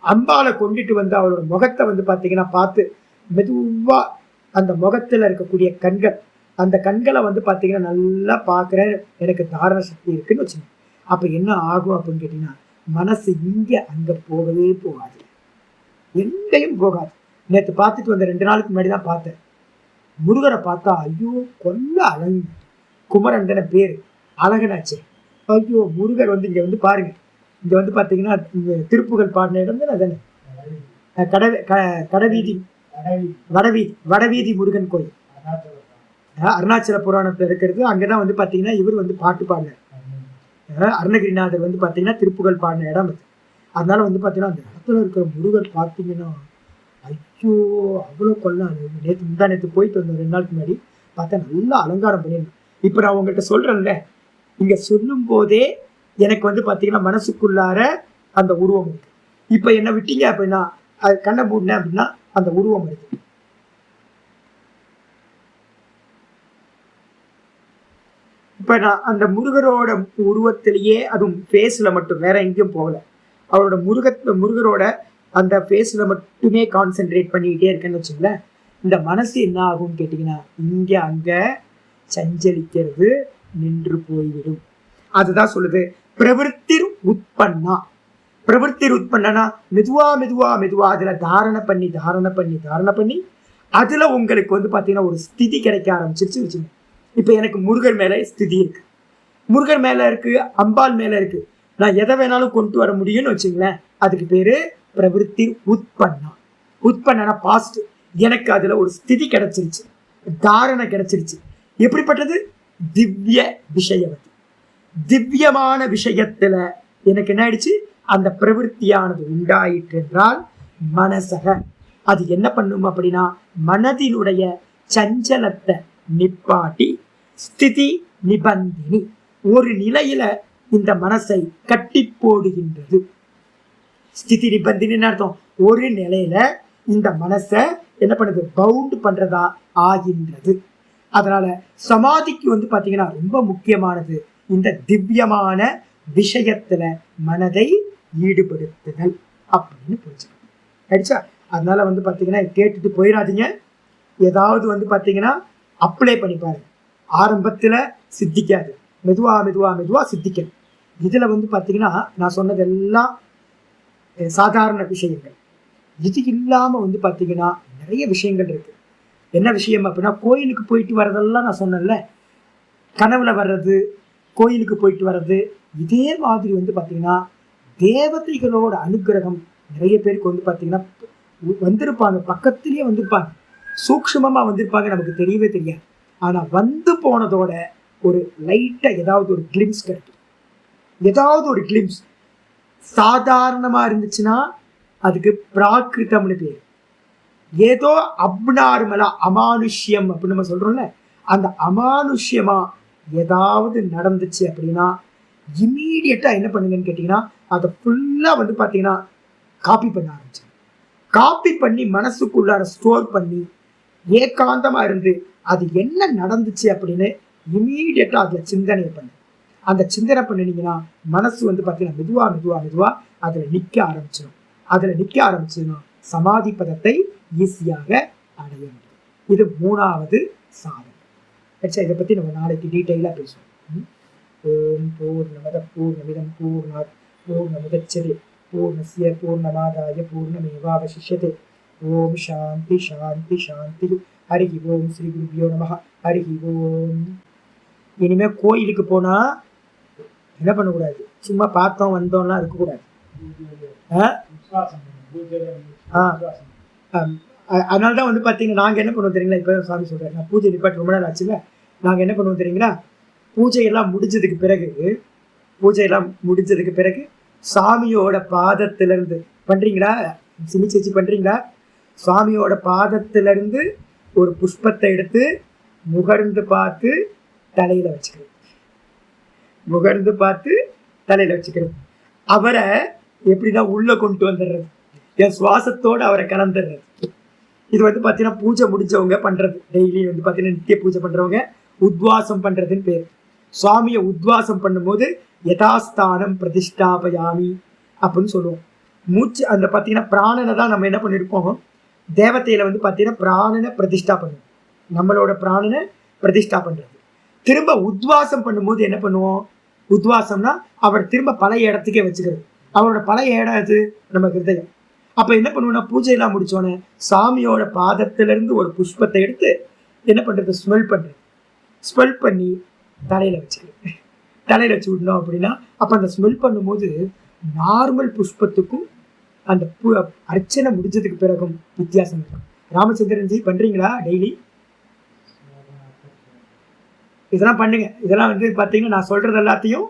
அம்பாலை கொண்டுட்டு வந்து அவளோட முகத்தை வந்து பாத்தீங்கன்னா பார்த்து மெதுவா அந்த முகத்துல இருக்கக்கூடிய கண்கள், அந்த கண்களை வந்து பாத்தீங்கன்னா நல்லா பாக்குறேன், எனக்கு தாரண சக்தி இருக்குன்னு வச்சுக்கோங்க. அப்ப என்ன ஆகும் அப்படின்னு கேட்டீங்கன்னா மனசு இங்க அங்க போகவே போகாது, எங்கேயும் போகாது. நேற்று பார்த்துட்டு வந்த 2 நாளுக்கு முன்னாடி தான் பார்த்தேன். முருகரை பார்த்தா ஐயோ கொல்ல அழகு, குமரன் தானே பேரு, அழகனாச்சே. ஐயோ முருகர் வந்து இங்க வந்து பாருங்க, இங்க வந்து பாத்தீங்கன்னா திருப்புகழ் பாடின இடம் தானே அதானே, கடைவீதி வடவீதி முருகன் கோயில், அருணாச்சல புராணத்துல இருக்கிறது. அங்கதான் வந்து பாத்தீங்கன்னா இவர் வந்து பாட்டு பாடினார். அருணகிரிநாதர் வந்து பாத்தீங்கன்னா திருப்புகழ் பாடின இடம் அது. அதனால வந்து பாத்தீங்கன்னா அந்த இடத்துல இருக்கிற முருகர் பார்த்தீங்கன்னா ஐயோ அவ்வளோ கொல்லாம். நேற்று போயிட்டு வந்தோம் 2 நாளுக்கு முன்னாடி பார்த்தா நல்லா அலங்காரம் பண்ணியிருந்தேன். இப்போ நான் உங்கள்கிட்ட சொல்றேன்ல, இங்க சொல்லும் போதே எனக்கு வந்து பாத்தீங்கன்னா மனசுக்குள்ளார அந்த உருவம் இருக்கு. இப்ப என்ன விட்டீங்க அப்படின்னா அது கண்ணை மூடினேன் அப்படின்னா அந்த உருவம் இருக்கு. இப்ப நான் அந்த முருகரோட உருவத்திலேயே, அதுவும் ஃபேஸ்ல மட்டும், வேற எங்கேயும் போகல, அவரோட முருகரோட அந்த ஃபேஸ்ல மட்டுமே கான்சென்ட்ரேட் பண்ணிக்கிட்டே இருக்கேன்னு வச்சுங்களேன். இந்த மனசு என்ன ஆகும்னு கேட்டீங்கன்னா இங்க அங்க சஞ்சலிக்கிறது நின்று போய்விடும். அதுதான் சொல்லுது பிரவிற்த்தி உட்பன்னா. பிரவிற்த்தி உட்பன்னா மெதுவா அதுல தாரண பண்ணி அதுல உங்களுக்கு வந்து பாத்தீங்கன்னா ஒரு ஸ்திதி கிடைக்க ஆரம்பிச்சிருச்சு வச்சுங்க. இப்ப எனக்கு முருகர் மேல ஸ்திதி இருக்கு, முருகர் மேல இருக்கு, அம்பாள் மேல இருக்கு, நான் எதை வேணாலும் கொண்டு வர முடியும்னு வச்சுங்களேன். அதுக்கு பேரு பிரவிற்த்தி உட்பன்னா. உட்பன்னா பாஸ்ட். எனக்கு அதுல ஒரு ஸ்திதி கிடைச்சிருச்சு, தாரணை கிடைச்சிருச்சு. எப்படிப்பட்டது? திவ்ய விஷயவதி. திவ்யமான விஷயத்துல எனக்கு என்ன ஆயிடுச்சு? அந்த பிரவிற்த்தியானது உண்டாயிற்று என்றால் மனசக அது என்ன பண்ணும் அப்படின்னா மனதினுடைய சஞ்சலத்தை நிப்பாட்டி ஸ்திதி நிபந்தினி ஒரு நிலையில இந்த மனசை கட்டி போடுகின்றது. ஸ்திதி நிபந்தினின்னு அர்த்தம் ஒரு நிலையில இந்த மனசை என்ன பண்ணுது? பவுண்ட் பண்றதா ஆகின்றது. அதனால சமாதிக்கு வந்து பாத்தீங்கன்னா ரொம்ப முக்கியமானது இந்த திவ்யமான விஷயத்துல மனதை ஈடுபடுத்துதல் அப்படின்னு புரிஞ்சுக்கணும். ஆயிடுச்சா? அதனால வந்து பாத்தீங்கன்னா கேட்டுட்டு போயிடாதீங்க. ஏதாவது வந்து பாத்தீங்கன்னா அப்ளை பண்ணி பாருங்க. ஆரம்பத்துல சித்திக்காது, மெதுவா மெதுவா மெதுவா சித்திக்கணும். இதுல வந்து பாத்தீங்கன்னா நான் சொன்னதெல்லாம் சாதாரண விஷயங்கள். இது இல்லாம வந்து பாத்தீங்கன்னா நிறைய விஷயங்கள் இருக்கு. என்ன விஷயம் அப்படின்னா கோயிலுக்கு போயிட்டு வர்றதெல்லாம் நான் சொன்னேன்ல, கனவுல வர்றது, கோயிலுக்கு போயிட்டு வர்றது. இதே மாதிரி வந்து பாத்தீங்கன்னா தேவதைகளோட அனுகிரகம் நிறைய பேருக்கு வந்து பாத்தீங்கன்னா வந்திருப்பாங்க, பக்கத்திலேயே வந்திருப்பாங்க, சூக்ஷ்மமா வந்திருப்பாங்க, நமக்கு தெரியவே தெரியாது. ஆனா வந்து போனதோட ஒரு லைட்டா ஏதாவது ஒரு கிளிம்ஸ் கிடைக்கும். ஏதாவது ஒரு கிளிம்ஸ் சாதாரணமா இருந்துச்சுன்னா அதுக்கு பிராகிருதம்னு பேர். ஏதோ அப்நார்மலா அமானுஷ்யம் அப்படின்னு நம்ம சொல்றோம்ல, அந்த அமானுஷ்யமா ஏதாவது நடந்துச்சு அப்படின்னா இமீடியட்டா என்ன பண்ணுங்கன்னு கேட்டீங்கன்னா அதை ஃபுல்லா வந்து பாத்தீங்கன்னா காப்பி பண்ண ஆரம்பிச்சு, காப்பி பண்ணி மனசுக்குள்ளார ஸ்டோர் பண்ணி ஏகாந்தமா இருந்து அது என்ன நடந்துச்சு அப்படின்னு இமீடியட்டா அதுல சிந்தனை பண்ணு. அந்த சிந்தனை பண்ணினீங்கன்னா மனசு வந்து பாத்தீங்கன்னா மெதுவா மெதுவா மெதுவா அதுல நிக்க ஆரம்பிச்சிடும். அதுல நிக்க ஆரம்பிச்சுன்னா சமாதி பதத்தை ஈஸியாக அடைய முடியும். இது மூணாவது சாதனை. இதை பத்தி நம்ம நாளைக்கு டீட்டெயிலா பேசுவோம். ஓம் பூர்ணமத பூர்ணமிதம் பூர்ணாத் பூர்ணமுதச்யதே பூர்ணஸ்ய பூர்ணமாதாய பூர்ணமேவாவசிஷ்யதே. ஓம் சாந்தி சாந்தி சாந்தி. ஹரி ஓம். ஸ்ரீ குருபியோ நமஹ. ஹரி ஓம். இனிமே கோயிலுக்கு போனா என்ன பண்ணக்கூடாது? சும்மா பார்த்தோம் வந்தோம்லாம் இருக்கக்கூடாது. அதனாலதான் வந்து பாத்தீங்கன்னா நாங்க என்ன பண்ணுவோம் தெரியுங்களா? இப்ப சாமி சொல்றேன், நான் பூஜை நிப்பாட்டி ரொம்ப நாள் ஆச்சுல. நாங்க என்ன பண்ணுவோம் தெரியுங்களா? பூஜையெல்லாம் முடிஞ்சதுக்கு பிறகு சாமியோட பாதத்துல இருந்து பண்றீங்களா? சிமி சேச்சி பண்றீங்களா? சுவாமியோட பாதத்துல இருந்து ஒரு புஷ்பத்தை எடுத்து முகர்ந்து பார்த்து தலையில வச்சுக்கிறது. அவரை எப்படின்னா உள்ள கொண்டு வந்துடுறது, என் சுவாசத்தோட அவரை கலந்துடுறது. இது வந்து பாத்தீங்கன்னா பூஜை முடிஞ்சவங்க பண்றது. டெய்லி வந்து பாத்தீங்கன்னா நித்திய பூஜை பண்றவங்க உத்வாசம் பண்றதுன்னு பேர். சுவாமியை உத்வாசம் பண்ணும்போது யதாஸ்தானம் பிரதிஷ்டாபயாமி அப்படின்னு சொல்லுவோம். மூச்சு அந்த பாத்தீங்கன்னா பிராணனை தான் நம்ம என்ன பண்ணிருப்போம், தேவதையில வந்து பாத்தீங்கன்னா பிராணனை பிரதிஷ்டா பண்ணுவோம். நம்மளோட பிராணனை பிரதிஷ்டா பண்றது. திரும்ப உத்வாசம் பண்ணும்போது என்ன பண்ணுவோம்? உத்வாசம்னா அவர் திரும்ப பழைய இடத்துக்கே வச்சுக்கிறது. அவரோட பழைய இடம் அது நம்ம ஹிருதயம். அப்ப என்ன பண்ணுவோம்னா பூஜையெல்லாம் முடிச்சோன்னே சாமியோட பாதத்துல இருந்து ஒரு புஷ்பத்தை எடுத்து என்ன பண்றது? ஸ்மெல் பண்ணி தலையில வச்சுக்கிறது. தலையில வச்சு விடணும் அப்படின்னா அப்ப அந்த ஸ்மெல் பண்ணும்போது நார்மல் புஷ்பத்துக்கும் அந்த அர்ச்சனை முடிஞ்சதுக்கு பிறகும் வித்தியாசம் இருக்கும். ராமச்சந்திரன்ஜி பண்றீங்களா? டெய்லி இதெல்லாம் பண்ணுங்க. இதெல்லாம் வந்து பாத்தீங்கன்னா நான் சொல்றது எல்லாத்தையும்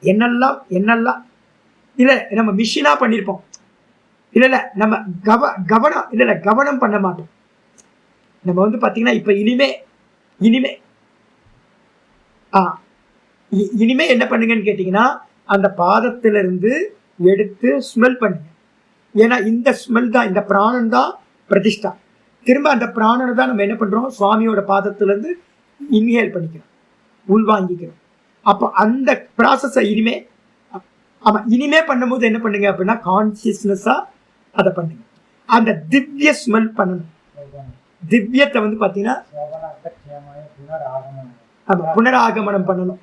என்னெல்லாம் இல்ல நம்ம மிஷினா பண்ணிருப்போம். இல்ல நம்ம கவனம் பண்ண மாட்டோம். நம்ம வந்து பாத்தீங்கன்னா இப்ப இனிமே என்ன பண்ணுங்கன்னு கேட்டீங்கன்னா அந்த பாதத்துல இருந்து எடுத்து ஸ்மெல் பண்ணுங்க. ஏன்னா இந்த ஸ்மெல் தான், இந்த பிராணன் தான் பிரதிஷ்டா. திரும்ப அந்த பிராணனை தான் நம்ம என்ன பண்றோம்? சுவாமியோட பாதத்துல இருந்து இன்ஹேல் பண்ணிக்கிறோம், உள்வாங்கிக்கிறோம். அப்போ அந்த ப்ராசஸை இனிமே பண்ணும்போது என்ன பண்ணுங்க அப்படின்னா கான்சியஸ்னஸா அதை பண்ணுங்க. அந்த திவ்ய ஸ்மெல் பண்ணணும். திவ்யத்தை வந்து பாத்தீங்கன்னா புனராகமனம் பண்ணணும்.